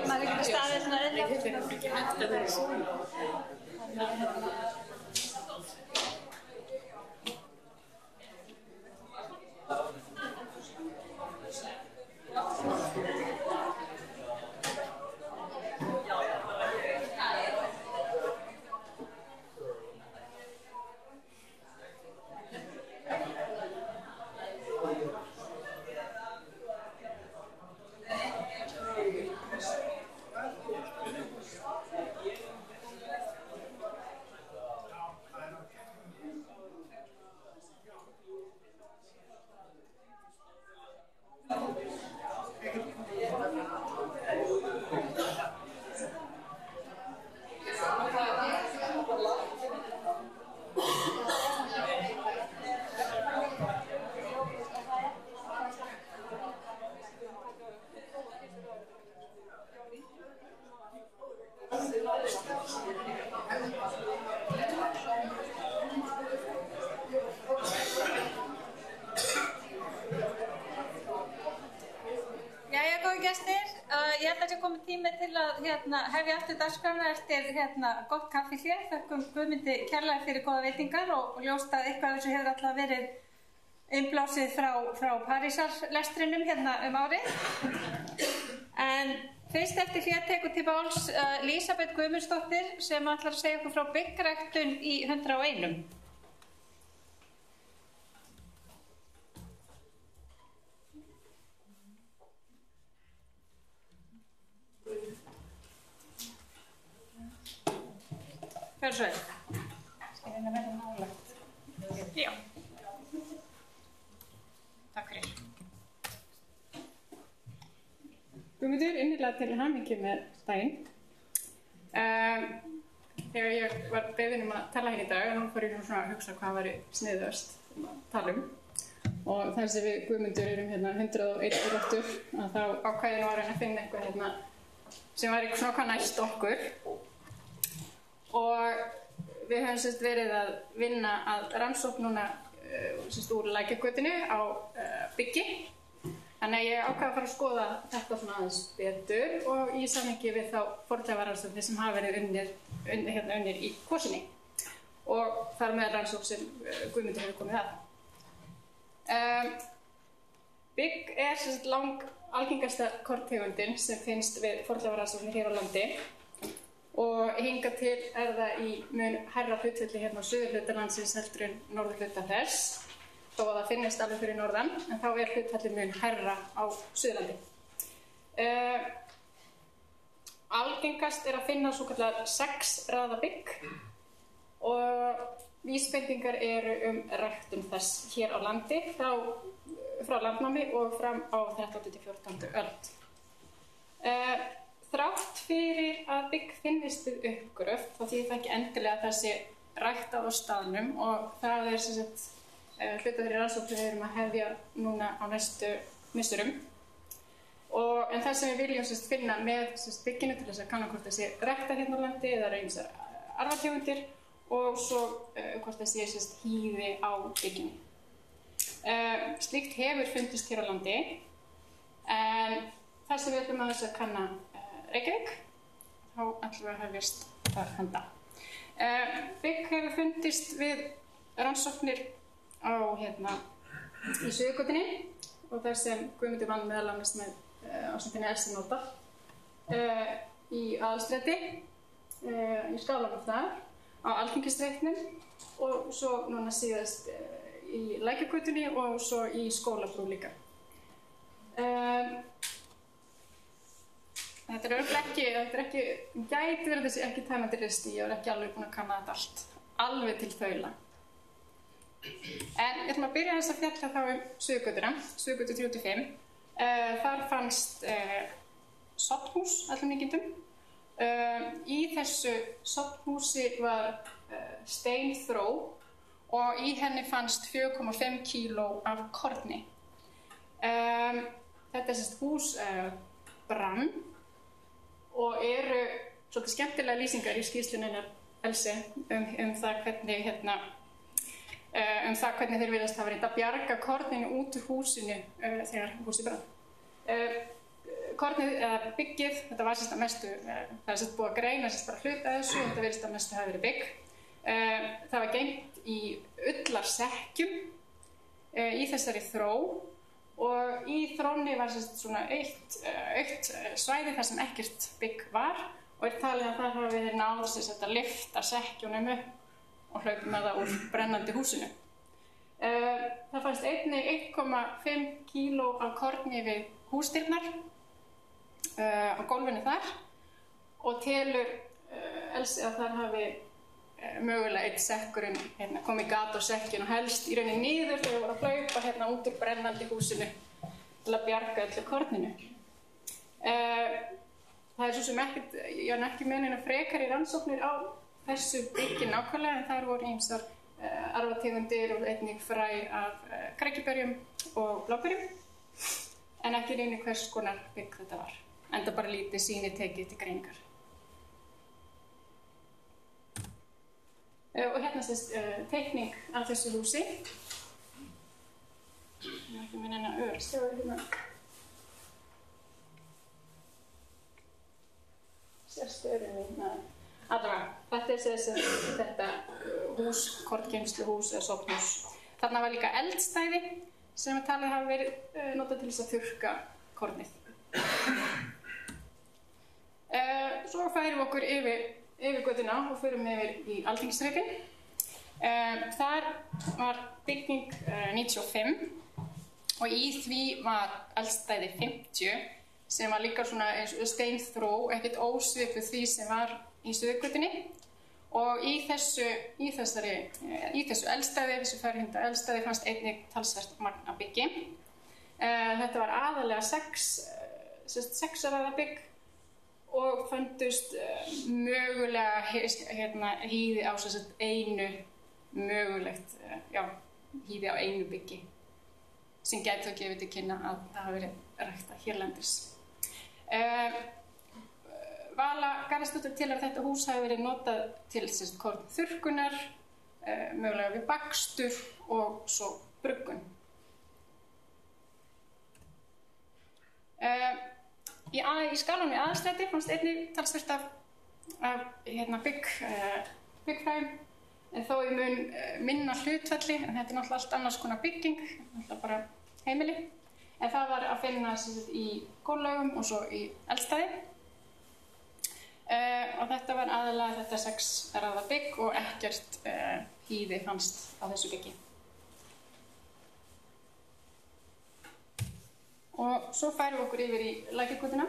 Maður getur staðið svona Þetta er ekki hægt að vera svona. Ég held að það sé komið tími til að hefja aftur dagskrána eftir gott kaffi hér. Þökkum Guðmundi kærlega fyrir góða veitingar og ljóst að eitthvað af þessu hefur alltaf verið innblásið frá Parísarlestrinum árið. En fyrst eftir hlé tekur til máls Lísabet Guðmundsdóttir sem ætlar að segja okkur frá byggræktun í 101. Hversu? Skal ég reyna að verða nálægt? Já. Takk fyrir. Guðmundur, innilega til hamingju með daginn. Þegar ég var beðin að tala hér í dag, þá fór ég svona að hugsa hvað væri sniðugast að tala Og þar sem við Guðmundur erum 101 rottur, að þá ákvað ég nú að reyna að finna eitthvað sem væri svona hvað næst okkur. Og við höfum verið að vinna að rannsókn núna úr Lækjargötunni á byggi. Þannig að ég ákvað að fara að skoða þetta svona aðeins betur og í samhengi við þá fornleifarannsóknir sem hafa verið unnir í Kvosinni og þar með rannsókn sem Guðmundur hefur komið að. Bygg lang algengasta korntegundin sem finnst við fornleifarannsóknir hér á landi og hingað til það í mun hærra hlutfalli hérna á suðurhluta landsins heldur en norðurhluta þess. Þó að það finnist alveg fyrir norðan, en þá hlutfallið mun hærra á Suðurlandi. Algengast að finna svokallar 6 raða bygg og vísbendingar eru ræktun þess hér á landi frá landnámi og fram á 13. til 14. öld. Þrátt fyrir að bygg finnist við uppgröft, þá þýðir það ekki endilega að það sé ræktað á staðnum og það sem sagt hluta þeirri rannsókn við erum að hefja núna á næstu misserum. En það sem við viljum finna með bygginu til þess að kanna hvort það sé ræktað hérna á landi eða ýmsar arfategundir og svo hvort það sé hýði á bygginu. Slíkt hefur fundist hér á landi en það sem við ætlum að þess að kanna Reykjavík, þá ætlum við að hefjast þar handa. Bygg hefur fundist við rannsóknir í Suðurgötunni og þar sem Guðmundur vann meðal annars með ástandinni Elsinóta í Aðalstræti, í skálanum þar, á Alþingisreitnum og svo núna síðast í Lækjargötunni og svo í Skólabrú líka. Þetta gæti verið þessi ekki tæmandi listi, ég var ekki alveg búin að kanna þetta allt, alveg til þaula. En ég ætlum að byrja þess að fjalla þá Suðurgötuna, Suðurgötu 35. Þar fannst sofnhús allum líkindum. Í þessu sofnhúsi var steinþró og í henni fannst 4,5 kíló af korni. Þetta hús brann og eru svolítið skemmtilega lýsingar í skýrslunni hennar Elsi það hvernig þeir virðast hafa reynt að bjarga korninu út úr húsinu þegar húsið brann. Kornið eða byggið, þetta var að mestu, það búið að greina bara hluta þessu, þetta virðist að mestu hafi verið bygg. Það var geymt í ullarsekkjum í þessari þró og í þrónni var svona autt svæði þar sem ekkert bygg var og talið að það hafi verið náð að lyfta sekkjunum upp og hlaupa með það úr brennandi húsinu. Það fannst einnig 1,5 kíló af korni við húsdyrnar á gólfinu þar og telur Elsi að þar hafi mögulega einn sekkurinn komið gat á sekkinn og helst í rauninni niður þegar það var að hlaupa út úr brennandi húsinu til að bjarga öllu korninu. Það svo sem ekki meðin að frekari rannsóknir á þessu byggi nákvæmlega en þar voru ýmsar arfategundir og einnig fræ af krækiberjum og bláberjum en ekki reyni hvers konar bygg þetta var. Enda bara lítið sýni tekið til greiningar. Og hérna teikning af þessu húsi. Ég er ekki með neina sjáðu hérna. Sérstu örinni, allavega, þetta þetta hús, korngeymsluhús eða sofnhús. Þarna var líka eldstæði sem talið hafa verið notað til þess að þurrka kornið. Svo færum við okkur yfir götuna og förum yfir í Alþingisreitinn. Þar var bygging 95 og í því var eldstæði 50 sem var líka svona steinþró, ekkert ósvipuð því sem var í Suðurgötunni og í þessu eldstæði, þessu ferhyrnda eldstæði fannst einnig talsvert magn af byggi. Þetta var aðalega 6 raða bygg og fundust mögulega hýði á einu mögulegt, hýði á einu byggi sem gæti þá gefið til kynna að það hafi verið ræktað hérlendis. Vala Garðarsdóttir telur að þetta hús hafi verið notað til kornþurrkunar, mögulega við bakstur og svo bruggun. Í skálanum í Aðalstræti fannst einnig talsvert af byggfræðum, en þó í mun minna hlutfalli, en þetta náttúrulega allt annars konar bygging, náttúrulega bara heimili. En það var að finna í gólflaugum og svo í eldstæði. Og þetta var aðalega þetta 6 raða bygg og ekkert hýði fannst á þessu byggi. Og svo færum við okkur yfir í Lækjargötuna.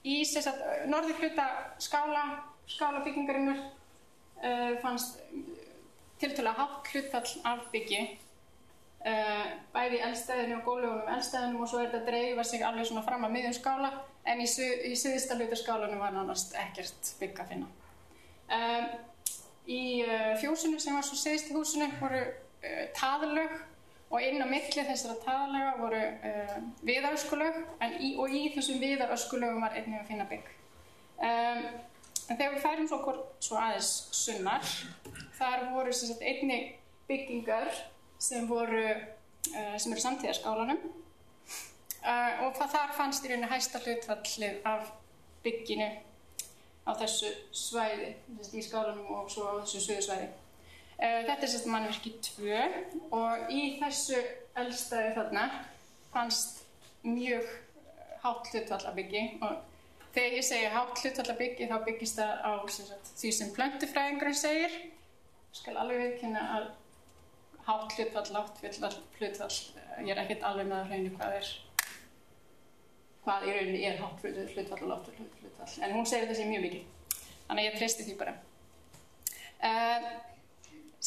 Í norðurhluta skálabyggingarinnar fannst tiltölulega hátt hlutfall af byggi, bæði í eldstæðinu og gólflögunum eldstæðinum, og svo þetta dreifa sig alveg svona fram að miðjum skála, en í syðsta hluta skálanum var nánast ekkert bygg að finna. Í fjósinu sem var svo syðst í húsinu voru taðlög, og inn á milli þessara taðlaga voru viðaröskulög, og í þessum viðaröskulögum var einnig að finna bygg. En þegar við færum svo aðeins sunnar, þar voru einnig byggingar sem eru samtíðarskálanum, og þar fannst í rauninni hæsta hlutfallið af bygginu á þessu svæði, í skálanum og svo á þessu suðusvæði. Þetta mannvirki 2, og í þessu eldstæði þarna fannst mjög hátt hlutfall af byggi, og þegar ég segi hátt hlutfall af byggi þá byggist það á því sem plöntufræðingurinn segir. Ég skal alveg viðurkenna að hátt hlutfall, ég ekkert alveg með að hreinu hvað í rauninni hátt hlutfall og lágt hlutfall, en hún segir þessi mjög mikið, þannig að ég treysti því bara.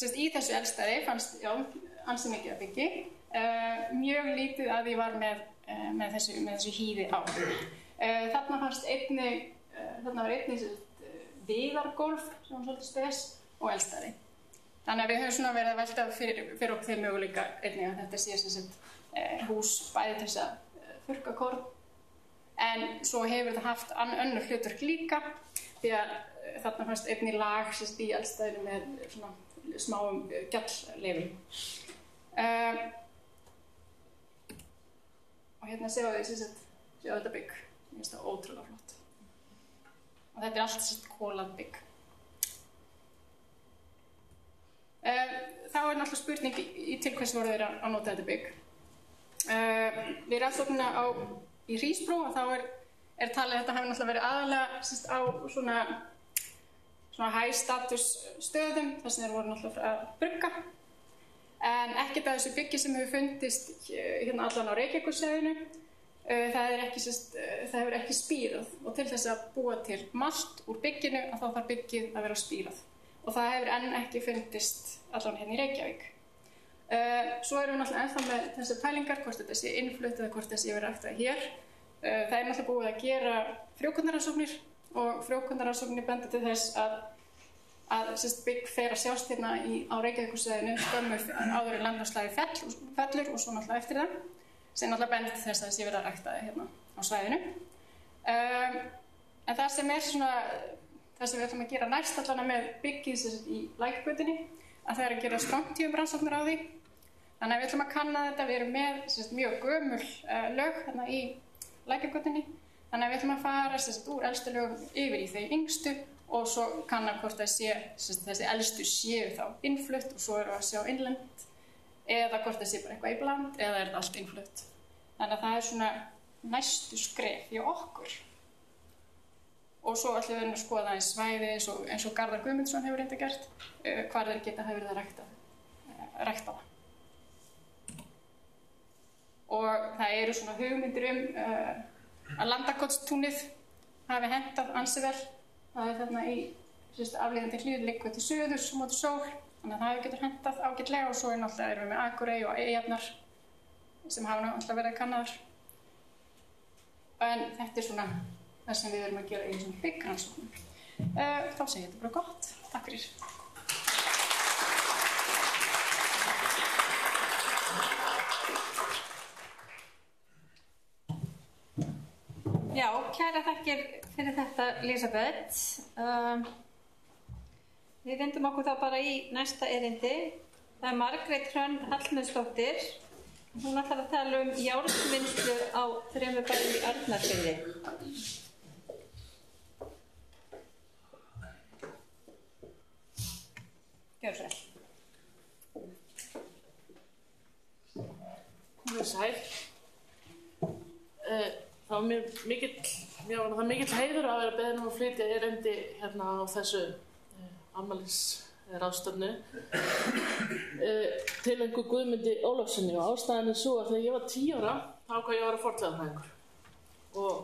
Í þessu eldstæði fannst ansi mikið af byggi, mjög lítið að því var með þessu hýði á. Þarna var einnig viðargólf sem var svolítið spes og eldstæði. Þannig að við höfum verið að velta fyrir okkur þeim möguleika einnig að þetta sé hús bæði til þess að þurrka korn, en svo hefur þetta haft önnur hlutverk líka, því að þarna fannst einnig lag í eldstæðinu með svona smáum gjallleifum. Og hérna séu þetta bygg, mér finnst það ótrúlega flott. Og þetta allt kólað bygg. Þá náttúrulega spurning í til hvers voru þeir að nota þetta bygg. Við rannsóknina í Hrísbrú, og þá er talið að þetta hafi náttúrulega verið aðalega á svona high status stöðum, þar sem þeir voru náttúrulega að brugga, en ekkert af þessu byggi sem hefur fundist hérna allan á Reykjavíkursvæðinu, það hefur ekki spírað, og til þess að búa til malt úr bygginu að þá þarf byggið að vera spírað, og það hefur enn ekki fundist allan hérna í Reykjavík. Svo erum við náttúrulega ennþá með þessar pælingar, hvort þetta sé innflutt eða hvort þetta sé verið ræktað hér. Það er náttúrulega búið að gera frjókornarannsóknir, og frjókornarannsóknir benda til þess að bygg fer að sjást hérna á Reykjavíkursvæðinu skömmu áður en landslagið fellur og svo náttúrulega eftir það, sem náttúrulega bendir til þess að það sé verið að rækta hérna á svæðinu. En það sem við ætlum að gera næst allan með byggið í Lækjargötunni, að það er að gera strontíumrannsóknir á því. Þannig að við ætlum að kanna þetta, við erum með mjög gömul lög hérna í Lækjargötunni, þannig að við ætlum að fara úr elstu lögum yfir í þau yngstu og svo kanna hvort þessi elstu séu þá innflutt og svo eru að sjá innlend, eða hvort þessi bara eitthvað í bland, eða er þetta allt innflutt. Þannig að það er svona næstu skref hjá okkur. Og svo ætlum við að skoða eins svæði eins og Garðar Guðmundsson hefur reynda gert, hvar þeir geta hafa verið að rækta það. Og það eru svona hugmyndir að Landakotstúnið hafi hentað ansi vel. Það er þarna í afleiðandi hlíð liggur til suðurs og móti sól, þannig að það getur hentað ágætlega, og svo erum við með Akurey og Eyjarnar sem hafa náttúrulega verið kannaðar. En þetta er svona það sem við erum að gera í þessum byggrannsóknum. Þá segi ég þetta bara gott. Takk fyrir. Já, kæra þakkir fyrir þetta, Lísabet. Við vindum okkur þá bara í næsta erindi. Það er Margrét Hrönn Hallmundsdóttir. Hún ætlar að tala járnvinnslu á 3 bæjum í Arnarfirði. Gjörðu svo vel. Komið sæl. Það var mér mikill heiður að vera beðin að flytja erindi hérna á þessu afmælisráðstefnu til einhver Guðmundi Ólafssyni, og ástæðan er svo að þegar ég var 10 ára þá ákvað ég að vera fornleifafræðingur, og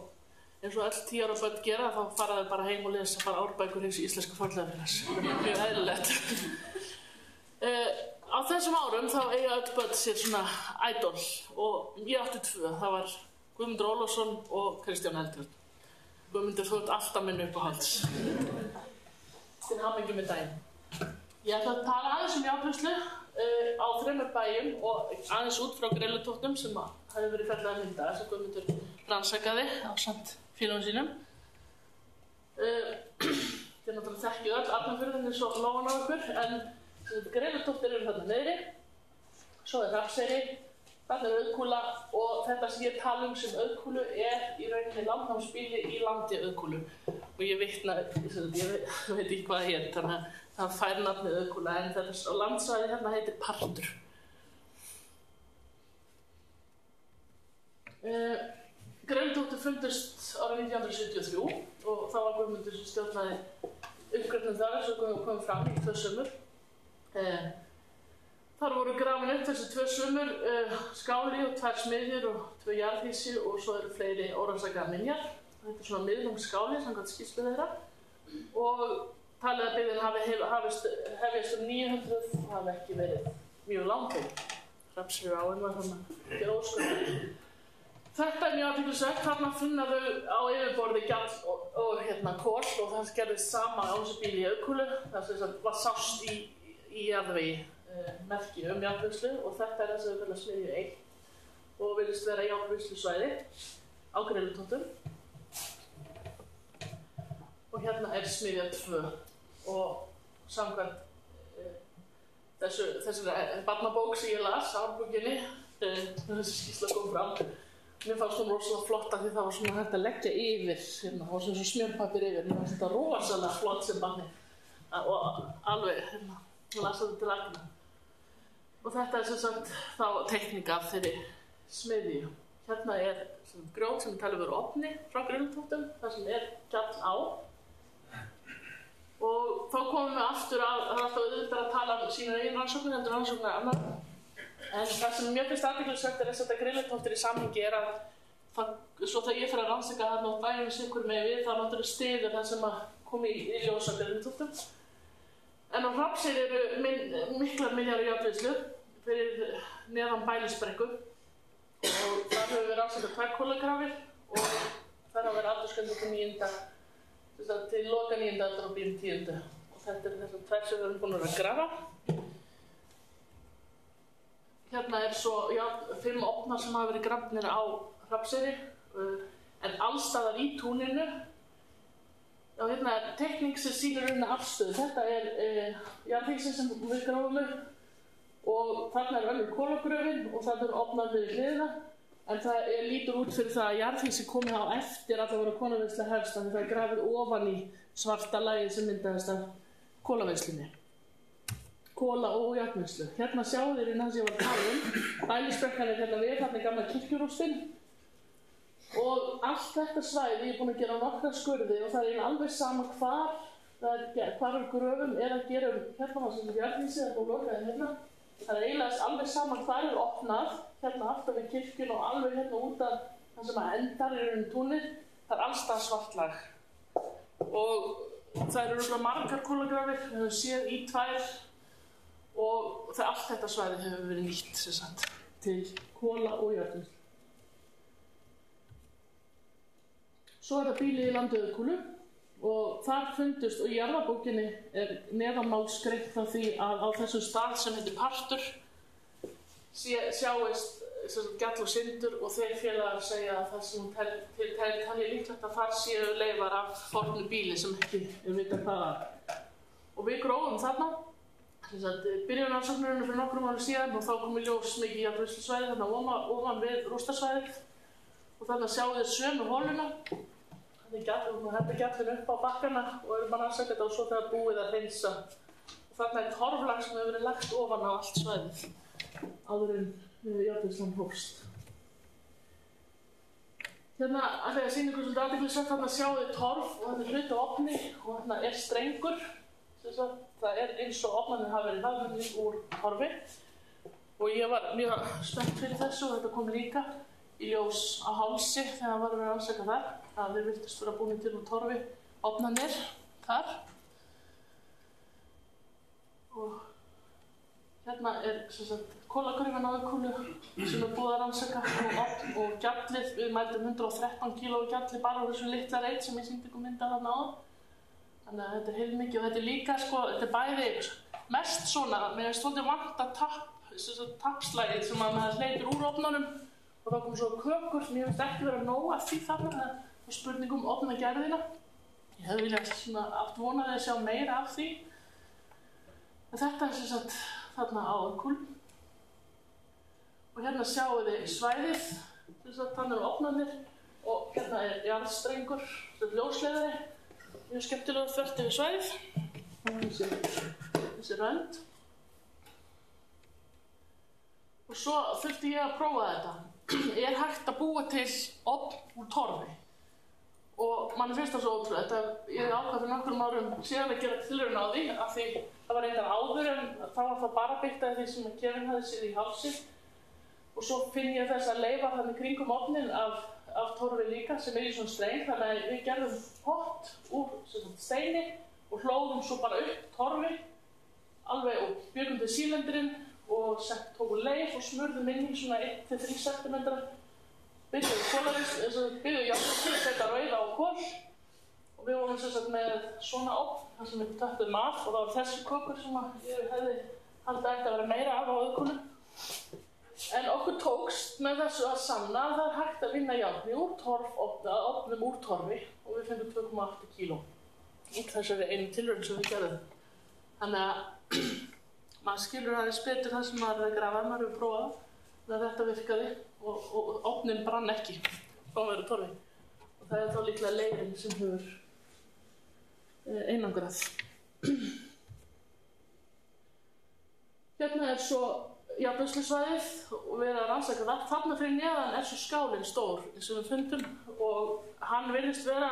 eins og öll 10 ára börn gera þá fara þau bara heim og lesa bara árbækur hins íslenska fornleifafélags. Mjög eðlilegt. Á þessum árum þá eiga öll börn sér svona idol, og ég átti 2. Það var Guðmundur Ólafsson og Kristján Eldjárn. Guðmundur, þú ert alltaf minn uppáhalds. Til hamingju með daginn. Ég ætla að tala aðeins járnvinnslu á 3 bæjum og aðeins út frá grillutóttum sem hefur verið ferlega mynda sem Guðmundur rannsakaði ásamt félögum sínum. Þið náttúrulega þekkið öll Arnarfjörðin eins og lóan á ykkur, en grillutóttir eru þarna niðri, svo er Hrafnseyri, þarna er Auðkúla, og þetta sem ég tala sem Auðkúlu er í rauninni landnámsbýli í landi Auðkúlu, og ég veit ekki hvað það hét, þannig að það fær nafnið Auðkúla, en þetta landsvæði hérna heitir Partur. Grillutóttir fundust árið 1973 og þá var Guðmundur sem stjórnaði uppgröfnum þar, svo komum fram í 2 sumur. Þar voru grafin upp þessi 2 sumur, skáli og 2 smiðjur og 2 jarðhýsi, og svo eru fleiri órannsakaðar minjar. Þetta er svona miðlungsskáli samkvæmt skýrslu þeirra, og talið að byggðin hefjast 900 og hafi ekki verið mjög langheim. Hrafnseyraáin var þarna ekki ósköld. Þetta er mjög athyglisvert. Þarna finna þau á yfirborði gjall og kol, og það gerðist sama á þessu bíli í Auðkúlu. Það var sást í jarðvegi merki járnvinnslu, og þetta er þess að við kalla smiðju 1 og virðist vera járnvinnslusvæði á grillutóttum. Og hérna er smiðja 2, og samkvæmt þessari barnabók sem ég las, árbókinni, þessi skýrsla kom fram, mér fannst hún rosalega flotta því það var svona hægt að leggja yfir, það var svona smjörpappir yfir, mér fannst þetta rosalega flott sem barni, og alveg, lasa þetta til agna. Og þetta er sem sagt þá teikning af þeirri smiðju. Hérna er grjót sem talið verið ofni frá grillutóttum, þar sem er gjall á. Og þá komum við aftur að það er alltaf auðvitað að tala sínar eigin rannsóknir heldur rannsóknir annar. En það sem mjög finnst athyglisvert er að setja grillutóttir í samhengi er að svo þegar ég fer að rannsaka þarna á bæjum sikur með við, það er náttúrulega stiður það sem að komi í ljós á grillutóttum. En á Hrafnseyri eru miklar milljar járnvinnslu fyrir neðan Bælisbrekku, og þar hefur við rannsakað 2 kolagrafir, og þar hafa verið aldursgrendur til loka 9. aldar og byrjun 10. Og þetta er þessar 2 sem við erum búin að grafa. Hérna er svo 5 ofnar sem hafa verið grafnir á Hrafnseyri, en allstaðar í túninu. Já, hérna er teikning sem sýnir afstöðu. Þetta er jarðhýsi sem við gráfum upp, og þarna er önnur kolagröfin, og þarna eru ofnar við hliðina, en það lítur út fyrir það að jarðhýsi komið á eftir að það voru kolavinnsla hefst, þannig það er grafið ofan í svarta lagið sem myndaðist af kolavinnslunni. Kola og járnvinnslu. Hérna sjáu þér það sem ég var að tala Bælisbrekkan er hérna við, þarna er gamla kirkjurústin. Og allt þetta svæði, ég er búin að gera nokkra skurði, og það er alveg sama hvar gröfum er að gera hérna var sem jarðhýsi, það er búin að lokaði hérna. Það er eiginlega alveg sama hvar er opnað, hérna aftur við kirkjun og alveg hérna út af það sem að endar í túnið, það er allstað svart lag. Og það eru margar kolagrafir, við höfum séð í 2, og allt þetta svæði hefur verið nýtt til kola og járnvinnslu. Svo er það bíli í landi Auðkúlu, og þar fundust, og í jarðabókinni er neðanmálsgreint frá því að á þessum stað sem heitir Partur sjáist Gjall og Sindur og þeir félagar segja að það sem telji líklegt að þar séu leifar af fornu bíli sem ekki vita hvað var. Og við grófum þarna, byrjum rannsóknirinu fyrir nokkrum árum síðan og þá kom í ljós mikið járnvinnslusvæði þarna ofan við rústasvæðið og þarna sjáum við sömu holuna. Þetta er gjallin upp á bakkana og erum að rannsaka þetta og svo þegar búið að hreinsa. Og þarna er torflag sem hefur verið lagt ofan á allt svæðið áður en járnvinnslan hófst. Hérna ætla ég að sýna ykkur svolítið athyglisvert, þarna sjáum við torf og þetta er hluti á ofni og þarna er strengur. Það er eins og ofnarnir hafa verið hafðunni úr torfi og ég var mjög spennt fyrir þessu og þetta kom líka í ljós á hálsi þegar varum við að rannsaka þar að þeir virtust vera búin til úr torfi ofnarnir þar. Og hérna er kolagrifin á Auðkúlu sem er búið að rannsaka og gjallið, við mældum 113 kíló gjalli bara á þessu litla reit sem ég sýndi ykkur mynda þarna áðan. Þannig að þetta er heilmikið og þetta er líka þetta er bæði mest svona, mér finnst svolítið vanta tappslægið sem að maður hleypir úr ofnunum og þá kom svo kökur sem ég finnst ekki vera nóg af því þarna, það er spurning ofnagerðina. Ég hefði viljað aft vonað að sjá meira af því. En þetta er þarna á Auðkúlu. Og hérna sjáum við svæðið, þannig eru ofnarnir og hérna er jarðstrengur, ljósleiðari. Mjög skemmtilega þvert yfir svæðið, þessi rönd. Og svo þurfti ég að prófa þetta. Er hægt að búa til ofn úr torfi? Og manni finnst það svo ótrúlega. Ég ákvað fyrir nokkrum árum síðan að gera tilraun á því, af því það var reyndar áður en þá var það bara byggt af því sem Kevin hafði séð í hálsi. Og svo finn ég þess að leifa þannig kringum ofnin af torfi líka sem í svona streng, þannig að við gerðum pott úr steini og hlóðum svo bara upp torfi alveg og bjögum til sílendurinn og tókum leif og smurðum inn í svona 1-3 cm byrjuðu járnvinnslu, setja rauða á kol og við vorum með svona ofn þar sem við töttum af og það var þessi kökur sem ég hefði haldið ætti að vera meira af á Auðkúlu. En okkur tókst með þessu að sanna að það er hægt að vinna járni úr ofnum úr torfi og við fengum 2,8 kíló í þessari einu tilraun sem við gerðum. Þannig að maður skilur aðeins betur það sem maður er að grafa, maður hefur prófað að þetta virkaði og ofnin brann ekki á að vera torfi. Og það er þá líklega leirinn sem hefur einangrað. Hérna er svo járnvinnslusvæðið og við erum að rannsaka það. Þarna fyrir neðan er svo skálinn stór sem við fundum og hann virðist vera,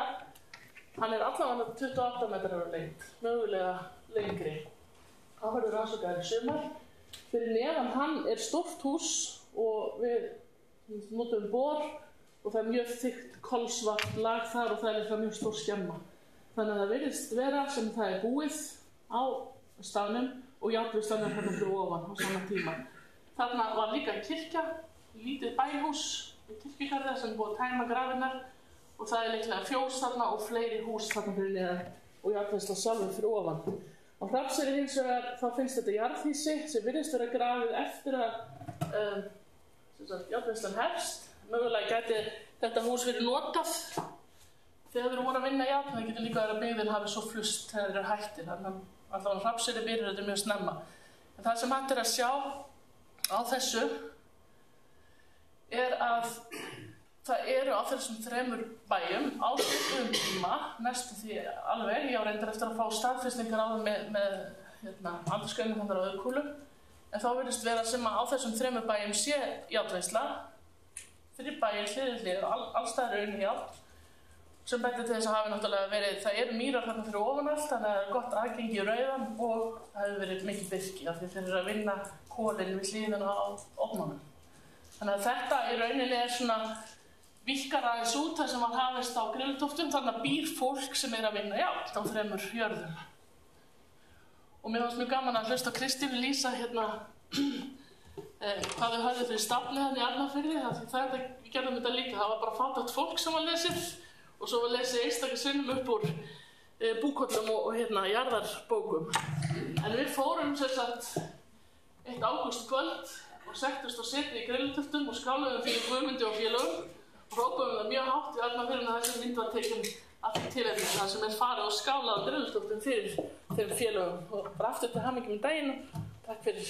hann er allavega 28 metrar á lengd, mögulega lengri. Það verður rannsakaður í sumar. Fyrir neðan hann er stórt hús og við notum bor og það er mjög þykkt kolsvart lag þar og það er líka mjög stór skemma. Þannig að það virðist vera sem það er búið á staðnum og járnvinnslan er hérna fyrir ofan á sama tíma. Þarna var líka kirkja, lítið bæhús í kirkjugarði sem búið að tæma grafirnar og það er líklega fjós þarna og fleiri hús þarna fyrir neðan og járnvinnsla sjálfur fyrir ofan. Á Hrafnseyri hins vegar þá finnst þetta jarðhýsi sem virðist vera grafið eftir að járnvinnslan hefst. Mögulega gæti þetta hús verið notað þegar við erum voru að vinna járn. Það getur líka verið að byggðin hafi svo flust þegar þeir eru hættir. Alltaf á Hrafnseyri byrjar þetta mjög snemma. En það sem hægt er að sjá á þessu er að það eru á þessum 3 bæjum á svipuðum tíma, næstum því alveg, ég á reyndar eftir að fá staðfestingar á það með aldursgreiningu þarna á Auðkúlu, en þá virðist vera sem að á þessum 3 bæjum sé járnvinnsla, 3 bæjir hlið og allstaðar er unni járn, sem bætti til þess að hafi náttúrulega verið, það eru mýrar þarna fyrir ofan allt, þannig að það er gott aðgengi í rauðan og það hefur verið mikið birki af því þeir eru að vinna kolin við hlýðina á ofnunum. Þannig að þetta í rauninni er svona víkkar aðeins út þar sem var hafist á grilltóftum, þannig að býr fólk sem er að vinna járn á 3 jörðum. Og mér fannst mjög gaman að hlusta Kristínu lýsa hérna hvað þau höfðu fyrir stafni þannig í Arnarfirði, það gerðum þetta líka, það var bara fátækt fólk sem var lesið og svo var lesið einstaklega sinnum upp úr búkollum og jarðarbókum. En við fórum sem sagt 1. ágústkvöld og settust og setið í grillturtum og skáluðum fyrir Guðmundi og félögum og hrópaðum það mjög hátt í allan fyrir að þessi mynd var tekin allt tilefni það sem farið og skálað á grillturtum fyrir þeim félögum og bara aftur til hamingju með daginn og takk fyrir.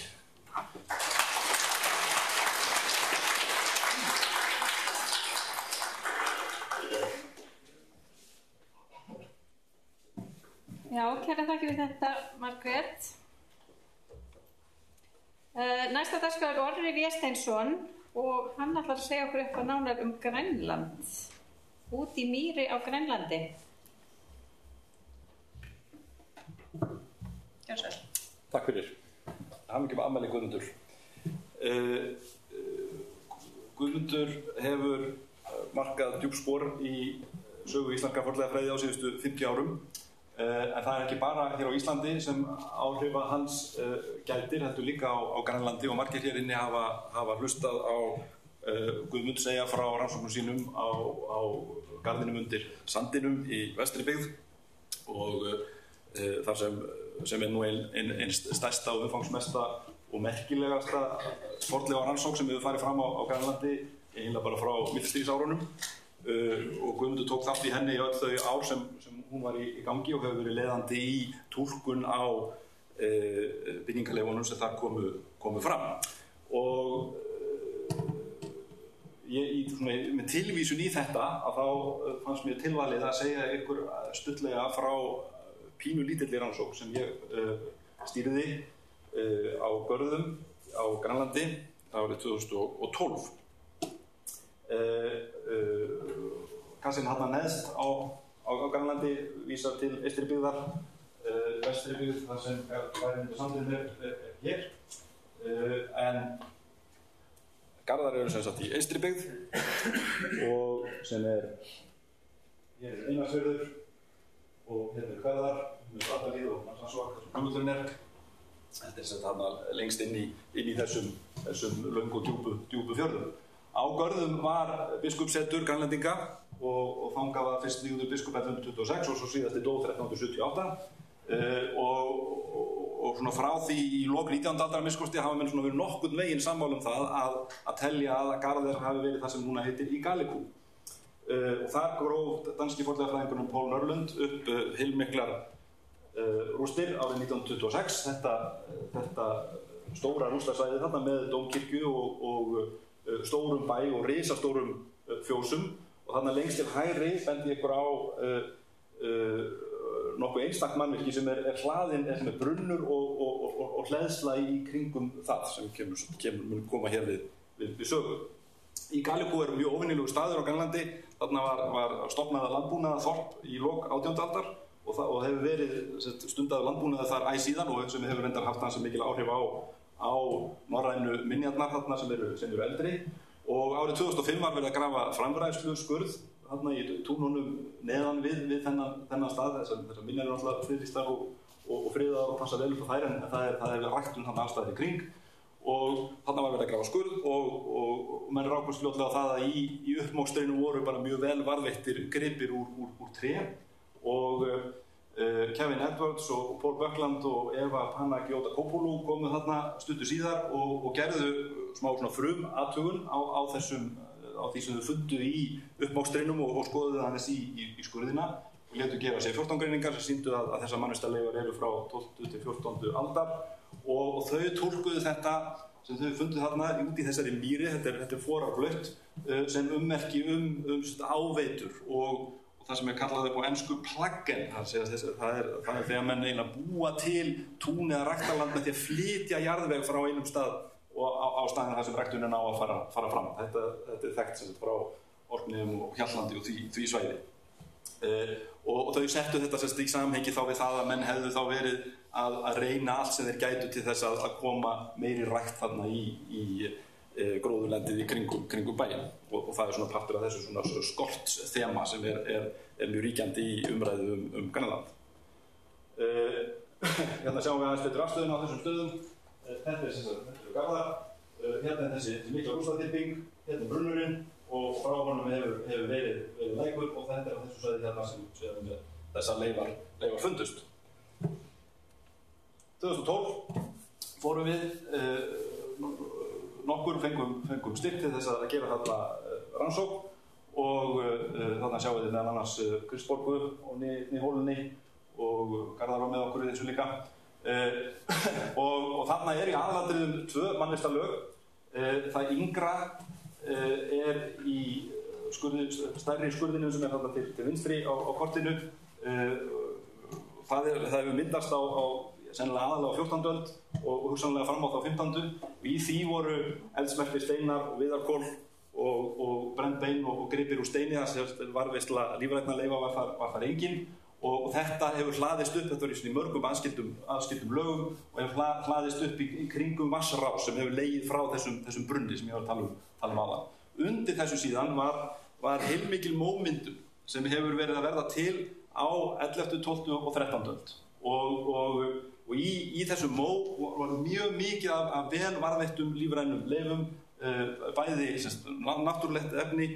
Já, kæra þakkir fyrir þetta, Margrét. Næsta dagskrá Orri Vésteinsson og hann ætlar að segja okkur eitthvað nánar Grænland. Út í mýri á Grænlandi. Takk fyrir. Hamingju með afmæli Guðmundur. Guðmundur hefur markað djúp spor í sögu íslenska fornleifafræði á síðustu 50 árum. En það er ekki bara hér á Íslandi sem áhrifa hans gætir, heldur líka á Grænlandi og margir hér inni hafa hlustað á Guðmund segja frá rannsóknum sínum á garðinum undir Sandinum í vestri byggð og þar sem er nú ein stærsta og umfangsmesta og merkilegasta fornleifa rannsókn sem hefur farið fram á Grænlandi eiginlega bara frá millstríðsárunum og Guðmundur tók þátt í henni í öll þau ár sem hún var í gangi og hefur verið leiðandi í túlkun á byggingarleifunum sem þar komu fram. Og með tilvísun í þetta að þá fannst mér tilvalið að segja ykkur stuttlega frá pínu lítilli rannsókn sem ég stýrði á Görðum á Grænlandi árið 2012. Kassinn hann neðst á Grænlandi vísar til Eystribyggðar, Vestribyggð þar sem bærinn undir Sandinum er hér. En garðar eru sem sagt í Eystribyggð og sem er hér er Einarsfjörður og hérna er Hverðar, Allalíð og Mannsvansvak, þar sem Guðmullurinn er. Þetta er sem sagt hann lengst inn í þessum löngu og djúpu fjörðum. Á Görðum var biskupssetur Grænlendinga og þangað var fyrst vígður biskup 1126 og svo síðasti dó 1378 og svona frá því í lok 19. aldar minnskosti hafa menn svona verið nokkurn veginn sammála það að telja að garðir hafi verið það sem núna heitir í Galíku og þar gróf danski fornleifafræðingurinn Poul Nørlund upp heilmiklar rústir árið 1926 þetta stóra rústasvæði þarna með dómkirkju og stórum bæ og risastórum fjósum og þarna lengst til hægri bendi ykkur á nokkuð einstakt mannvirki sem er hlaðinn sem er brunnur og hleðsla í kringum það sem mun koma hér við sögu. Í Galíku er mjög óvenjulegur staður á Grænlandi, þarna var stofnað landbúnaðarþorp í lok 18. aldar og hefur verið stundaður landbúnaður þar æ síðan og sem hefur reyndar haft hans mikil áhrif á norrænu minjarnar þarna sem eru eldri og árið 2005 var verið að grafa framræðslu skurð þarna í túnunum neðan við þennan stað þessar minjar eru alltaf friðlýstar og friðaðar og passa vel upp á þær en það hefur rætt þarna aðstæðir í kring og þarna var verið að grafa skurð og menn rákust fljótlega á það að í uppmókstrinu voru bara mjög vel varðveittir gripir úr tré og Kevin Edwards og Paul Buckland og Eva Panagiottopoulou komu þarna stuttu síðar og gerðu smá svona frumathugun á því sem þau fundu í uppmókstrinum og skoðuðu aðeins í skurðina og létu gera sér 14 greiningar sem sýndu að þessar mannvistarleifar eru frá 12. til 14. aldar og þau túlkuðu þetta sem þau fundu þarna út í þessari mýri, þetta er forarblött sem ummerki áveitur og það sem er kallað upp á ensku plugin, það er þegar menn eiginlega búa til tún eða ræktarland með því að flytja jarðveg frá einum stað og á staðinn þar sem ræktunin á að fara fram. Þetta er þekkt sem frá Orkneyjum og Hjallandi og því svæði. Og þau settu þetta í samhengi þá við það að menn hefðu þá verið að reyna allt sem þeir gætu til þess að koma meiri rækt þarna í gróðurlendið í kringum bæinn og það er svona partur af þessu svona skortsþema sem er mjög ríkjandi í umræðu Grænland. Hérna sjáum við aðeins betur afstöðuna á þessum stöðum. Þetta er garðar, hérna er þessi mikla rústaþyrping, hérna er brunnurinn og frá honum hefur verið lækur og þetta er á þessu svæði hérna sem þessar leifar fundust. 2012 fórum við okkur, fengum styrk til þess að gera þarna rannsókn og þarna sjáum við meðal annars Kristborgu og Hólunni og Garðar var með okkur í þessu líka. Og þarna í aðalatriðum 2 mannvistarlög. Það yngra í stærri skurðinu sem þarna til vinstri á kortinu. Það hefur myndast á sennilega aðalega á 14. öld og hugsanlega fram á þá 15. Og í því voru eldsmerktir steinar og viðarkol og brennd bein og gripir úr steini. Það varðveisla lífrænna leyfa var þar engin. Og þetta hefur hlaðist upp, þetta er í mörgum aðskildum lögum og hefur hlaðist upp í kringum vatnsrás sem hefur legið frá þessum brunni sem ég var að tala um áðan. Undir þessu síðan var heilmikil mómyndun sem hefur verið að verða til á 11., 12. og 13. öld. Og í þessum var mjög mikið af vel varðveittum lífrænum leifum, bæði náttúrulegt efni,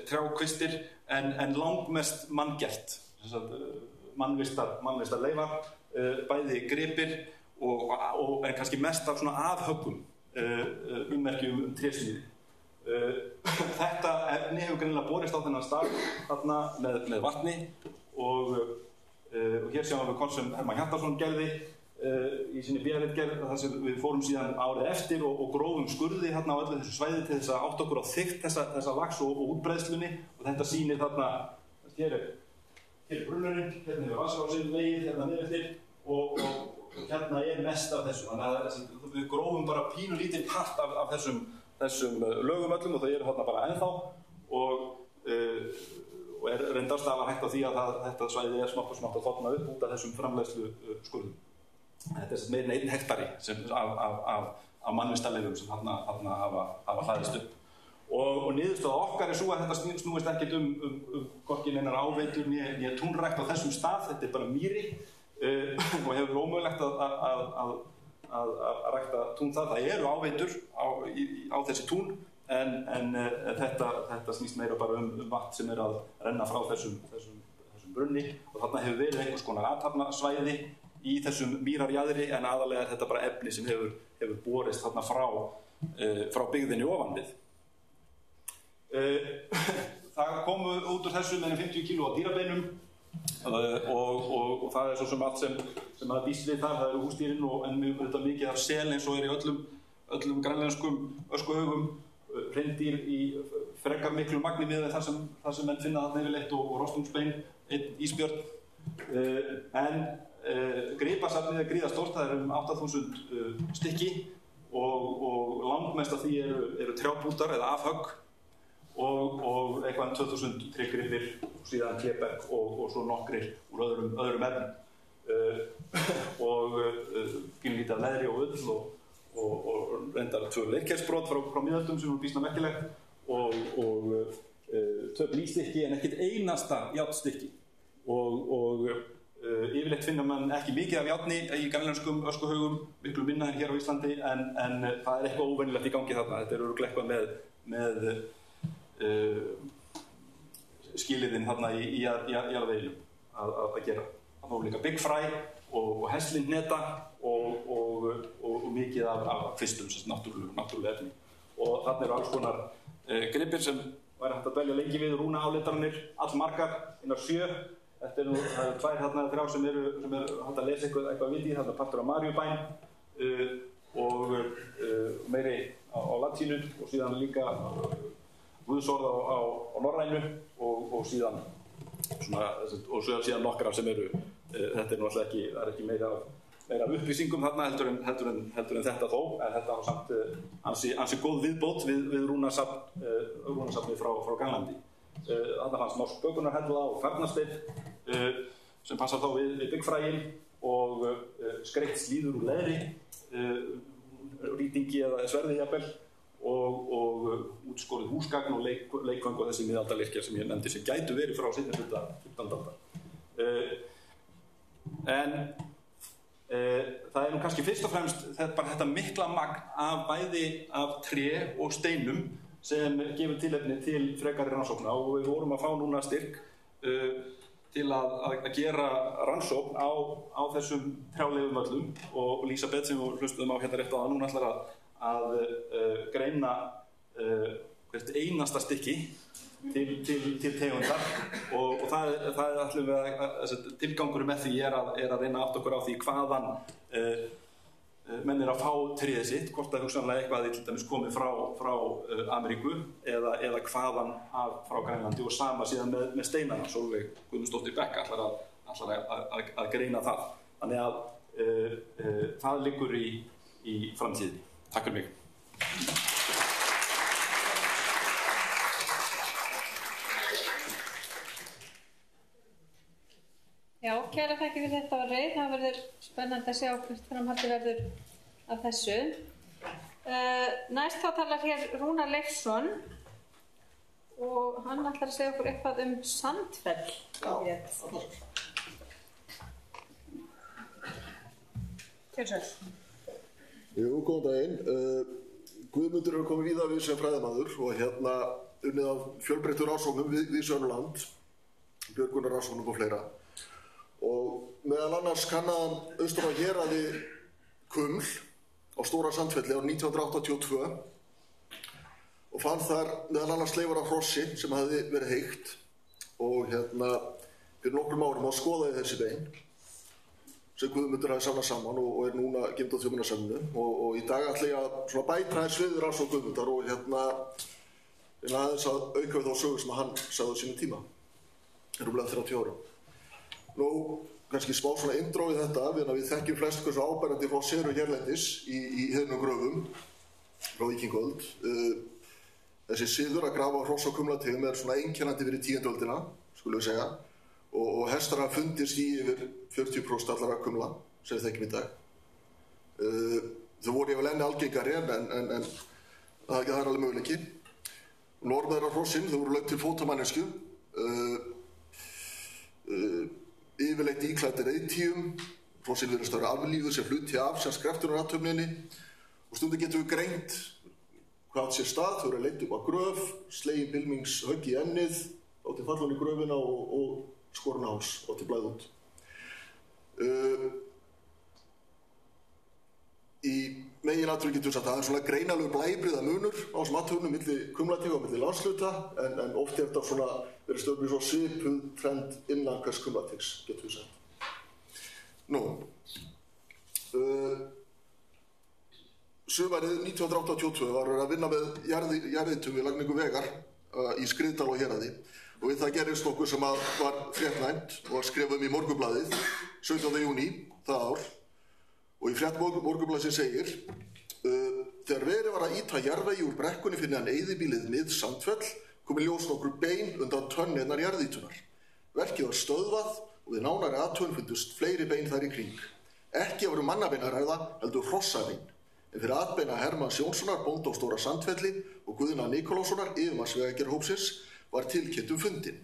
trjákvistir en langmest manngert. Mannvistar leifar, bæði gripir en kannski mest af svona afhöggum ummerkjum trésmíði. Þetta efni hefur greinilega borist á þennan stað þarna með vatni og hér sjáum við hvort sem Hermann Hjartarson gerði í sinni bíaritgerð þar sem við fórum síðan árið eftir og grófum skurði þarna á öllu þessu svæði til þess að átta okkur á þykkt þessa lax og útbreiðslunni og þetta sýnir þarna, hér er brunnurinn, hérna hefur vatnsrásinn vegið, hérna niðureftir og hérna er mest af þessu. Þannig að við grófum bara pínu lítinn part af þessum lögum öllum og þau eru þarna bara ennþá og reyndast að hafa hægt á því að þetta svæði er smátt að þorna upp út af þessum framleiðslu skurðum. Þetta er meira en 1 hektari af mannvistarleifum sem þarna hafa hlaðist upp. Og niðurstaða okkar er svo að þetta snúist ekkert hvorki neinar áveitur né túnrækt á þessum stað, þetta er bara mýri og hefur ómögulegt að rækta tún þar. Það eru áveitur á þessi tún en þetta snýst meira bara vatn sem er að renna frá þessum brunni og þarna hefur verið einhvers konar athafnasvæði í þessum mýrarjaðri en aðalega er þetta bara efni sem hefur borist þarna frá byggðinni ofan við. Það komu út úr þessu með 50 kíló af dýrabeinum og það er svo sem allt sem að býst við þar, það eru húsdýrin en mikið af sel eins og er í öllum grænlenskum öskuhaugum, hreindýr í frekar miklu magni við þar sem menn finna þarna yfirleitt og rostungsbein, einn ísbjörn en gripasafnið er gríðastórt, það er 8.000 stykki og langmest af því eru trjábútar eða afhögg og eitthvað 2.000 trygggripir og síðan kléberg og svo nokkrir úr öðrum efnum og lítið af leðri og ull og reyndar 2 leirkersbrot frá miðöldum sem voru býsna merkilegt og 2 blýstykki en ekkert einasta járnstykki og yfirleitt finna mann ekki mikið af járni í grænlenskum öskuhaugum, miklu minna en hér á Íslandi en það er eitthvað óvenjulegt í gangi þarna, þetta er örugglega eitthvað með skiliðinn þarna í jarðveginum að gera. Það var líka byggfræ og heslindneta og mikið af kvistum, náttúrulega efni. Og þarna eru alls konar gripir sem væri hægt að dvelja lengi við, rúnaáleitanir, allmargar, innar 7. Þetta eru 2 þarna 3 sem er hægt að lesa eitthvað við í, þarna partur af Maríubæn og meiri á latínu og síðan líka guðsorð á norrænu og síðan nokkrar sem eru, þetta er náttúrulega ekki, það er ekki meira af upplýsingum þarna heldur en þetta þó, en þetta var samt ansi góð viðbót við rúnasafnið frá Grænlandi. Þarna fannst norsk bökunarhella og farnasteinn sem passar þá við byggfræin og skreitt slíður úr leðri, rýtingi eða sverði jafnvel og útskorið húsgagn og leikvang og þessi miðaldalyrkjar sem ég nefndi sem gætu verið frá seinni hluta 15. aldar. En það er nú kannski fyrst og fremst bara þetta mikla magn af bæði af tré og steinum sem gefur tilefni til frekari rannsókna og við vorum að fá núna styrk til að gera rannsókn á þessum trjáleifum öllum og Lísabeth sem við hlustuðum á hérna rétt á það núna ætlar að greina hvert einasta stykki til tegundar og það er allir tilgangur með því er að reyna átt okkur á því hvaðan menn að fá tréð sitt, hvort að hugsanlega eitthvað til dæmis komið frá Ameríku eða hvaðan frá Grænlandi og sama síðan með steinana. Sólveig Guðmundsdóttir Beck ætlar að greina það. Þannig að það liggur í framtíðinni. Takk fyrir mig. Já, kæra þakkir fyrir þetta orðið. Það verður spennandi að sjá hvert framhaldi verður af þessu. Næst þá talar hér Rúnar Leifsson og hann ætlar að segja okkur eitthvað Sandfell. Kjörnsveld. Jú, góðan daginn. Guðmundur hefur komið víða við sem fræðimaður og unnið af fjölbreyttum rannsóknum við Sörmland, björgunar rannsóknum og fleira. Og meðal annars kannaðan austur á héraði Kuml á Stóra Sandfelli árið 1982 og fann þar meðal annars leifar af hrossi sem hafði verið heygt og fyrir nokkrum árum að skoðaði þessi bein sem Guðmundur hafði samlað saman og er núna geymd á Þjóðminjasafninu og í dag ætla ég að bæta þær sviður á svo Guðmundar og aðeins að auka við þá sögur sem hann sagði á sínum tíma rúmlega 30 ára. Nú, kannski smá svona intro í þetta, við þekkjum flest hversu áberandi hross eru hérlendis í heiðnum gröfum frá víkingaöld. Þessi siður að grafa hross á kumlategum er svona einkennandi fyrir 10. öldina, skulum við segja, og hestar hafa fundist í yfir 40% allara kumla, sem við þekkjum í dag. Þau voru yfir enni algengari en það er alveg möguleiki. Norðaðra hrossin, þau voru lögð til fótamannesku, yfirleitt íklæddir eiðtíum, hrossin virðast vera aflífuð sem hluti af sem skreftunarathöfninni og stundum getum við greint hvað sér stað, þau eru leitt upp á gröf, slegin bylmingshögg í ennið, átti fallan í gröfina og skorinn háls, átti blæð út. Í meginatriðum getum við sagt að það er svona greinalegur blæbrigða munur á þessum athöfnum milli kumlategunda og milli landshluta en oft er þetta svona verið stöðum í svo svipuð trend innan hvers kumlategs, getum við sagt. Nú, sumarið 1982 var að vinna með jarðhitum við lagningu vegar í Skriðdal og Héraði og við það gerist nokkuð sem var fréttnæmt og skrifum í Morgunblaðið 17. júní það ár og í frétt Morgunblaðsins segir þegar verið var að ýta jarðvegi úr brekkunni fyrir hann eyðibýlið mið Sandfell komið ljós nokkur bein undan tönn einnar jarðhitunar. Verkið var stöðvað og við nánari athugun fundust fleiri bein þar í kring. Ekki voru mannabein að ræða, heldur hrossabein. En fyrir atbeina Hermanns Jónssonar, bónda á Stóra Sandfelli og Guðna Nikolássonar, yfirmanns vegagerðarhópsins, var tilkynnt fundinn.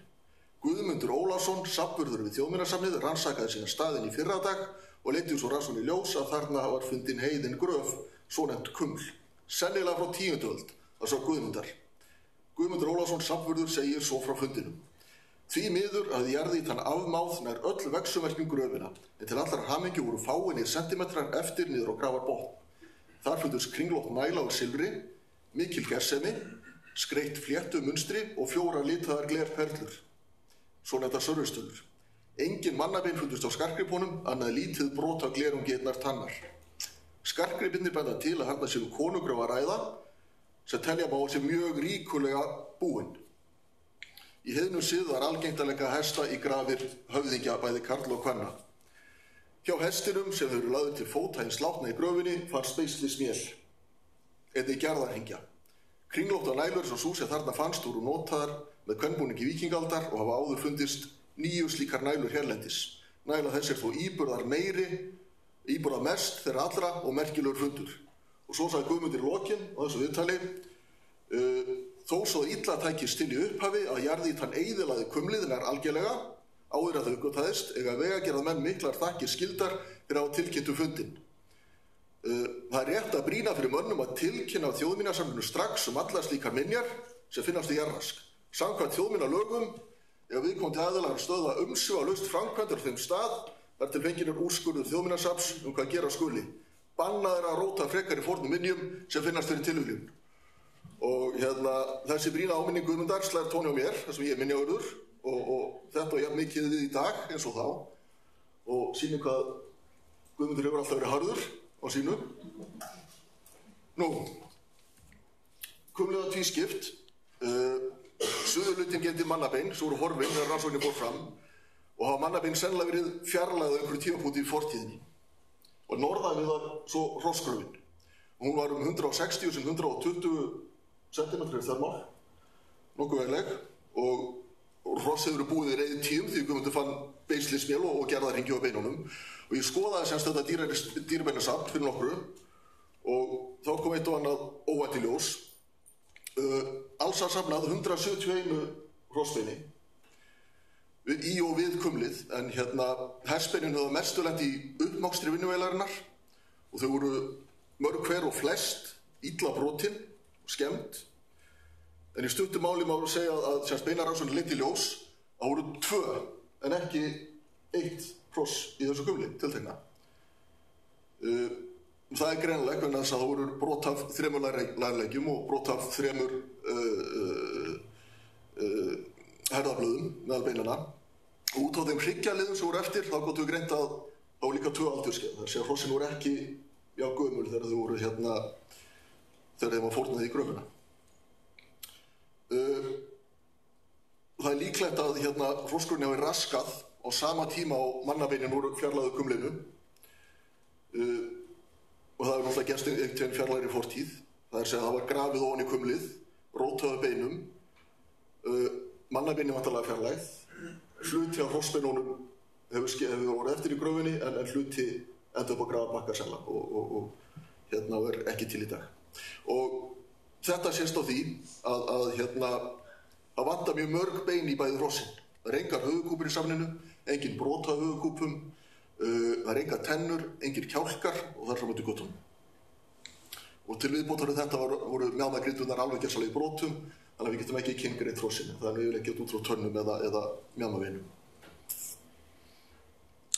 Guðmundur Ólafsson, safnvörður við Þjóðminjasafnið, rannsakaði sína staðinn í fyrradag og leiddi svo rannsókn í ljós að þarna var fundin heiðin gröf, svonefnd kuml. Sennilega frá 10. öld, það sá Guðmundar. Guðmundur Ólafsson, safnvörður, segir svo frá fundinum. Því miður hafði jarðhitan afmáð nær öll vegsumerkjum gröfina, en til allar hamingju voru fáeinir sentimetrar eftir niður á grafarbotn. Þar fundust kringlótt næla úr silfri, mikil gersemi, skreitt fléttu munstri og 4 litaðar glerperlur. Svonefndar sörfustölur. Engin mannabein fundust á skarkripunum, annað lítið brot af glerungi einnar tannar. Skarkripinir benda til að þarna séu konungröf að ræða, sem telja má sem mjög ríkulega búin. Í heiðnum sið var algengt að leggja hesta í grafir höfðingja bæði karl og kvenna. Hjá hestinum sem þau eru lagður til fóta hins látna í gröfinni fannst beisli smél, einnig gerðarhengja. Kringlóttar nælur sem sú sem þarna fannst voru notaðar með kvenbúningi víkingaldar og hafa áður fundist 9 slíkar nælur hérlendis. Næla þess er þó íburðar mest þeirra allra og merkilegur fundur. Og svo sagði Guðmundur í lokin á þessu viðtali, þó svo illa tækist til í upphafi að jarðhitan eyðilagði kumlið nær algjörlega, áður að þau uppgötvaðist, eiga vegagerðarmenn miklar þakkir skildar fyrir á tilkynntu fundin. Það er rétt að brýna fyrir mönnum að tilkynna á Þjóðminjasafninu strax allar slíkar minjar sem finnast í jarðrask. Samkvæmt þjóðminjalögum, ef viðkomandi aðilar stöðva umsvifalaust framkvæmdir á þeim stað, þar til fenginir úrskurður Þjóðminjasafns hvað gera skuli. bannaður að róta frekar í fornum minjum sem finnast fyrir tilviljun. Og þessi brýna áminning Guðmundar slær tóni á mér, þar sem ég er minjaverður, og þetta er mikið við í dag eins og þá, og sýnir hvað Guðmundur hefur alltaf verið harður á sínu. Nú, kumlega tvískipt, suðurlutin getið mannabein, svo voru horfin þegar rannsóknin fór fram, og hafa mannabein sennilega verið fjarlægð einhverju tímapunkti í fortíðinni. Og norðan var svo hrossgröfin. Hún var 160 sem 120 cm þvermál, nokkuð vegleg, og hross hefur búið í reiði tíum því Guðmundur fann beislismél og gerðarhengju á beinunum. Og ég skoðaði semst þetta dýrabeinasafn fyrir nokkru og þá kom eitt og annað óvænt í ljós. Alls var safnað 171 hrossbeini í og við kumlið, en hersbeinin höfðu mestu lent í uppmokstri vinnuvélarinnar og þau voru mörg hver og flest illa brotin og skemmt. En í stuttu máli má segja að beinarannsóknin leiddi í ljós að voru 2 en ekki 1 hross í þessu kumli tiltekna. Það er greinilegt vegna þess að það voru brot af 3 lærleggjum og brot af 3 herðablöðum meðal beinana. Og út á þeim hryggjarliðum sem voru eftir, þá gátum við greint að það voru líka 2 aldurskeið. Það sé að hrossin voru ekki gömul þegar þau voru þegar þeim var fórnað í gröfuna. Það er líklegt að hrossgröfin hafi raskað á sama tíma á mannabeinin voru fjarlægðu kumlinu. Og það hefur náttúrulega gerst einhvern fjarlægri fortíð. Það er að það var grafið ofan í kumlið, rótaðu beinum, mannabeinin vantarlega fjarlægð. Hluti af hrossbeinunum hefur voru eftir í gröfinni en hluti enda upp á grafabakka sella og er ekki til í dag. Og þetta sést á því að vantar mjög mörg bein í bæði hrossin. Það er engar höfuðkúpur í safninu, engin brot af höfuðkúpum, það er engar tennur, engir kjálkar og það er fram eftir göttunum. Og til viðbótar þetta voru mjaðmagrindunar alveg gersamlega í brotum, þannig að við getum ekki kynngreint hrossinu, þannig að við getum út frá tönnum eða mjaðmaveinum.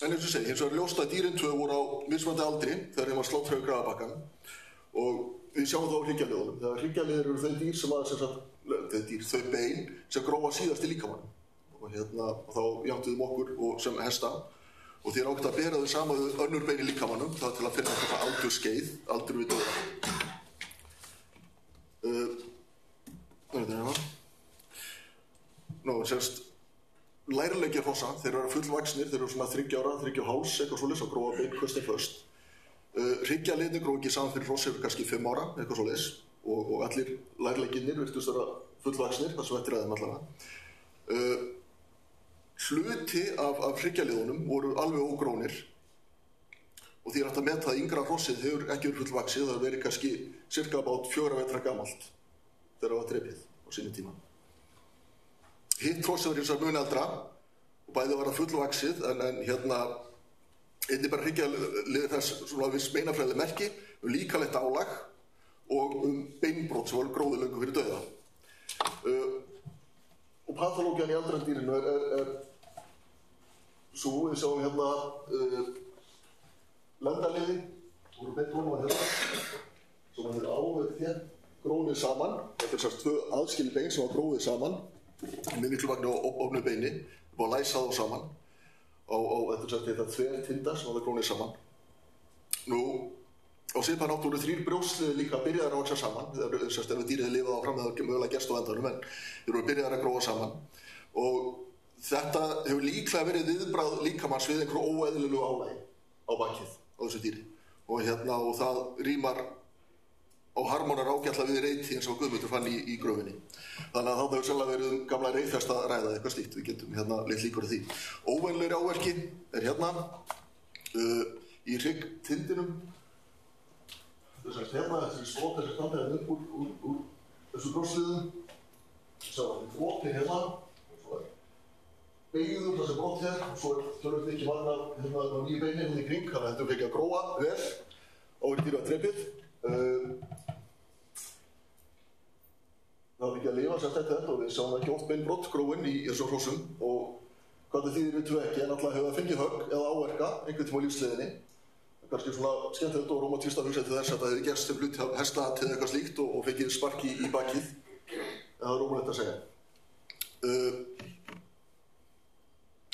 En eins og segi, hins vegar ljóst að dýrin 2 voru á mismunandi aldri þegar þeim var slátrað í grafabakkann og við sjáum það á hryggjarliðunum. Þegar hryggjarliðir eru þau dýr sem þau bein sem gróa síðast í líkamanum. Og þá játtuðum okkur sem hesta og því er ágætt að bera þau saman við önnur bein í líkamanum, það til að finna þetta aldurskeið, aldur við döða. Lærleggir hrossa, þeir eru fullvaxnir, þeir eru svona 3 ára, 3 háls, eitthvað svoleiðis og gróa bein köstin föst. Hryggjarliðirnir gróa ekki saman fyrir hross yfir kannski 5 ára, eitthvað svoleiðis og allir lærlegginir virtust vera fullvaxnir, þar sem eftir aðeim allavega. Hluti af hryggjarliðunum voru alveg ógrónir og því er hægt að meta að yngra hrossið hefur ekki verið fullvaxið, það hefur verið kannski cirka bát 4 vetra gamalt þegar það var drepið á sínu tíma. Hitt hrossið var hins vegar mun eldra og bæði var það fullvaxið en einnig bara hryggjarliðir þess svona viss beinafræðileg merki líkamlegt álag og beinbrot sem voru gróðið löngu fyrir dauða. Og patológian í eldra dýrinu er svo, við sjáum lendaliði, voru beinbrot sem var áveð þér gróðið saman. Þetta er sérst 2 aðskilin bein sem var gróðið saman með mikluvagni og opnu beini, búið að læsa þá saman þetta er þetta 2 tindar sem var gróðið saman. Nú, á svipaðan hátt voru 3 brjóstliðir líka byrjaðar að vaxa saman, ef dýrið hefði lifað áfram eða mögulega gerst á endanum, en þeir voru byrjaðar að gróa saman. Og þetta hefur líklega verið viðbragð líkamanns við einhverju óeðlilegu álagi á bakið á þessu dýri. Og það rímar og harmonar ágætla við reyti eins og Guðmundur fann í gröfinni. Þannig að þá hefur sérlega verið gamla reyðfesta að ræða eitthvað slíkt, við getum leitt líkur af því. Óvenlegri áverki er í hryggtindinum. Þetta er slót þessi standaðið upp úr þessu brjóstliðum. Sjá, þetta er brotin svo er beigður þessi brot og svo er tölvöld ekki magna á nýju beini í kring, þannig að þetta fekk að gróa vel og dýru að drepið. Það var ekki að lifa sérst eftir þetta og við sjáum ekki oft beinbrot gróin í þessum hrossum og hvað það þýðir við ekki en alltaf hefur það fengið högg eða áverka einhvern tíma á lífsleiðinni. kannski svona skemmtilegt og rómantískt að hugsa til þess að það hefði gerst sem hluti af hestahatt eða eitthvað slíkt og fengið spark í bakið. Það er rómanlegt að segja.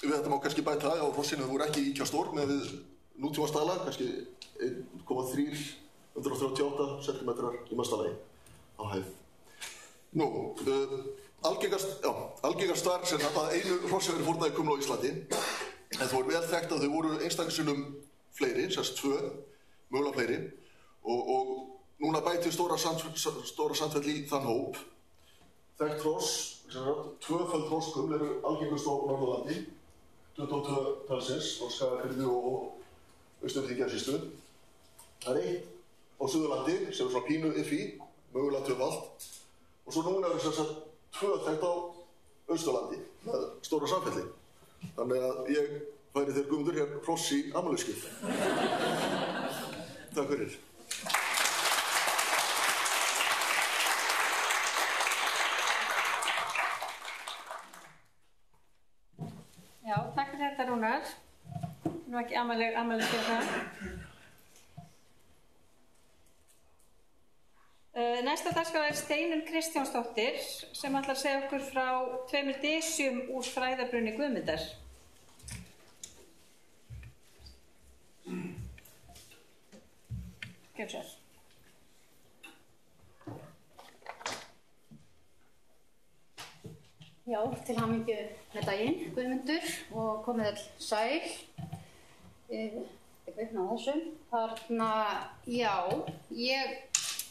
Við þetta má kannski bæta á hrossinu voru ekki íkjastór með við nútímastala, kannski 1,338 cm í mastalagi á hæð. Nú, algengast var sem að einu hrossi verið fórnað í kumla á Íslandi, en þó er vel þekkt að þau voru einstaklega fleiri, sérst 2, mögulega fleiri, og núna bæti stóra sandfell í þann hóp. Þekkt hross, tvöföld hrosskuml eru algengust á Norðurlandi, 22 talsins á Skagafirði og Austurþingjarsýslu. Það er 1 á Suðurlandi sem er svona pínu iffi, mögulega tvöfalt. Og svo núna er þess að 2 þekkt á Austurlandi með stóra samfelli. Þannig að ég færi þér Guðmundur hér hross í afmælisgjöf. Takk fyrir. Já, takk fyrir þetta Rúnar. Nú ekki afmælisgjöf það. Næsta dagskrá er Steinunn Kristjánsdóttir sem ætlar að segja okkur frá 2 dysjum úr fræðabrunni Guðmundar. Gjörðu svo vel. Já, til hamingju með daginn, Guðmundur, og komið öll sæl. Ég veitna á þessu. Þarna, já, ég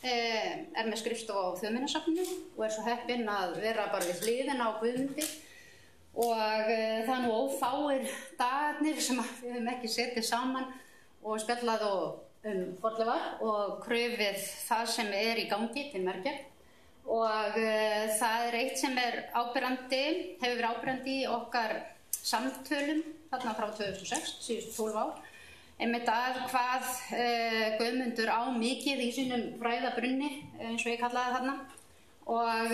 er með skrifstofu á Þjóðminjasafninu og er svo heppinn að vera bara við hliðina á Guðmundi og það er nú ófáir dagarnir sem við höfum ekki setið saman og spjallað fornleifar og krufið það sem er í gangi til merkja og það er eitt sem er hefur verið áberandi í okkar samtölum þarna frá 2006, síðustu 12 ár. Einmitt að hvað Guðmundur á mikið í sínum fræðabrunni, eins og ég kallaði þarna. Og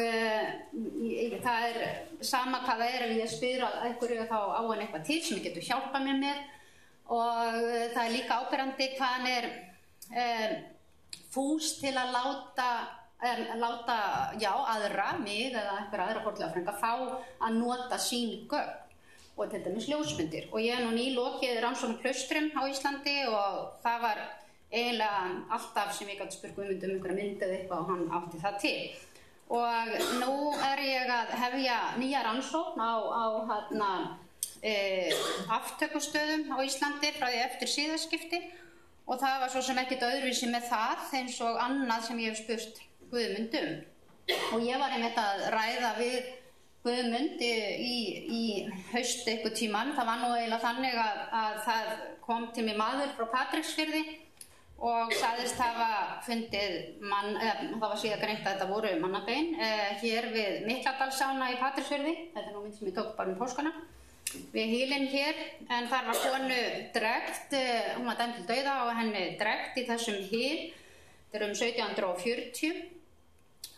það er sama hvað það er ef ég spyr að einhverju þá á hann eitthvað til sem ég getur hjálpað mér með. Og það er líka áberandi hvað hann er fús til að láta aðra, mig eða einhverja aðra fornleifafræðinga fá að nota sín gögn. Og til dæmis ljósmyndir. Og ég er nú nýlokið rannsóknum klaustrum á Íslandi og það var eiginlega alltaf sem ég gæti spurt Guðmund einhverja mynd eða eitthvað og hann átti það til. Og nú er ég að hefja nýja rannsókn á aftökustöðum á Íslandi frá því eftir siðaskipti og það var svo sem ekkert öðruvísi með það eins og annað sem ég hef spurt Guðmund Og ég var einmitt að ræða við Guðmund í haust eitthvað tíman. Það var nú eiginlega þannig að það kom til mig maður frá Patreksfirði og sagðist hafa fundið það var síðan greint að þetta voru mannabein hér við Mikladalsána í Patreksfirði. Þetta er nú mynd sem ég tók bara páskana við hýlinn hér, en þar var konu drekkt, hún var dæmd til dauða og henni drekkt í þessum hýl. Þetta er 1740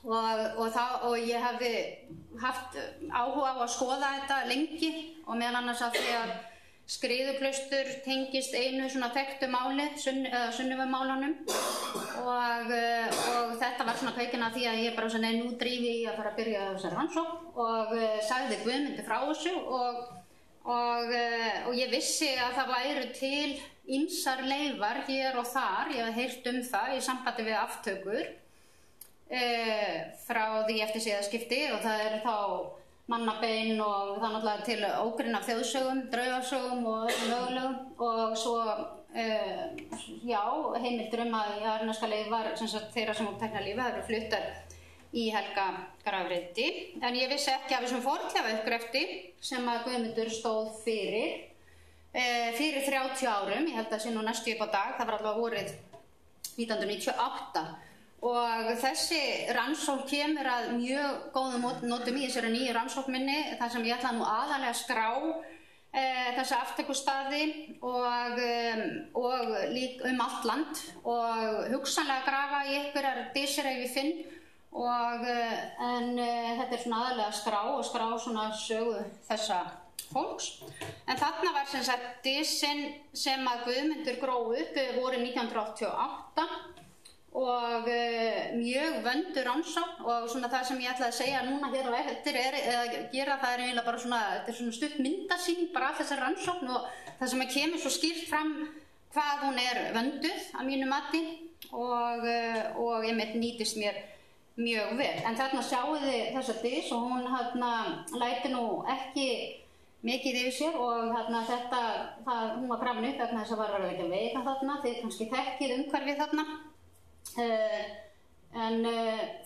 og ég hefði haft áhuga á að skoða þetta lengi og meðal annars af því að Skriðuklaustur tengist einu svona þekktu máli, Sunnuvumálunum og þetta var svona kveikinn af því að ég bara svona nú drífi í að fara að byrja þessar rannsókn og sagði Guðmundi frá þessu og ég vissi að það væru til ýmsar leifar hér og þar, ég hef heyrt það í sambandi við aftökur frá því eftir siðaskipti og það eru þá mannabein og það er náttúrulega til ógrinn af þjóðsögum, draugasögum og mögulegum og svo heimildur að jarðneska leifar þeirra sem upptekna lífi, það eru fluttar í helgagrafreiti. En ég vissi ekki af þessum fornleifauppgrefti sem að Guðmundur stóð fyrir 30 árum, ég held að það sé nú næstu upp á dag, það var allavega vorið 1998. Og þessi rannsókn kemur að mjög góðum notum í þessari nýju rannsókn minni, þar sem ég ætla nú aðalega að skrá þessa aftökustaði og líka allt land og hugsanlega grafa í einhverjar dysir ef ég finn. En þetta er svona aðalega að skrá svona sögu þessa fólks. En þarna var sem sagt disinn sem að Guðmundur gróf upp voru 1988 og mjög vöndur rannsókn og svona það sem ég ætlaði að segja núna hér á eftir gera það eiginlega bara svona, þetta svona stutt myndasýning bara af þessar rannsókn og það sem kemur svo skýrt fram hvað hún vönduð að mínu mati og einmitt nýtist mér mjög vel. En þarna sjáu þið þessa dis og hún læti nú ekki mikið yfir sér og hún var grafin upp vegna þess að var verið ekki að veika þarna, þið kannski þekkið umhverfið þarna. En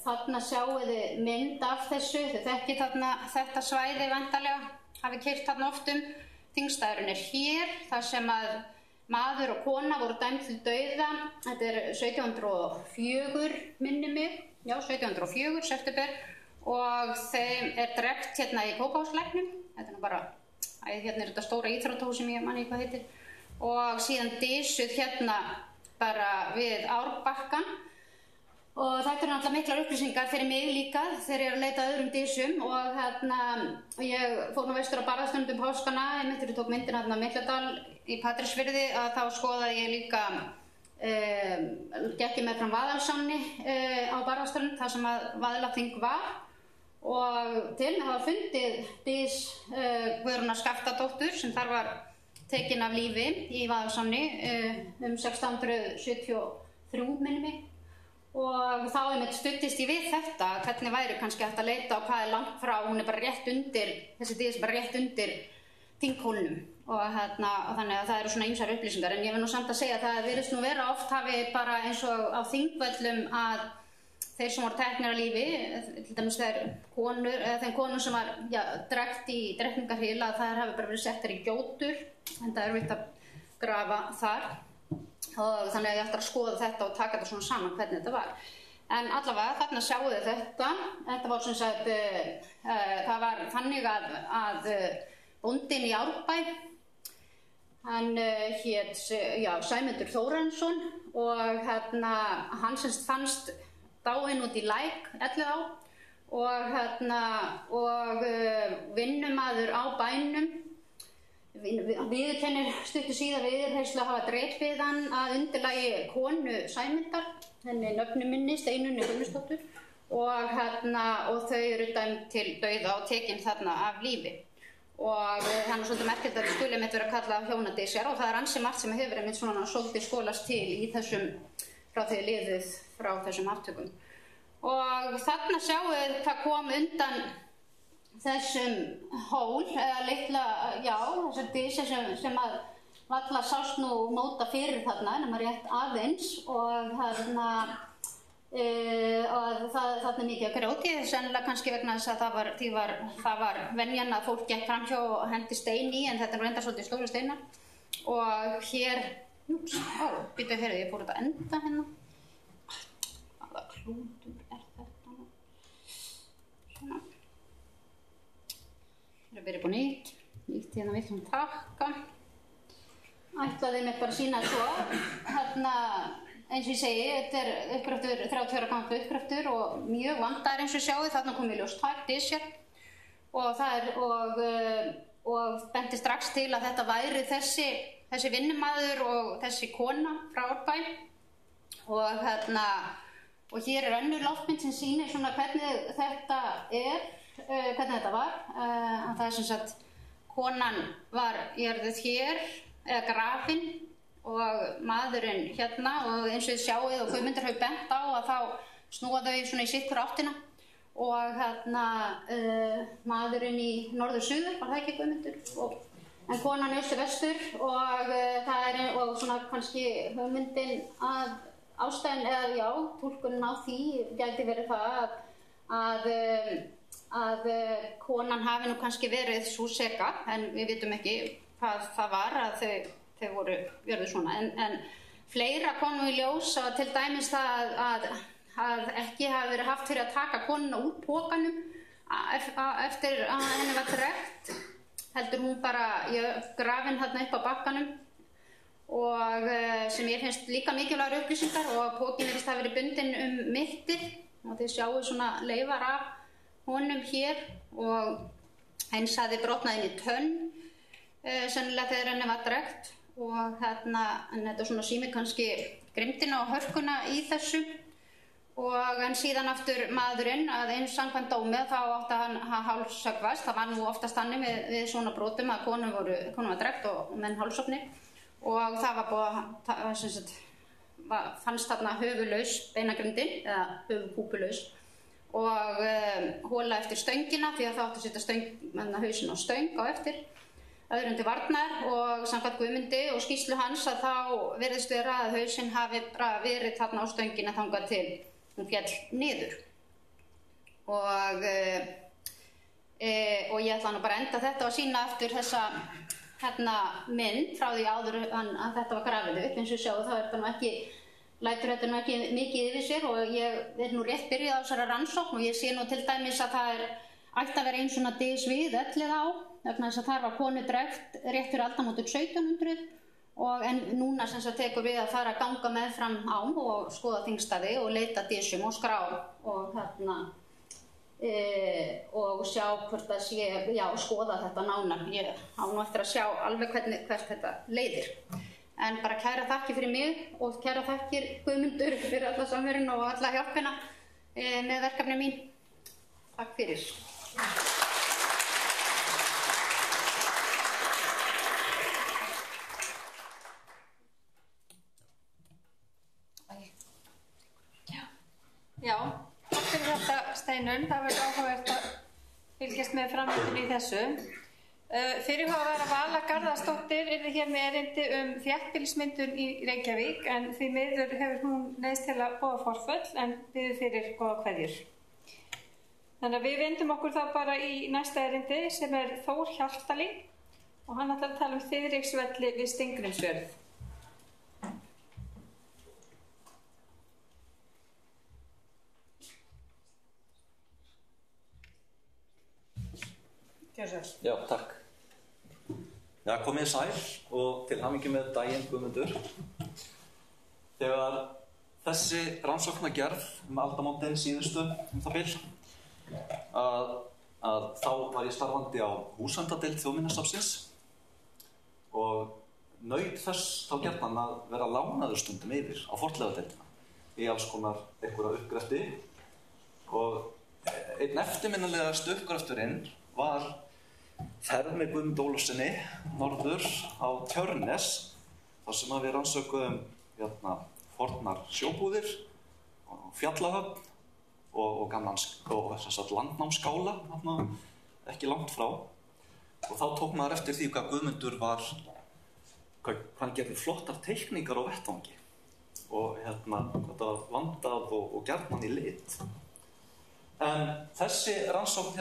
þarna sjáu þið mynd af þessu, þið þekkið þarna þetta svæði vantarlega, hafið keyrt þarna oft þingstaðurinn hér, þar sem að maður og kona voru dæmd til dauða, þetta 1704 minni mig, já 1704 september og þeim drept hérna í Kópavogslæknum, þetta nú bara, hérna þetta stóra íþróttahús sem ég manni hvað heitir og síðan disuð hérna bara við Árbakkan og þetta náttúrulega miklar upplýsingar fyrir mig líka þegar ég að leita að öðrum disum og ég fór nú vestur á Barðaströnd páskana, ég tók myndin Mikladal í Patreksfirði að þá skoðaði ég líka gekk ég með fram Vaðalsánni á Barðaströnd þar sem að Vaðlaþing var og til mig hafa fundið dis Guðrúnar Skaftadóttur sem þar var tekin af lífi í Vaðalsánni 1673 minni mig og þá einmitt studdist ég við þetta hvernig væri kannski hægt að leita á hvað langt frá, hún bara rétt undir þessi dis bara rétt undir þinghólnum og þannig að það eru svona ýmsar upplýsingar en ég vil nú samt að segja að það virðist nú vera oft hafi bara eins og á Þingvöllum að þeir sem voru teknir af lífi, til dæmis þeim konur sem var drekkt í drekningarhyl að þær hafi bara verið settar í gjótur en það erfitt að grafa þar og þannig að ég ætti að skoða þetta og taka þetta svona saman hvernig þetta var. En allavega þarna sjáu þið þetta var sem sagt, það var þannig að bóndinn í Árbæ, hann hét Sæmundur Þórarinsson og hann semst fannst dáinn út í Læk, Elliðá og vinnumaður á bænum viðurkennir stuttu síðar viðurheyrslu að hafa drepið hann að undirlagi konu Sæmundar, henni nöfnu minni Steinunni Gunnarsdóttur og þau eru dæmd til dauða og tekin þarna af lífi og hann svolítið merkilegt að það skuli mitt vera kallað hjónadysjar og það ansi margt sem hefur einmitt svona svolítið skólast til í þessum frá því liðið frá þessum aftökum og þarna sjáum við hvað kom undan þessum hól eða litla, þessar dysjar sem að varla sást nú móta fyrir þarna nema rétt aðeins og þarna mikið að grjóti sennilega kannski vegna þess að það var venjan að fólk gekk framhjá og hendi stein í en þetta reyndar svolítið stóru steinar og hér býta fyrir ég fór þetta enda hérna hvaða klútur þetta svona hér byrja búin nýtt hérna vill hún takka ætlaði mér bara að sína svo hérna eins og ég segi, þetta uppgröftur 30 ára gamall uppgröftur og mjög vandaður eins og sjáu þarna kom í ljós tvær dysjar og benti strax til að þetta væri þessi vinnumaður og þessi kona frá Árbæ og hér önnur loftmynd sem sýnir svona hvernig þetta hvernig þetta var að það sem sagt konan var jörðuð hér eða grafin og maðurinn hérna og eins og þið sjáuð og Guðmundur hefur bent á að þá snúa þau svona í sitt hver áttina og maðurinn í norður-suður var það ekki Guðmundur en konan austur-vestur og það og svona kannski hugmyndin að ástæðan eða túlkunin á því gæti verið það að konan hafi nú kannski verið sú seka en við vitum ekki hvað það var að þau voru jörðu svona en fleira kom nú í ljós að til dæmis það að ekki hafi verið haft fyrir að taka konuna úr pokanum eftir að henni var trekt heldur hún bara grafin þarna upp á bakkanum og sem ég finnst líka mikilvægur upplýsingar og pokin virðist hafa verið bundinn mittir og þið sjáu svona leifar af honum hér og Eins hafði brotnað inn í tönn, sennilega þegar henni var drekkt og en þetta svona sýnir kannski grimmdina og hörkuna í þessu. En síðan aftur maðurinn að eins samkvæmt dómi þá átti hann hálshöggvast. Það var nú oftast þannig við svona brotum að konum var drekkt og menn hálshöggni og það var búið að fannst þarna höfuðlaus beinagrindin eða höfuðpúpulaus og hóla eftir stöngina því að það átti að setja hausinn á stöng á eftir öðrum til varnar og samkvæmt Guðmundi og skýrslu hans að þá virðist vera að hausinn hafi bara verið þarna á stöngina þangað til hún féll niður og ég ætla nú bara að enda þetta og sýna aftur þessa mynd frá því áður að þetta var grafið upp. Eins og sjáu þá þetta nú ekki, lætur þetta nú ekki mikið yfir sér og ég nú rétt byrjuð á þessara rannsókn og ég sé nú til dæmis að það ætti að vera einn svona dys við Elliðaá vegna þess að þar var konu drekkt rétt fyrir aldamótin 1700 en núna sem sagt tekur við að fara að ganga meðfram ám og skoða þingstaði og leita dysum og skrá og og sjá hvort það sé, skoða þetta nánar. Ég á nú eftir að sjá alveg hvert þetta leiðir. En bara kæra þakkir fyrir mig og kæra þakkir Guðmundur fyrir alla samverðinu og alla hjálpina með verkefni mín. Takk fyrir. Já, takk fyrir þetta Steinunn, það verður áhugavert að fylgjast með framvindinni í þessu. Fyrirhugaðar Vala Garðarsdóttir yrði hér með erindi þéttbýlismyndun í Reykjavík en því miður hefur hún neyðst til að boða forföll en biður fyrir góða kveðjur. Þannig að við vindum okkur þá bara í næsta erindi sem Þór Hjaltalín og hann ætlar að tala Þiðriksvelli við Steingrímsfjörð. Já, takk. Já, komið sæl og til hamingju með daginn Guðmundur. Þegar þessi rannsóknargerð aldamótin síðustu það bil að þá var ég starfandi á húsendadeild Þjóðminjasafnsins og naut þess þá gjarnan að vera lánaður stundum yfir á fornleifadeildina í alls konar einhverja uppgrefti og einn eftirminnilegast uppgrefturinn var ferð með Guðmund Ólafssyni norður á Tjörnes þar sem við rannsökuðum fornar sjóbúðir og fjallahöfn og landnámsskála ekki langt frá og þá tók maður eftir því hvað Guðmundur var hann gerði flottar teikningar á vettvangi og þetta var vandað og gjarnan í lit en þessi rannsókn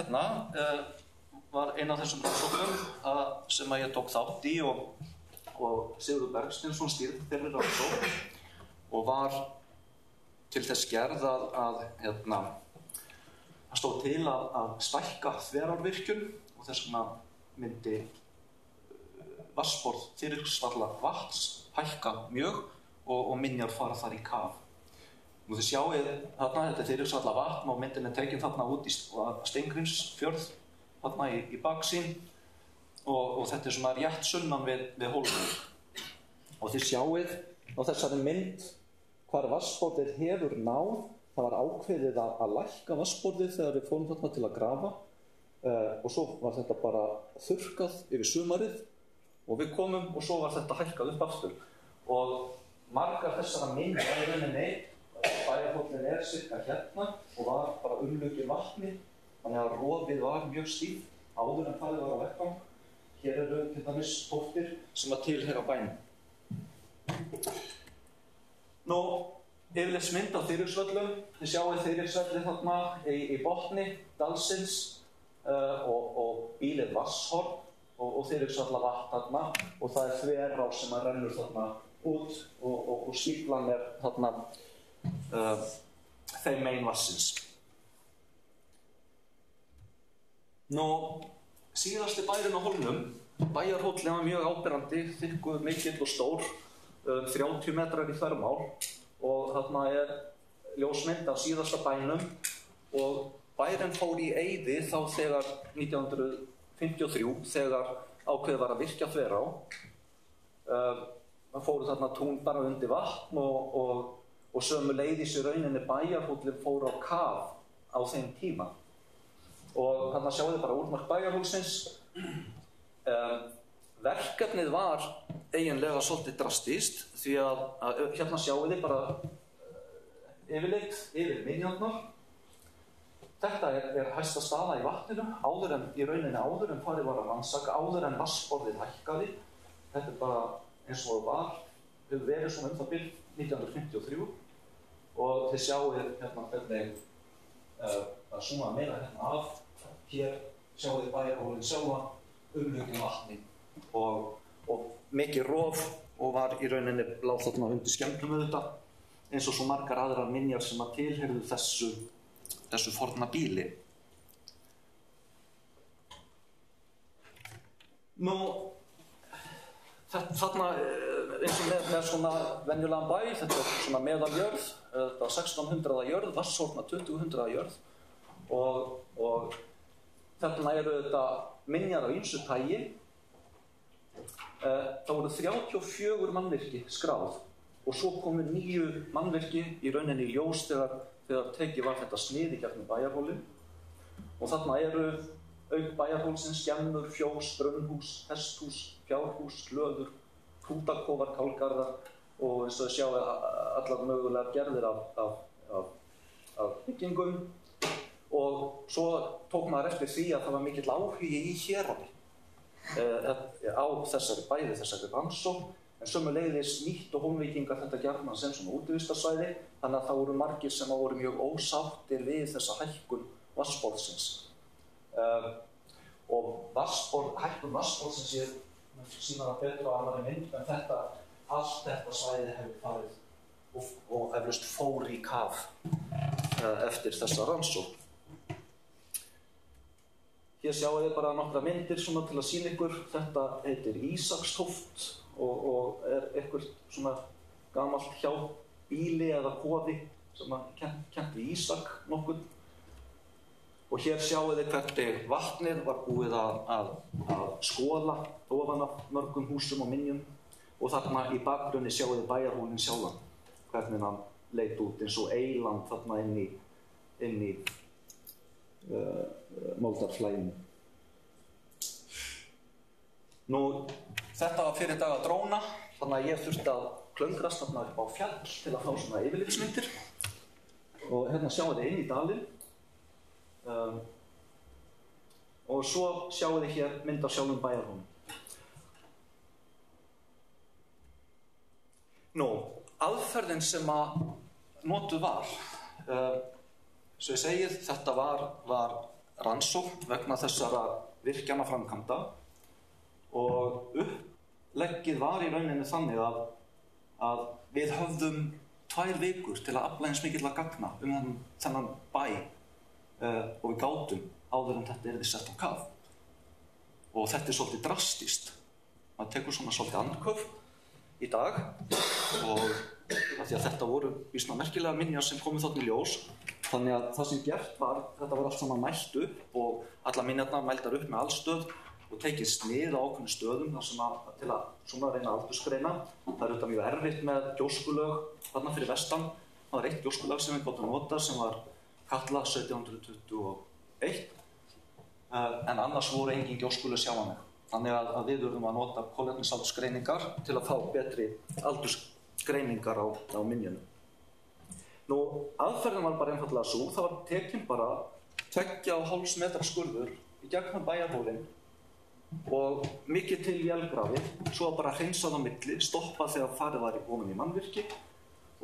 var einn af þessum rannsóknum sem ég tók þátt í og Sigurður Bergsteinsson stýrði þeirri rannsókn og var til þess gerð að stóð til að stækka Þverárvirkjun og þess vegna myndi vatnsborð Þyriksvallavatns hækka mjög og minjar fara þar í kaf. Nú þið sjáið þarna þetta Þyriksvallavatn og myndin tekin þarna út í Steingrímsfjörð þarna í baksýn og þetta svona rétt sunnan við Hólmavík. Og þið sjáið á þessari mynd hvar vatnsborðið hefur náð. Það var ákveðið að lækka vatnsborðið þegar við fórum þarna til að grafa og svo var þetta bara þurrkað yfir sumarið og við komum og svo var þetta hækkað upp aftur. Og margar þessara mynda í rauninni, bæjarhóllinn cirka hérna og var bara umlukið vatni. Þannig að rofið var mjög stíf áður en farið var á vettvang. Hér eru til dæmis tóftir sem að tilheyra bænum. Nú, yfirleitt mynd á Þyriksvöllum. Þið sjáið Þyriksvelli þarna í botni dalsins og bílið Vatnshorn og Þyriksvallavatn þarna og það Þverá sem að rennur þarna út og stíflan þarna þeim megin vatnsins. Nú, síðasti bærinn á Hólnum, bæjarhóllinn var mjög áberandi, þykkur, mikill og stór, 30 metrar í þvermál og þarna ljósmynd af síðasta bænum og bærinn fór í eyði þá þegar 1953 þegar ákveðið var að virkja Þverá. Það fóru þarna tún bara undir vatn og sömuleiðis í rauninni bæjarhóllinn fór á kaf á þeim tíma. Og þarna sjáu þið bara útmark bæjarhólsins. Verkefnið var eiginlega svolítið drastískt því að hérna sjáu þið bara yfirleitt yfir minjarnar. Þetta er hæsta staða í vatninu, í rauninni áður en farið var að rannsaka, áður en vatnsborðið hækkaði. Þetta er bara eins og það var, hefur verið svona það bil 1953 og þið sjáu hérna hvernig að zooma meira hérna af. Hér sjáu þið bæjarhólinn sjálfa, umlukinn vatni og mikið rof og var í rauninni láð þarna undir skemmtum auðvitað, eins og svo margar aðrar minjar sem að tilheyrðu þessu forna bíli. Nú, þarna eins og með svona venjulegan bæ, þetta er svona meðaljörð, þetta 1600 jörð, Vatnshorna 2000 jörð og þarna eru þetta minjar af ýmsu tagi. Það voru 34 mannvirki skráð og svo komu 9 mannvirki í rauninni í ljós þegar tekið var þetta snið í gegnum bæjarhólinn. Og þarna eru auk bæjarhólsins skemmur, fjós, brunnhús, hesthús, fjárhús, hlöður, hrútakofar, kálgarðar og eins og þið sjáu allar mögulegar gerðir af byggingum. Og svo tók maður eftir því að það var mikill áhugi í héraði á þessari rannsókn, en sömuleiðis nýttu Hólmvíkingar þetta gjarnan sem svona útivistarsvæði, þannig að það voru margir sem voru mjög ósáttir við þessa hækkun vatnsborðsins. Og hækkun vatnsborðsins ég sýna það betur á annarri mynd, en allt þetta svæði hefur farið og eflaust fór í kaf eftir þessa rannsókn. Hér sjáu þið bara nokkra myndir svona til að sýna ykkur. Þetta heitir Ísakstóft og er eitthvað svona gamalt hjábýli eða kofi sem kennt við Ísak nokkuð. Og hér sjáu þið hvernig vatnið var búið að skola ofan af mörgum húsum og minjum og þarna í bakgrunni sjáu þið bæjarhólinn sjálfan, hvernig hann leit út eins og eyland þarna inn í moldarflæðinu. Nú, þetta var fyrir dag að dróna, þannig að ég þurfti að klöngrast þarna upp á fjall til að fá svona yfirlitsmyndir. Og hérna sjáu þið inn í dalinn. Og svo sjáu þið hér mynd af sjálfum bæjarhólnum. Nú, aðferðin sem að notuð var, svo ég segið, þetta var rannsókn vegna þessara virkjanaframkvæmda og uppleggið var í rauninni þannig að við höfðum 2 vikur til að afla eins mikilla gagna þennan bæ og við gátum áður en þetta yrði sett á kaf. Og þetta er svolítið drastískt. Maður tekur svona svolítið andköf í dag og því að þetta voru vísna merkilega minjar sem komu þarna í ljós. Þannig að það sem gert var, þetta var allt saman mælt upp og allar minjarnar mældar upp með allstöð og tekið snið á ákveðnum stöðum til að svona reyna að aldursgreina. Það er auðvitað mjög erfitt með gjóskulög þarna fyrir vestan. Það var eitt gjóskulag sem við gátum nota sem var Katla 1721 en annars voru engin gjóskulög sjáanleg. Þannig að við þurfum að nota kolefnisaldursgreiningar til að fá betri aldursgreiningar á minjunum. Nú, aðferðin var bara einfaldlega svo, það var tekinn bara 2,5 metra skurður í gegnum bæjarhólinn og mikið til vélgrafið, svo bara hreinsað á milli, stoppað þegar farið var ofan í mannvirki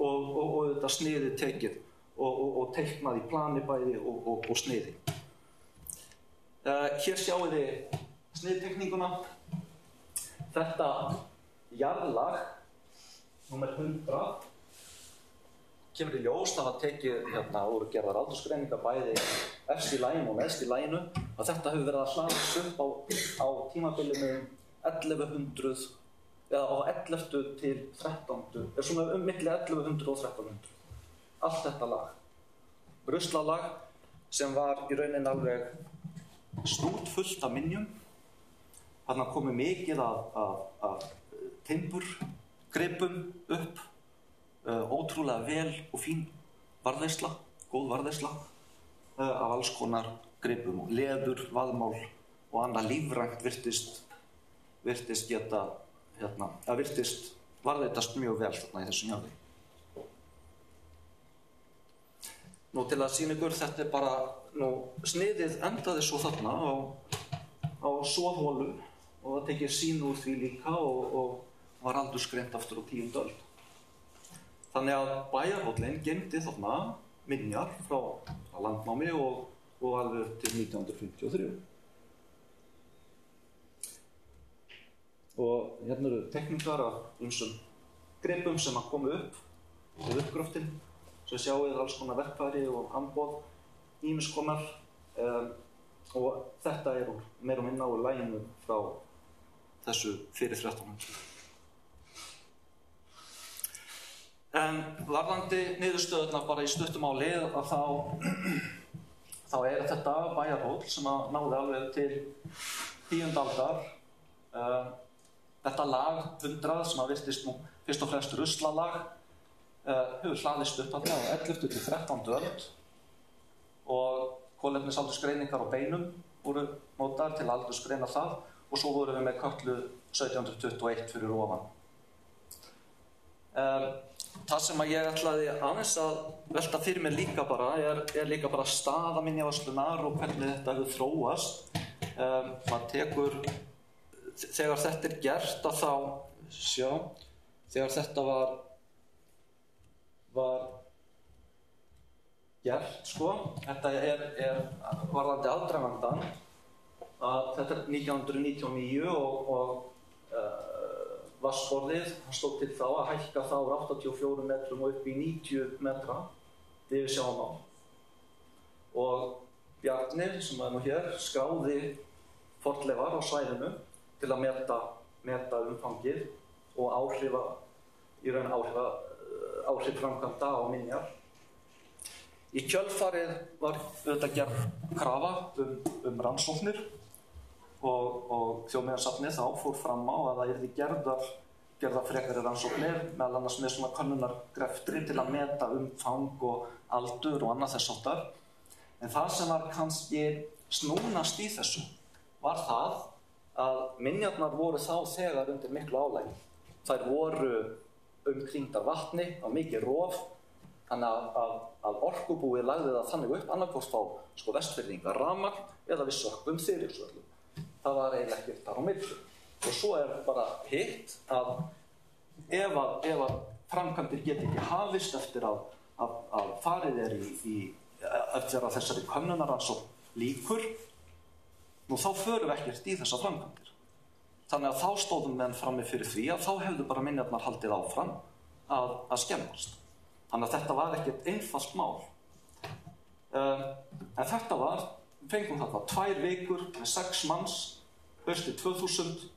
og þetta sniðið tekið og teiknað í plani bæði og sniði. Hér sjáu þið sniðtekninguna. Þetta jarðlag, númer 100, kemur í ljós, það var tekið og gerðar aldursgreiningar bæði efst í laginu og neðst í laginu og þetta hefur verið að hlaðast upp á tímabilinu 1100 eða á 11. til 13. Svona milli 1100 og 1300. Allt þetta lag. Ruslalag sem var í rauninni alveg stútfullt af minjum Þarna komu mikið af timburgripum upp, ótrúlega vel og fín varðveisla, góð varðveisla af alls konar gripum, leður, vaðmál og annað lífrænt virtist geta, virtist varðveitast mjög vel þarna í þessu njarði. Nú til að sýna ykkur, þetta bara, sniðið endaði svo þarna á soðholu og það tekið sýn úr því líka og var aldursgreint aftur á 10. öld. Þannig að bæjarhóllinn geymdi þarna minjar frá landnámi og alveg til 1953. Og hérna eru teikningar af ýmsum gripum sem að komu upp við uppgröftinn. Svo sjáið alls konar verkfæri og amboð, ýmis konar og þetta meira og minna úr laginu frá þessu fyrir 1300. En varðandi niðurstöðurnar bara í stuttum máli að þá þetta bæjarhóll sem að náði alveg til 10. aldar. Þetta lag 100 sem að virtist nú fyrst og fremst ruslalag hefur hlaðist upp þarna á 11. til 13. öld og kolefnisaldursgreiningar á beinum voru notaðar til að aldursgreina það og svo vorum við með Kötlu 1721 fyrir ofan. Það sem að ég ætlaði aðeins að velta fyrir mér líka bara er líka bara staða minjavörslunar og hvernig þetta hefur þróast. Maður tekur, þegar þetta er gert að þá, þegar þetta var gert, þetta er varðandi aðdragandann að þetta er 1999 og vatnsborðið stóð til þá að hækka þá úr 84 metrum og upp í 90 metra yfir sjávarmál. Og Bjarni, sem er nú hér, skráði fornleifar á svæðinu til að meta umfangið og áhrif framkvæmda á minjar. Í kjölfarið var auðvitað gerð krafa rannsóknir og Þjóðminjasafnið þá fór fram á að það yrði gerðar frekari rannsóknir, meðal annars með svona könnunargreftri til að meta umfang og aldur og annað þess háttar. En það sem var kannski snúnast í þessu var það að minjarnar voru þá þegar undir miklu álagi. Þær voru umkringdar vatni á mikið rof, þannig að orkubúið lagði það þannig upp annarkvort á Vestfirðinga rafmagn eða við sökkvum Þyringsvöllum. Það var eiginlega ekkert þar á milli. Og svo er bara hitt að ef að framkvæmdir geti ekki hafist eftir að farið er eftir að þessari könnunarrannsókn lýkur, nú þá förum við ekkert í þessar framkvæmdir. Þannig að þá stóðum menn frammi fyrir því að þá hefðu bara minjarnar haldið áfram að skemmast. Þannig að þetta var ekkert einfalt mál. En þetta var, fengum þarna 2 vikur með 6 manns, haustið 2000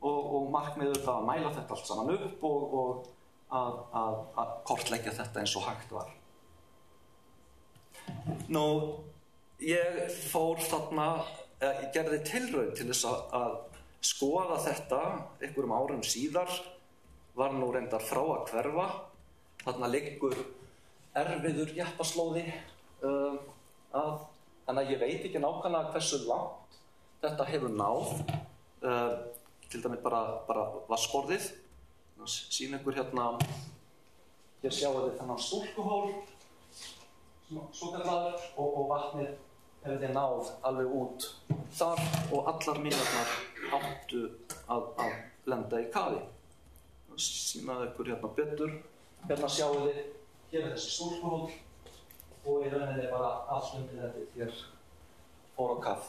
og markmiðið að mæla þetta allt saman upp og að kortleggja þetta eins og hægt var. Nú, ég fór þarna, ég gerði tilraun til þess að skoða þetta einhverjum árum síðar, var nú reyndar frá að hverfa. Þarna liggur erfiður jeppaslóði þannig að ég veit ekki nákvæmlega hversu langt þetta hefur náð. Til dæmis bara vatnsborðið. Sýn ykkur hérna, hér sjáu þið þennan stúlkuhól, svo kallar, og vatnið hefði náð alveg út þar og allar minjarnar áttu að lenda í kafi. Sýnaðu ykkur hérna betur. Hérna sjáu þið, hér er þessi stúlkuhól og í rauninni bara allt undirlendið hér fór á kaf.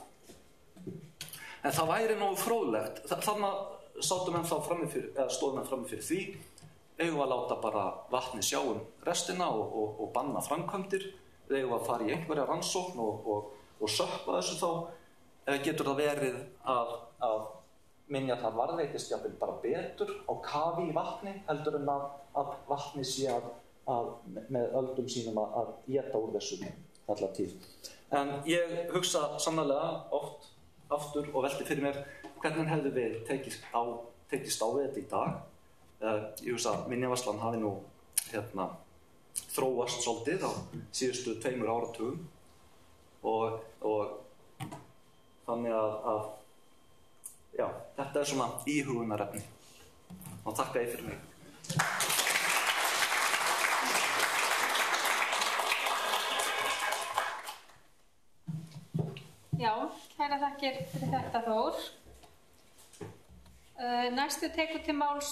En það væri nógu fróðlegt. Þannig stóðu menn frammi fyrir því, eigum að láta bara vatnið sjá restina og banna framkvæmdir, eigum að fara í einhverja rannsókn og sökkva þessu þá, eða getur það verið að minjarnar varðveitist jafnvel bara betur á kafi í vatni heldur en að vatni sé með öldum sínum að éta úr þessu alla tíð. En ég hugsa sannarlega oft aftur og velti fyrir mér hvernig hefðu við tekist á við þetta í dag? Ég hugsa að minjavarslan hafi nú þróast svolítið á síðustu 2 áratugum og þannig að já, þetta svona íhugunarefni og þakka ég fyrir mig. Já, kæra þakkir fyrir þetta Þór. Næstu tekur til máls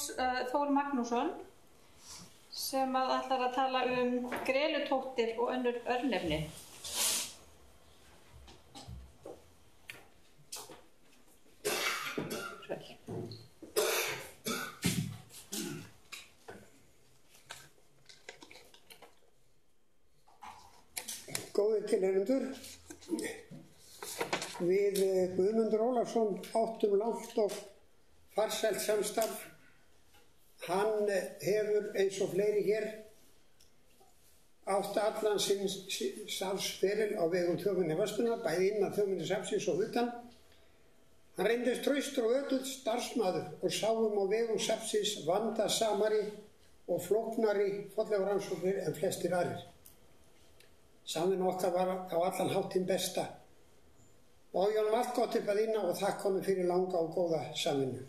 Þór Magnússon sem ætlar að tala grelutóttir og önnur örnefni. Góðir tilheyrendur, við Guðmundur Ólafsson áttum langt og farsælt samstarf. Hann hefur eins og fleiri hér átt allan sinn starfsferil á vegum Þjóðminjavörslunnar, bæði innan Þjóðminjasafnsins og utan. Hann reyndist traustur og ötull starfsmaður og sáum á vegum safnsins vandasamari og flóknari fornleifarannsóknir en flestir aðrir. Samvinna okkar var á allan hátt hinn besta og ég honum allt gott upp að inna og þakka honum fyrir langa og góða samvinnu.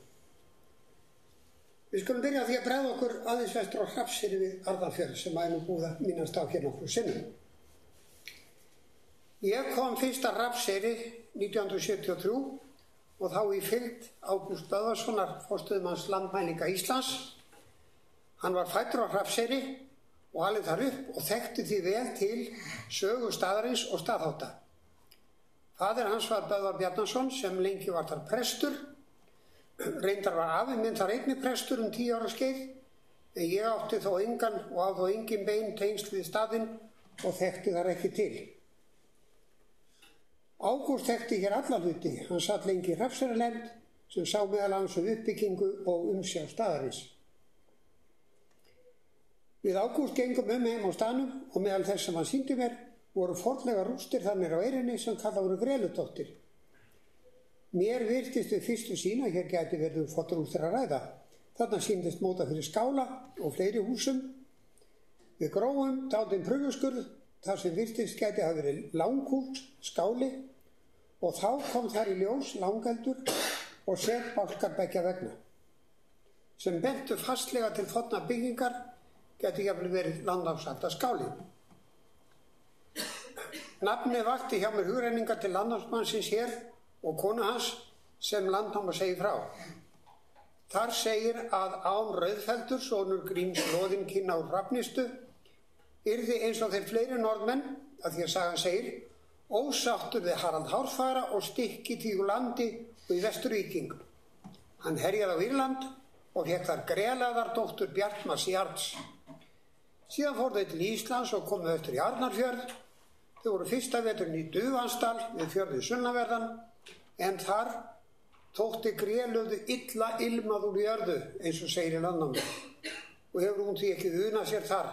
Við skulum byrja á því að bregða okkur aðeins vestur á Hrafnseyri við Arnarfjörð sem nú búið að minnast á hér nokkrum sinnum. Ég kom fyrst að Hrafnseyri 1973 og þá í fylgd Ágúst Böðvarssonar, forstöðumanns Landmælinga Íslands. Hann var fæddur á Hrafnseyri og alveg þar upp og þekkti því vel til sögu staðarins og staðhátta. Faðir hans var Böðvar Bjarnason sem lengi var þar prestur. Reyndar var afi minn þar einnig prestur 10 ára skeið, en ég átti þó engan og á þó engin bein tengsl við staðinn og þekkti þar ekki til. Ágúst þekkti hér alla hluti. Hann satt lengi í Hrafnseyrarnefnd sem sá meðal annars uppbyggingu og umsjá staðarins. Við Ágúst gengum heim á staðnum og meðal þess sem hann sýndi mér voru fornlegar rústir þarna á eyrinni sem kallað voru grelutóttir. Mér virtist við fyrstu sýn að hér gæti verið fornrústir að ræða. Þarna sýndist móta fyrir skála og fleiri húsum. Við grófum dálítinn prufuskurð þar sem virtist gæti hafa verið langhús, skáli og þá kom þar í ljós langeldur og setbálkar beggja vegna sem bentu fastlega til forna byggingar gæti jafnvel verið landnámsalda skáli. Nafnið vakti hjá mér hugrenningar til landnámsmannsins hér og konu hans sem Landnáma segir frá. Þar segir að án Rauðfeldur, sonur Gríms Loðinkynna úr Hrafnistu, yrði eins og þeir fleiri norðmenn, að því að sagan segir, ósáttur við Harald Hárfagra og stykki því úr landi og í Vesturvíking. Hann herjaði á Írland og fékk þar Grelaðar dóttur Bjartmars Jarls. Síðan fór þau til Íslands og komu eftir í Arnarfjörð. Þau voru fyrsta veturinn í Dufansdal við fjörðið Sunnaverðan, en þar þótti grélöðu illa ilmað úr jörðu, eins og segir í Landnámu, og hefur hún því ekki unað sér þar.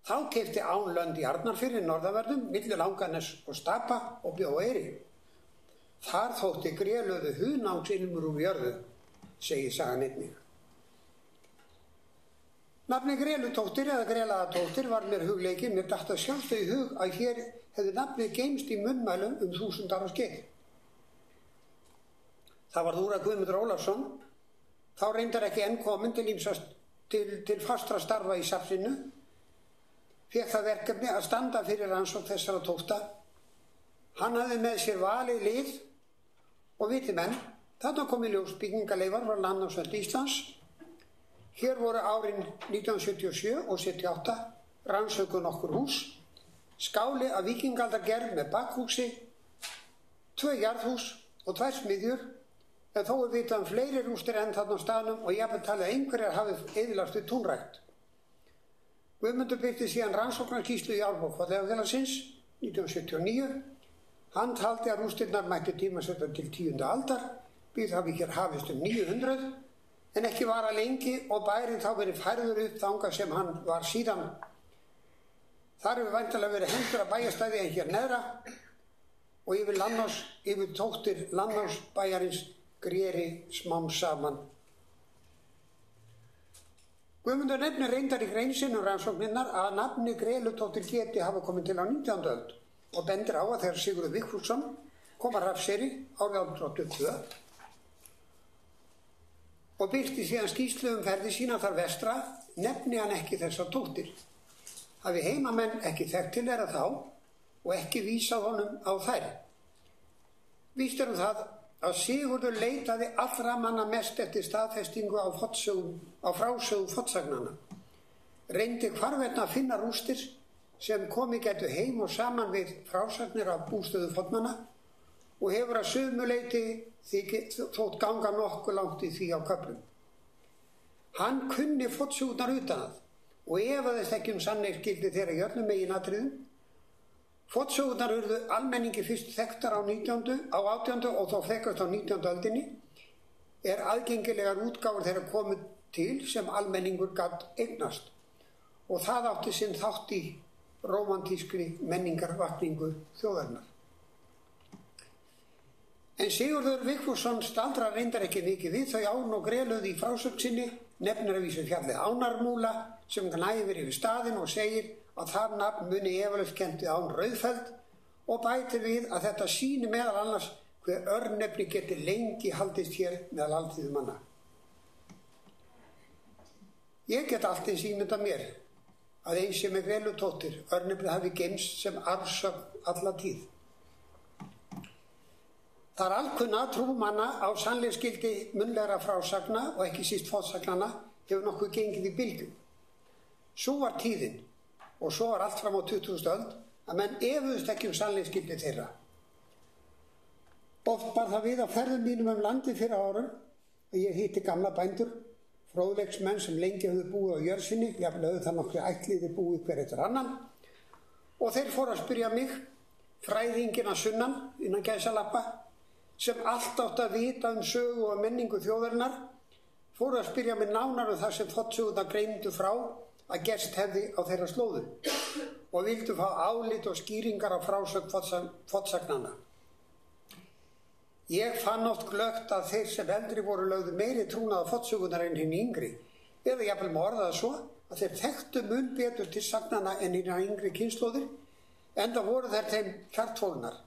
Þá keypti Án lönd í Arnarfirði norðanverðum, milli Langanes og Stapa og bjó á Eyri. Þar þótti grélöðu hunangsilmur úr jörðu, segir sagan einnig. Nafni Grelutóttir eða Grelaðatóttir var mér hugleikinn. Mér datt að sjálfsögðu í hug að hér hefði nafnið geymst í munnmælum 1000 ára skeið. Það var Þóra Guðmundur Ólafsson, þá reyndar ekki enn kominn til fastra starfa í safninu, fékk það verkefni að standa fyrir rannsókn þessara tófta. Hann hafði með sér valið lið og viti menn, þarna kom í ljós byggingarleifar frá Landnámsnefnd Íslands. Hér voru árin 1977 og 78 rannsökuð nokkur hús, skáli af víkingaldargerð með bakhúsi, 2 jarðhús og 2 smiðjur, en þó vitað fleiri rústir enn þarna á staðnum og jafnvel talið að einhverjar hafið eyðilagt við túnrækt. Guðmundur birti síðan rannsóknarskýrslu í árbók Fornleifafélagsins 1979. Hann taldi að rústirnar mætti tímasetja til 10. aldar, byggð hafi hér hafist 900, en ekki vara lengi og bærinn þá verið færður upp þangað sem hann var síðan. Þar hefur væntanlega verið hendur að bæjarstæði en hér neðra og yfir tóttir landnámsbæjarins gréri smám saman. Guðmundur nefnir reyndar í grein sinni rannsóknirnar að nafni Grelutóttir geti hafa komið til á 19. öld og bendir á að þegar Sigurður Vigfússon kom að Hrafnseyri árið 1822 og birti síðan skýrslu ferði sína þar vestra, nefni hann ekki þessar tóttir. Hafi heimamenn ekki þekkt til þeirra þá og ekki vísað honum á þær. Víst það að Sigurður leitaði allra manna mest eftir staðfestingu á frásögum fottsagnanna. Reyndi hvarvetna að finna rústir sem komið gætu heim og saman við frásagnir af bústöðu fottmanna og hefur að sumuleyti þótt ganga nokkuð langt í því á köflum. Hann kunni fottsögurnar utan að og efaðist ekki sannleiksgildi þeirra í öllum meginatriðum. Fottsögurnar urðu almenningi fyrst þekktar á 18. og þá frekast á 19. öldinni aðgengilegar útgáfur þeirra komið til sem almenningur gat eignast og það átti sinn þátt í rómantískri menningarvakningu þjóðarinnar. En Sigurður Vigfússon staldrar reyndar ekki mikið við þau án og greluð í frásögn sinni, nefnir að vísu fjallið Ánarmúla sem gnæfir yfir staðinn og segir að það nafn muni eflaust kennt við án Rauðfeld og bætir við að þetta sýni meðal annars hver örnefni geti lengi haldist hér meðal alþýðumanna. Ég get allt eins ímyndað mér að eins sem Grelutóttir örnefni hafi geymst sem arfsögn alla tíð. Það alkunna trú manna á sannleiksgildi munnlegra frásagna og ekki síst fótsagnanna hefur nokkuð gengið í bylgjum. Svo var tíðin og svo var allt fram á 20. öld að menn efuðust ekki sannleiksgildi þeirra. Oft bar það við á ferðum mínum landið fyrir árum að ég hitti gamla bændur, fróðleiksmenn sem lengi höfðu búið á jörð sinni, jafnvel höfðu það nokkru ættliði búið hver eftir annan og þeir fóru að spyrja mig, fræðingina sunnan innan gæsalappa, sem allt átt að vita sögu og menningu þjóðarinnar, fóru að spyrja mig nánar það sem fottsögurnar greindu frá að gerst hefði á þeirra slóðum og vildu fá álit og skýringar á frásögn fottsagnanna. Ég fann oft glöggt að þeir sem eldri voru lögðu meiri trúnað á fottsögurnar en hinn yngri, eða jafnvel má orða það svo að þeir þekktu mun betur til sagnanna en hinn yngri kynslóðir, enda voru þær þeim hjartfólnar.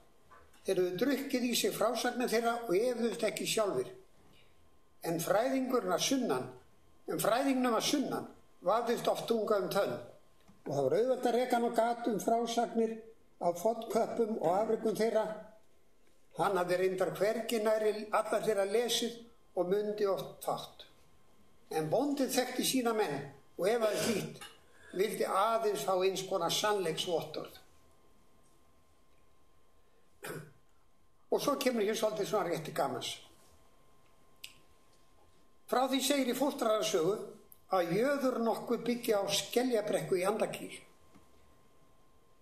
Þeir höfðu drukkið í sig frásagnir þeirra og efuðust ekki sjálfir. En fræðingnum að sunnan vafðist oft tunga tönn og það var auðvelt að reka hann á gat frásagnir af fottköppum og afrekum þeirra. Hann hafði reyndar hvergi nærri allar þeirra lesið og mundi oft fátt. En bóndið þekkti sína menn og efaði hlýtt, vildi aðeins fá eins konar sannleiksvottorð. Og svo kemur hér svolítið svona rétti gamans. Frá því segir í fóstrararsögu að jöður nokkuð byggja á Skeljabrekku í Andakíl.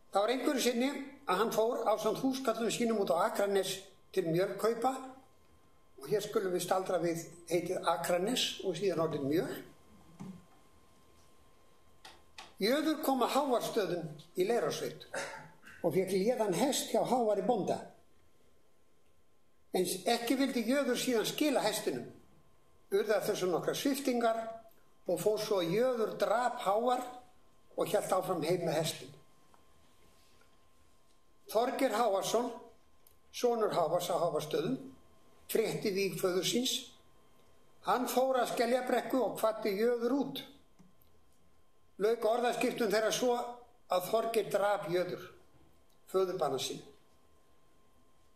Það var einhverju sinni að hann fór ásamt húskallum sínum út á Akranes til mjölkaupa og hér skulum við staldra við heitið Akranes og síðan orðið mjöl. Jöður kom að Hávarstöðum í Leirársveit og fékk léðan hest hjá Hávari bónda. En ekki vildi Jöður síðan skila hestinum, urðað þessu nokkra sviftingar og fór svo að Jöður drap Hávar og hélt áfram heim með hestin. Þorgeir Hávarsson, sonur Hávars á Hávarstöðum, frétti víg föður síns. Hann fór að Skeljabrekku og kvaddi Jöður út. Lauk orðaskiptum þeirra svo að Þorgeir drap Jöður, föðurbanna sinn.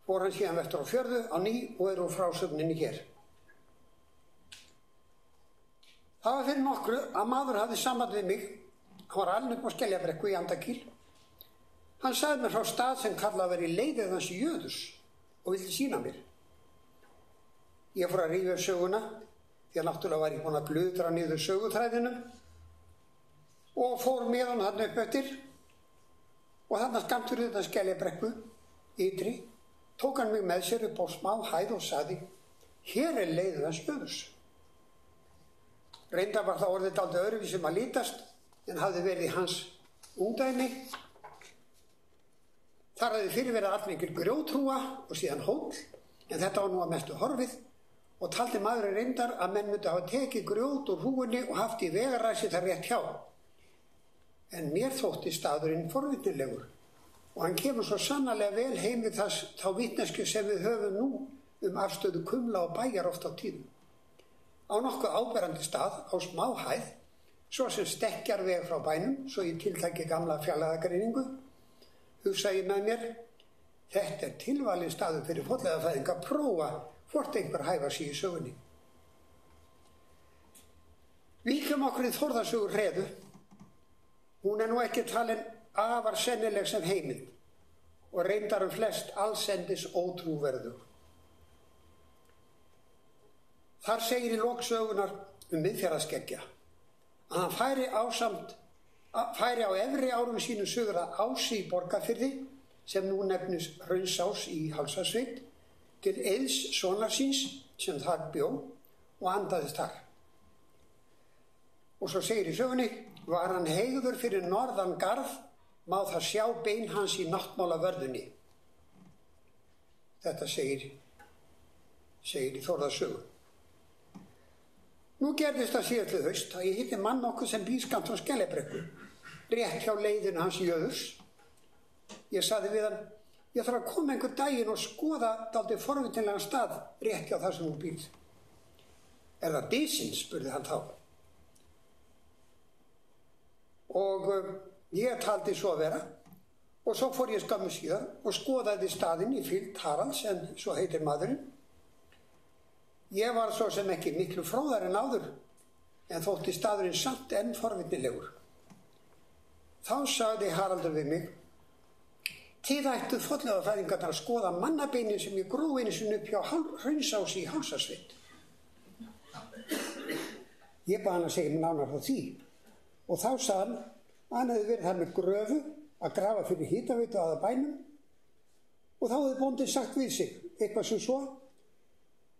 Fór hann síðan vestur á fjörðu á ný og úr frásögninni hér. Það var fyrir nokkru að maður hafði samband við mig, hann var alinn upp á Skeljabrekku í Andakíl. Hann sagði mér frá stað sem kallað veri leiðið hans Jöðurs og vildi sína mér. Ég fór að rífa söguna, því að náttúrulega var ég búin að gludra niður sögutræðinum og fór með hann þarna upp eftir og þarna skammt fyrir þetta Skeljabrekku, ytri, tók hann mig með sér upp á smá hæð og sagði, hér leiðið hans Jöðurs. Reyndar var það orðið dálítið öðruvísum að lítast en hafði verið í hans ungdæmi. Þar hafði fyrir verið allmikil grjótrúa og síðan hóll, en þetta var nú að mestu horfið og taldi maðurinn reyndar að menn myndi hafa tekið grjót úr hrúgunni og haft í vegaræsi þar rétt hjá. En mér þótti staðurinn forvitnilegur og hann kemur svo sannarlega vel heim við þá vitneskju sem við höfum nú afstöðu kumla og bæjar oft á tíðum. Á nokkuð áberandi stað á smáhæð, svo sem stekkjarveg frá bænum, svo ég tiltæki gamla fjarlægagreiningu, hugsa ég með mér, þetta tilvalinn staður fyrir fornleifafræðing að prófa hvort einhver hæfa sig í sögunni. Víkjum okkur í Þórðarsögu Hreðu. Hún nú ekki talin afar sennileg sem heimild og reyndar flest allsendis ótrúverðug. Þar segir í lok sögunar Miðfjarðarskeggja að hann færi á efri árum sínum suður að Ási í Borgarfirði, sem nú nefnist Hraunsás í Hálsasveit, til Eiðs sonar síns sem þar bjó og andaðist þar. Og svo segir í sögunni, var hann heigður fyrir norðan garð, má það sjá bein hans í náttmálavörðunni. Þetta segir í Þórðarsögu. Nú gerðist það síðastliðið haust að ég hitti mann nokkuð sem býr skammt frá Skellebrekku, rétt hjá leiðinu hans Jöðurs. Ég sagði við hann, ég þarf að koma einhver daginn og skoða dálítið forvitinlegan stað rétt hjá það sem hún býr. Er það Dísinn, spurði hann þá. Og ég taldi svo að vera og svo fór ég skömmu síðan og skoðaði staðinn í fylgd Haralds, en svo heitir maðurinn. Ég var svo sem ekki miklu fróðar en áður, en þótti staðurinn samt enn forvitnilegur. Þá sagði Haraldur við mig, þið ættuð fornleifafræðingarnar að skoða mannabeinin sem ég gróf einu sinni upp hjá Hraunsási í Hálsasveit. Ég bað hann að segja mér nánar frá því og þá sagði hann að hann hefði verið þar með gröfu að grafa fyrir hitaveitu aða bænum og þá hefði bóndinn sagt við sig eitthvað sem svo: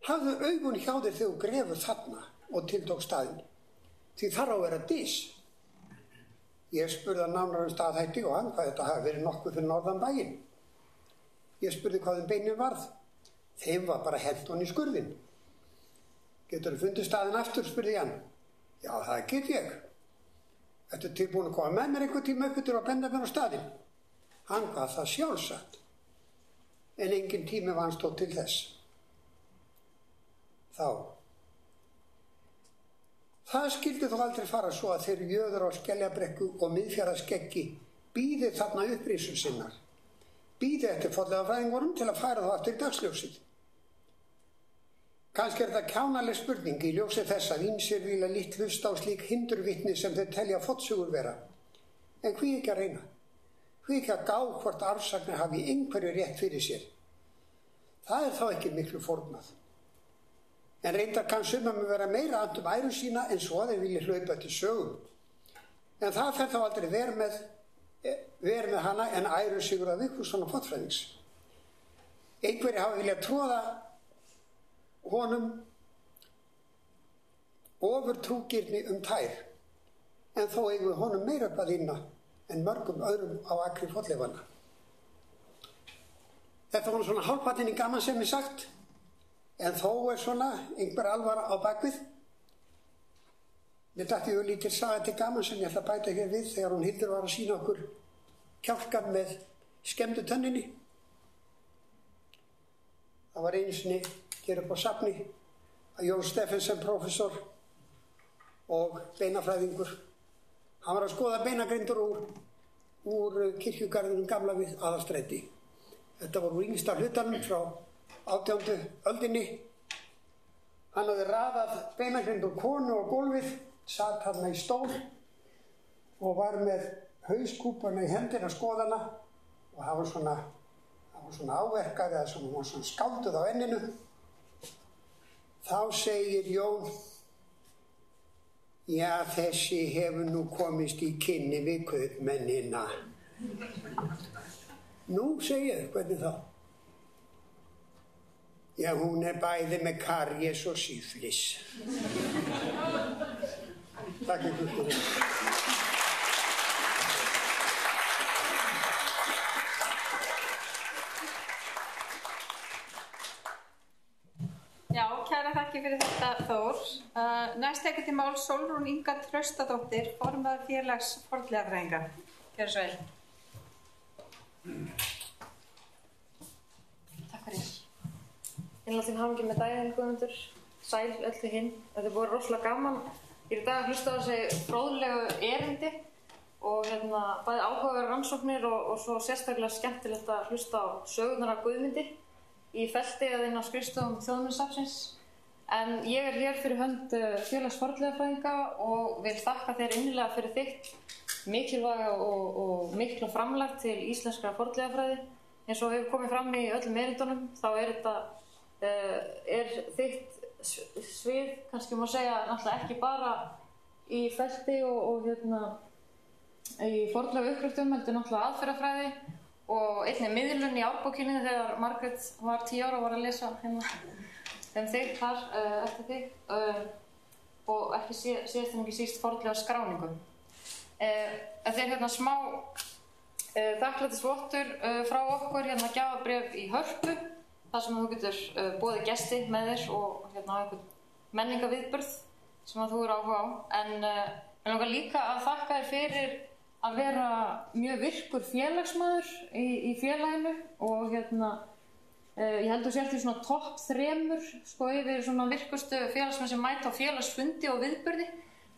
hafðu augun hjá þér þegar þú grefur þarna og tiltók staðinn, því þar á að vera dys. Ég spurði hann nánar staðhætti og hann hvað þetta hafi verið nokkuð fyrir norðan bæinn. Ég spurði hvað beinin varð. Þeim var bara hent hon í skurðinn. Getur þú fundið staðinn aftur, spurði hann. Já, það get ég. Þetta tilbúin að koma með mér einhver tíma upp yfir og benda mér á staðinn. Hann hvað það sjálfsagt. En engin tími var hann stóð til þess. Þá. Það skildi þó aldrei fara svo að þeir Jöður á Skeljabrekku og Miðfjarðarskeggi bíði þarna upprisun sinnar. Bíði eftir fornleifafræðingunum til að færa þá aftur í dagsljósið. Kannski þetta kjánaleg spurning í ljósi þess að ýmsir vilja lítt hlusta á slík hindurvitni sem þeir telja fornsugur vera. En hví ekki að reyna? Hví ekki að gá hvort arfsagnir hafi einhverju rétt fyrir sér? Það þá ekki miklu fórnað. En reyndar kann sumum vera meira andum æru sína en svo þeir vilja hlaupa til sögum. En það fer þá aldrei ver með hana en æru Sigurðar Vigfússonar fornfræðings. Einhverjir hafa viljað tróða honum ofur trúgirni tær, en þó eigum við honum meira upp að inna en mörgum öðrum á akri fornleifanna. Þetta var svona hálfpartinn í gaman sem sagt, en þó svona einhver alvara á bakvið. Mér dætti ég lítil saga til gaman sem ég ætla að bæta hér við þegar hún Hildur var að sína okkur kjálkan með skemmdu tönninni. Það var einu sinni hér upp á safni að Jón Steffensen prófessor og beinafræðingur, hann var að skoða beinagrindur úr kirkjugarðinum gamla við Aðalstræti. Þetta voru úr yngsta hlutanum frá 18. öldinni. Hann hafði raðað beinagrind úr konu og gólfið, satt hann í stól og var með hauskúpuna í hendina skoðana og það var svona áverkað eða svona skálduð á enninu. Þá segir Jón: já, þessi hefur nú komist í kynni við kaupmennina. Nú, segir þau, hvernig þá? Já, hún bæði með karies og síflis. Takk fyrir. Já, kæra þakkir þakki fyrir þetta, Þór. Næst tekur til máls Sólrún Inga Traustadóttir, formaður félags fornleifafræðinga. Gjörðu svo vel. Takk fyrir. Innlega til hamingju með daginn, Guðmundur. Sæl öll þið hinn. Þetta er búið rosalega gaman. Ég er í dag að hlusta á þessi fróðlegu erindi og bæði áhugaverðar rannsóknir og svo sérstaklega skemmtilegt að hlusta á sögurnar af Guðmundi í felti eða inn á skrifstofum Þjóðminjasafnsins. En ég er hér fyrir hönd félags fornleifafræðinga og vil þakka þér innilega fyrir þitt mikilvæga og mikla framlag til íslenskra fornleifafræði. Eins og hefur komið fram í öllum erindunum, þá er þitt svið, kannski má segja, náttúrulega ekki bara í felti og í fornleifauppgröftum, heldur náttúrulega aðferðafræði og einnig miðlun í árbókinni þegar Margrét var 10 ára og var að lesa þig þar eftir þig og ekki síðast en ekki síst fornleifa skráningu. Þeir smá þakklætisvottur frá okkur, gjafabréf í Hörpu, þar sem þú getur boðið gesti með þér og einhvern menningaviðburð sem þú eru áhuga á. En ég langar líka að þakka þér fyrir að vera mjög virkur félagsmaður í félaginu og ég held þú sért í svona topp 3 yfir svona virkustu félagsmenn sem mæta á félagsfundi og viðburði.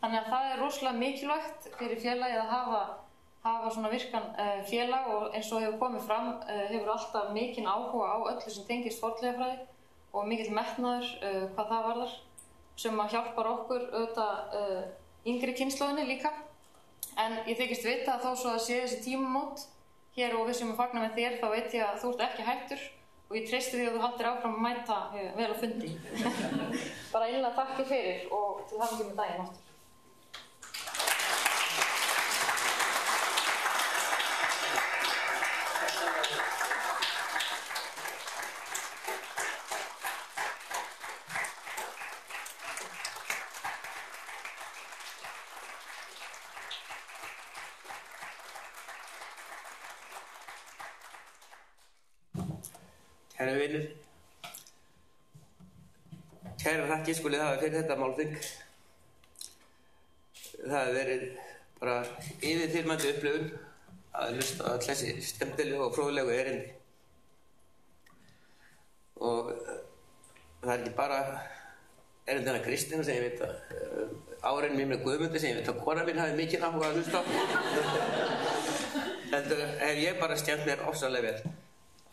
Þannig að það er rosalega mikilvægt fyrir félagið að hafa svona virkan félag og eins og hefur komið fram hefur alltaf mikinn áhuga á öllu sem tengist fornleifafræði og mikill metnaður hvað það varðar sem að hjálpar okkur auðvitað yngri kynslóðinni líka. En ég þykist vita að þó svo að sé þessi tímamót hér og við sem að fagna með þér, þá veit ég að þú ert ekki hættur og ég treysti því að þú haldir áfram að mæta vel á fundi. Bara einlega þakki fyrir og til hamingju með daginn aftur. Kæra vinir, kæra þakkir skuli hafa fyrir þetta málþing. Það hefur verið bara yfirþyrmandi upplifun að hlusta á öll þessi skemmtilegu og fróðlegu erindi. Og það er ekki bara erindina Kristína sem ég veit að árein mér með Guðmundi sem ég veit að kona mín hafi mikinn áhuga að hlusta á. Þetta hef ég bara skemmt mér ofsalega vel.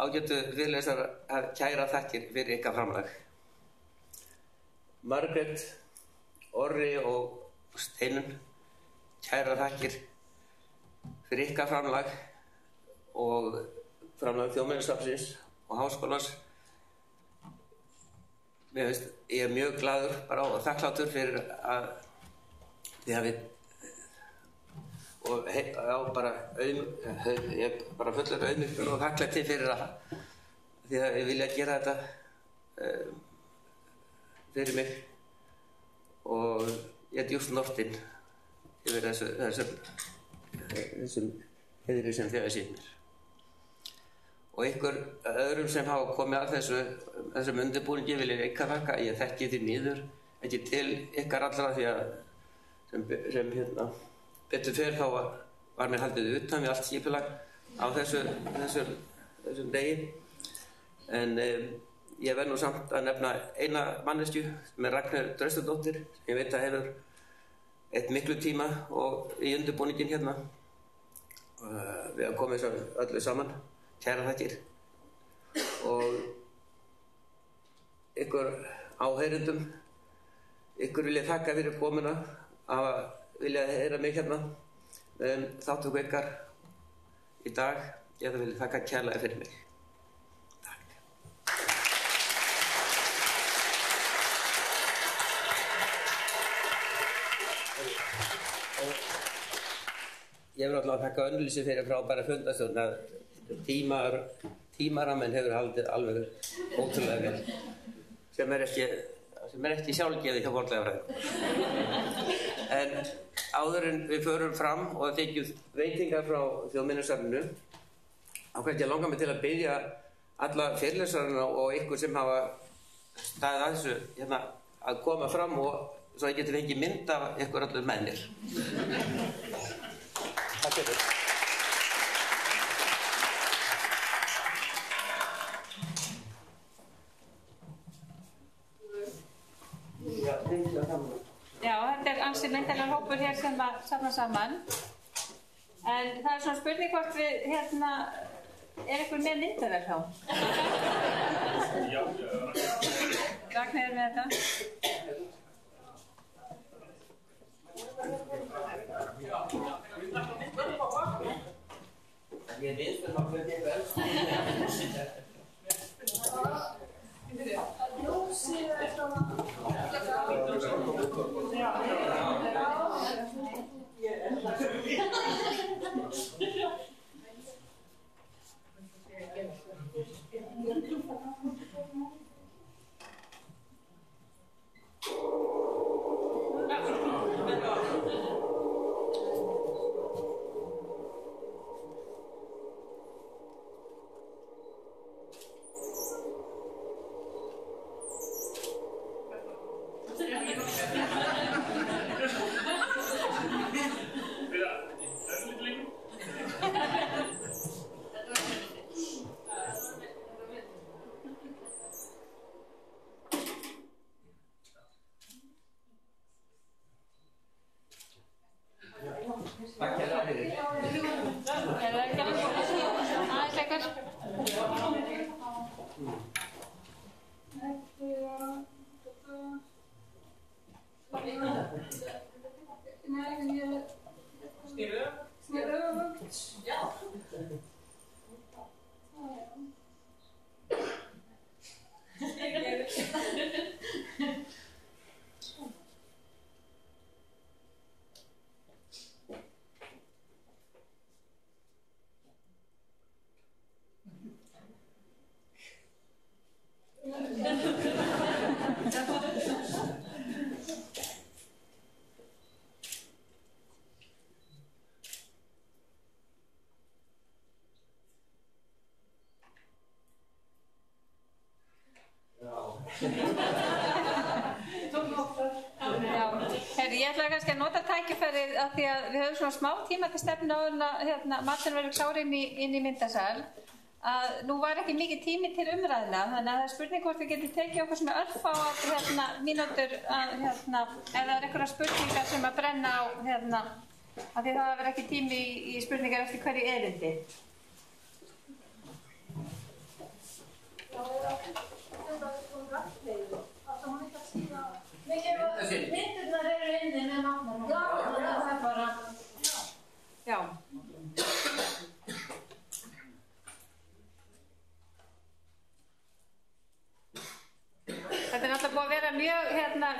Ágætu fyrirlesar að kæra þakkir fyrir ykkar framlag. Margrét, Orri og Steinun, kæra þakkir fyrir ykkar framlag og framlag Þjóðminjasafnsins og Háskólans. Ég er mjög glaður bara og þakklátur fyrir að þið hafið og ég er bara fullur auðmýktur og þakklæti fyrir það því að ég vilja gera þetta fyrir mig og ég er djúpt nortinn yfir þessum heiðri sem þið hafið sýnt mér. Og ykkur öðrum sem hafa komið að þessum undirbúningi vil ég ykkar þakka. Ég þekki því miður ekki til ykkar allra því að sem betur fyrir þá var mér haldið utan við allt skipulag á þessum degi. En ég verð nú samt að nefna eina manneskju sem er Ragnheiður Traustadóttir sem ég veit að hefur eitt miklu tíma og í undirbúningin hérna. Við hafa komið öllu saman. Kæra þakkir. Og ykkur áheyrendum, ykkur vil ég þakka fyrir komuna að vilja heyra mig hérna þáttöku ykkar í dag. Ég vil þakka kærlega fyrir mig. Takk. Ég vil alltaf þakka Önnulísi fyrir frábæra fundastjórn að tímaraminn hefur haldið alveg ótrúlega vel sem er ekki sjálfgefið hjá fornleifafræðingum. En áður en við förum fram og þykjum veitingar frá Þjóðminjasafninu þá kannski langar mig til að biðja alla fyrirlesarana og ykkur sem hafa staðið að þessu hérna að koma fram og svo ég geti fengið mynd af ykkur allir með mér. Takk fyrir. Já, þetta ansi myndarlegur hópur hér sem að safna saman. En það svona spurning hvort við, ykkur með myndavél þá? Já. Ragnheiður með þetta? Ég veist að það er vel. Ég ætla kannski að nota tækifærið af því að við höfum svona smá tíma til stefnu áður en Martin verður klár inn í myndasal að nú var ekki mikið tími til umræðina þannig að það er spurning hvort við getum tekið okkur svona örfá mínútur ef það er einhverja spurningar sem að brenna á af því það verður ekki tími í spurningar eftir hverju erindi. Myndirnar eru inni með nafnum. Það er bara... Já. Þetta er náttúrulega búið að vera mjög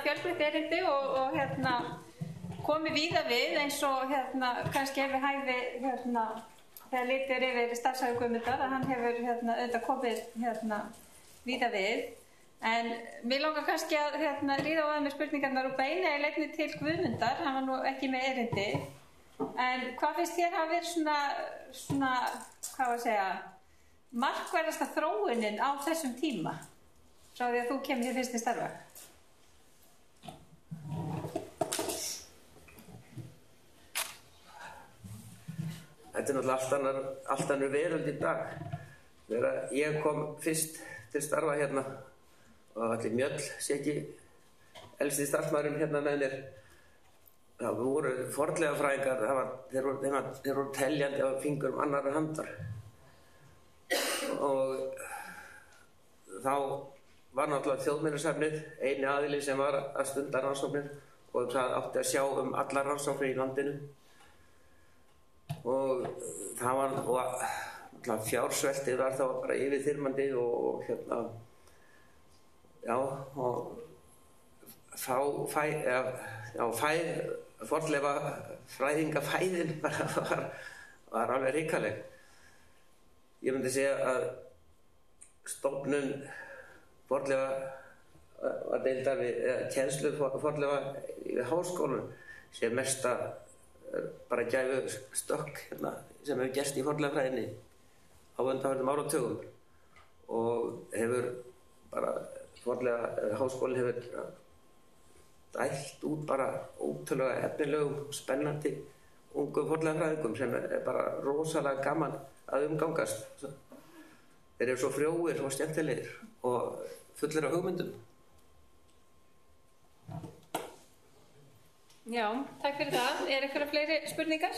fjölbreytt erindi og komið víða við eins og kannski hefur hæfi þegar litir yfir starfsæði Guðmundar að hann hefur auðvitað komið víða við. En mér langar kannski að ríða á það með spurningarnar og beina í leikni til Guðmundar, hann var nú ekki með erindi. En hvað finnst þér hafa verið svona, hvað var að segja, markverðasta þróunin á þessum tíma? Frá því að þú kemur hér fyrst til starfa. Þetta er náttúrulega allt annur veröld í dag. Þegar ég kom fyrst til starfa hérna og allir Mjöll sé ekki elsti starfsmaðurinn hérna með mér. Það voru fornleifafræðingar, þeir voru teljandi á fingurum annarra handar. Og þá var náttúrulega Þjóðminjasafnið eini aðili sem var að stunda rannsóknir og það átti að sjá allar rannsóknir í landinu. Og það var fjársveltið var þá bara yfirþyrmandi og fornleifafræðingafæðin var alveg hrikaleg. Ég myndi segja að stofnun fornleifadeildar við kennslu fornleifa við háskólanum sé mesta bara gæfu stökk sem hefur gerst í fornleifafræðinni á undanförnum áratugum og hefur bara háskólinn hefur dælt út bara ótrúlega efnilegum, spennandi ungum fornleifafræðingum sem bara rosalega gaman að umgangast. Þeir eru svo frjóir og skemmtilegir og fullir af hugmyndum. Já, takk fyrir það. Er eitthvað fleiri spurningar?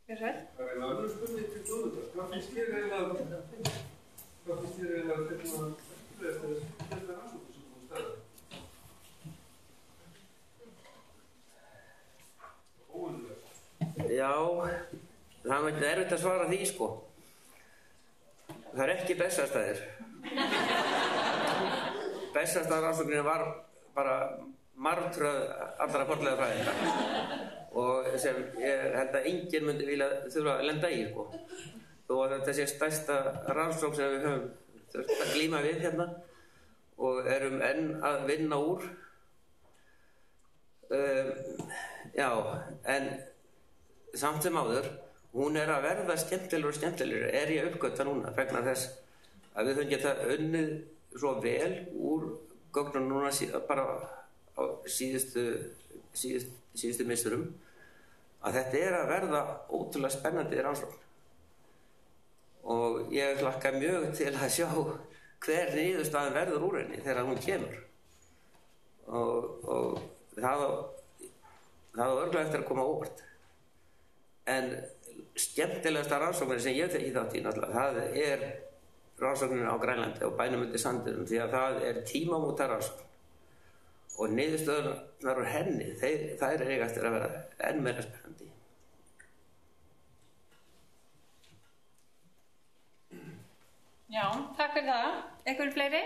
Það er eiginlega önnur spurning til Guðmundar. Hvað finnst þér eiginlega þetta rannsóknir sem þú stæðir? Já, það er erfitt að svara því, sko. Það er ekki Bessastaðir. Bessastaðarrannsóknin var bara martröð allra fornleifafræðinga og sem ég held að enginn myndi vilja þurfa að lenda í, sko. Þó að þetta sé stærsta rannsókn sem við höfum þurft að glíma við hérna og erum enn að vinna úr. Já, en samt sem áður, hún er að verða skemmtilegur og skemmtilegur, er ég að uppgöta núna vegna þess að við höfum getað unnið svo vel úr gögnum núna bara á síðustu misturum að þetta er að verða ótrúlega spennandi rannsókn og ég hlakka mjög til að sjá hver niðurstaðan verður úr henni þegar hún kemur og það á örugglega eftir að koma á óvart. En skemmtilegasta rannsóknin sem ég tekið þátt í náttúrulega, það er rannsóknin á Grænlandi og bænum undir sandinum því að það er tímamóta rannsókn og niðurstöðunar úr henni, þær er eiga eftir að vera enn meira spennandi. Já, takk fyrir það. Einhverjum fleiri?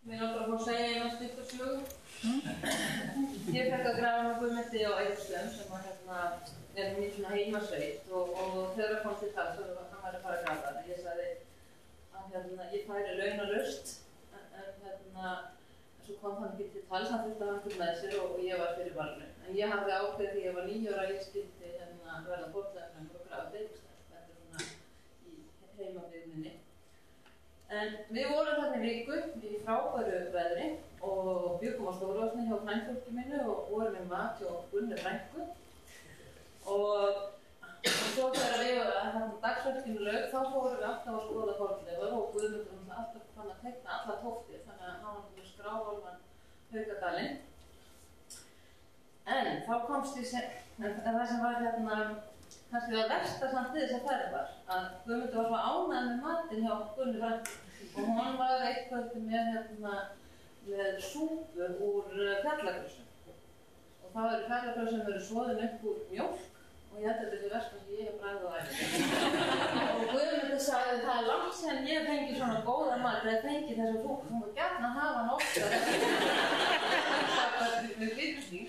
Mér langar að fá að segja eina stutta sögu. Ég fekk að grafa með Guðmundi á Eiríksstöðum sem var er mín svona heimasveit og þegar kom til það svo hann væri að fara að grafa það. Ég sagði að ég færi launalaust en svo kom hann ekki til tals, hann þurfti að hafa með sér og ég var fyrir valinu. En ég hafði ákveðið því ég var 9 ára ég skildi verða fornleifafræðingur og grafa Eiríksstöðum. Þetta er svona í heimabyggðinni. En við vorum þarna í viku í frábæru veðri og bjuggum á Stórásni hjá frændfólki mínu og vorum með mat hjá Gunni frænku. Og svo þegar við dagsverkinu lauk þá fórum við alltaf að skoða fornleifar og Guðmundur alltaf fann að teikna alla tóftir þannig að hann var skrávolvan Haukadalinn. En þá komst það sem var kannski það versta samt við þessa ferð var að Guðmundur var svo ánægð með matinn hjá Gunni frænku og hann var eitthvað með súpu úr fjallagrössum og það eru fjallagrössum sem eru soðin upp úr mjólk og ég held að þetta er versta sem ég hef bragðað á ævinni. Og Guðmundur sagði að það er langt síðan ég fengi svona góða mat eða fengi þessa súpu sem var gjarnan að hafa hann ofta með byrjusnýr.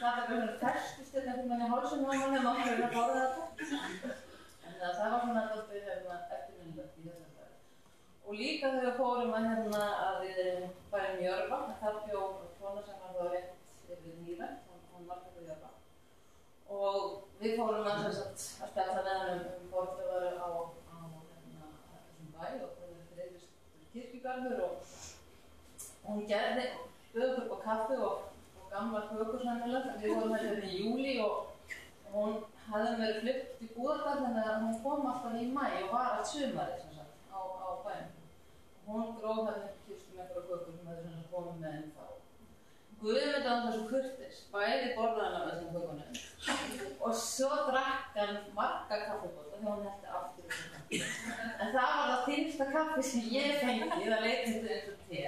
Það var svona ferskust einhvern veginn í hálsum og hann hefði mátt að borða þetta. En það var svona alltaf eftirminnilegt í þessum ferð. Og líka þegar við fórum að við færum í Jörfa, þar bjó kona sem var þá rétt yfir Nýra, hún var þetta í Jörfa. Og við fórum að spjalla með hann fornleifar á þessum bæ og það dreifist kirkjugarður og hún bauð okkur upp á kaffi og gamla kökur sannlega. Við vorum hérna í júli og hún hafði verið flytt í Búðardal þannig að hún kom alltaf í maí og var allt sumarið á bænum. Hún gróf hérna kistu með einhverja kökur sem hefði komið með henni þá. Guðmundur var það svo kurteis, bæði borðaði hann af þessum kökunum og svo drakk hann marga kaffibóta þegar hún hætti aftur í kaffi. En það var það þyngsta kaffi sem ég fengi, það leiti þetta eins og te.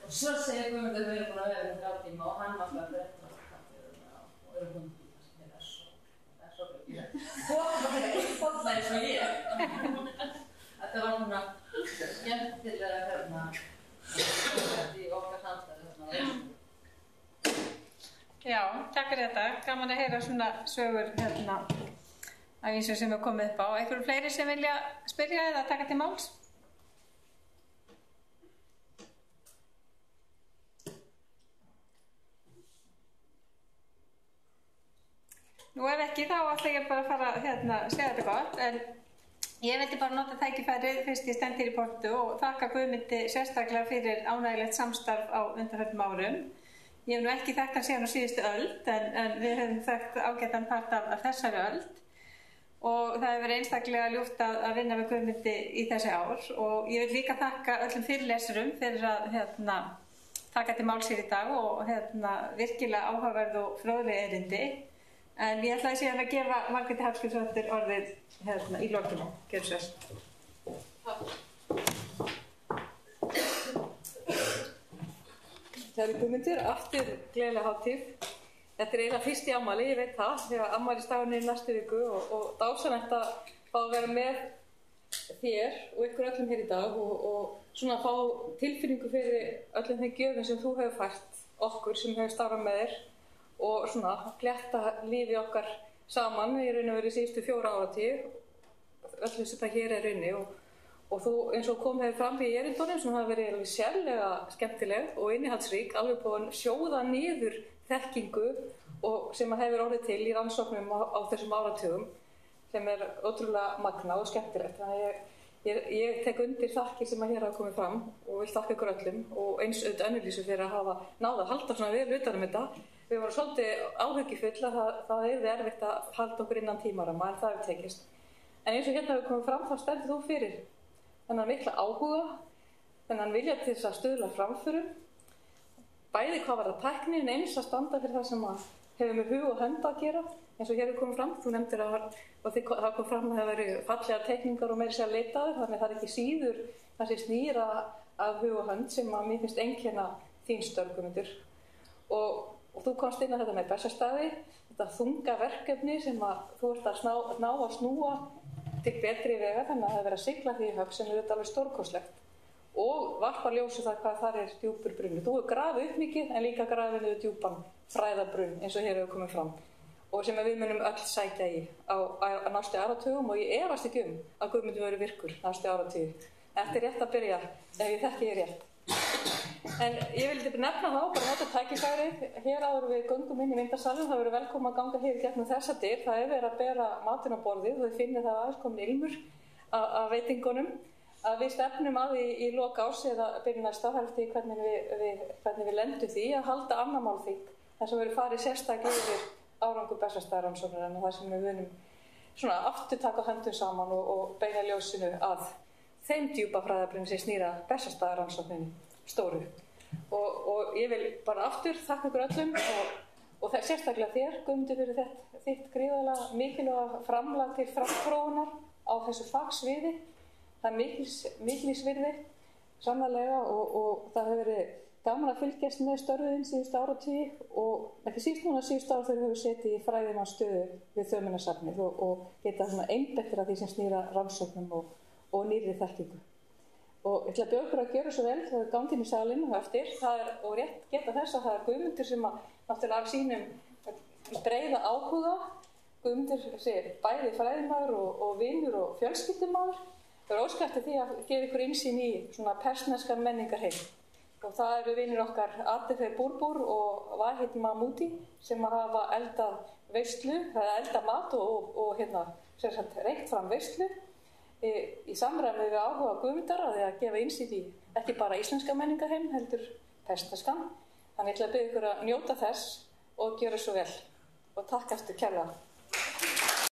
Og svo segir Guðmundur að við erum búin að vera 3 tíma og hann var alltaf að drekka kaffi og eru búin að það sem er svo glöggið. Fóttum að vera uppfólla eins og ég. Þetta var svona skemmtilega í okkar samstæðu. Já, takk fyrir þetta. Gaman að heyra svona sögur af eins sem er komið upp á. Einhverjum fleiri sem vilja spyrja eða taka til máls? Nú ef ekki þá ætla ég bara að fara að segja þetta gott, en ég vildi bara nota tækifærið fyrst ég stend hér í pontu og þakka Guðmundi sérstaklega fyrir ánægilegt samstarf á undanförnum árum. Ég hef nú ekki þekkt hann síðan á síðustu öld, en við höfum þekkt ágætan part af þessari öld. Og það hefur verið einstaklega ljúft að vinna með Guðmundi í þessi ár og ég vil líka þakka öllum fyrirlesurum fyrir að taka til máls hér í dag og virkilega áhugaverð og fróðleg erindi. En ég ætlaði síðan að gefa Margréti Hallgrímsdóttur orðið í lokin. Gjörðu svo vel. Kæru Guðmundur, aftur gleðilega hátíð. Þetta eiginlega fyrst í afmæli, ég veit það, þegar afmælisdagurinn í næstu viku og dásanlegt að fá að vera með þér og ykkur öllum hér í dag og svona fá tilfinningu fyrir öllum þeim gjöfum sem þú hefur fært okkur sem hefur starfað með þér og svona glétta lífi okkar saman í raun og veru síðustu 4 áratug, öllu sem þetta hér raunni og þú eins og kom hefur fram í erindunum sem hafa verið alveg sérlega skemmtileg og innihaldsrík, alveg búin að sjóða niður þekkingu og sem hefur orðið til í rannsóknum á þessum áratugum sem ótrúlega magnað og skemmtilegt. Þannig að ég tek undir þakkir sem hér hafa komið fram og vil þakka ykkur öllum og eins auðvitað Önnu-Lísu fyrir að hafa náð að halda svona vel utan þetta. Við vorum svolítið áhyggjufull að það yrði erfitt að halda okkur innan tímaramma en það hefur tekist. En eins og hérna hefur komið fram þá stendur þú fyrir þennan mikla áhuga, þennan vilja til þess að stuðla framförum bæði hvað var það tækni en eins að standa fyrir það sem hefur með hug og hönd að gera eins og hér er komið fram, þú nefndir að það kom fram að það veri fallega teikningar og meira sér að leitaður, þannig það er ekki síður það sem snýra af hug og hönd sem að mér finnst einkenna þín störf Guðmundur og þú komst inn að þetta með Bessastaði, þetta þunga verkefni sem að þú ert að ná að snúa til betri vega þannig að það er verið að sigla því í höfn sem þetta alveg stórkostlegt og varpa ljósi það hvað þar er djúpur brunnur. Þú hefur grafið upp mikið en líka grafið niður djúpan fræðabrunn eins og hér hefur komið fram og sem við munum öll sækja í á næstu áratugum og ég efast ekki að Guðmundur verður virkur næstu áratugum. Þetta er rétt að byrja ef ég þekki ég rétt. En ég vildi nefna þá, bara nota tækifæri, hér áður við göngum inn í myndasalinn, það verður velkom að ganga hér í gegnum þessa dyr, það er verið að bera matinn á borðið og þið finnir það aðeins komin ilmur af veitingunum. Að við stefnum að því í lok árs eða byrjun næsta eftir hvernig við lendum því að halda annað málþing þar sem við erum farið sérstaklega yfir árangur Bessastaðarannsóknar en það sem við vunum svona aftur taka höndum saman og beina ljósinu að þeim djúpa fræðabrunni sem snýra Bessastaðarannsókninni stóru. Og ég vil bara aftur þakka ykkur öllum og sérstaklega þér Guðmundur fyrir þitt gríðarlega mikilvæga framlag til framþróunar á þessu fagsviði. Það er mikils virði, sannarlega og það hefur verið gaman að fylgjast með störfin síðustu áratugi og ekki síst núna síðustu ár þegar við höfum setið í fræðimannsstöðu við Þjóðminjasafnið og geta einbeittir af því sem snýra rannsóknum og nýrri þekkingu. Og ég ætla að bjóða ykkur að gera svo vel þegar við gangum í salinn og eftir. Og rétt geta þess að það er Guðmundur sem náttúrulega af sínum breiða áhuga. Guðmundur sé bæði fræðimaður og vinur og fjölskyldumaður. Það er óskar eftir því að gefa ykkur innsýn í svona persneskan menningarheim. Og það eru vinir okkar Atifeh Burbur og Wahid Mahmoudi sem hafa eldað veislu, eldað mat og reykt fram veislu í samræmi við áhuga Guðmundar að því að gefa innsýn í ekki bara íslenska menningarheim, heldur persneskan. Þannig ég ætla að biðja ykkur að njóta þess og gjöra svo vel. Og takk eftir kærlega.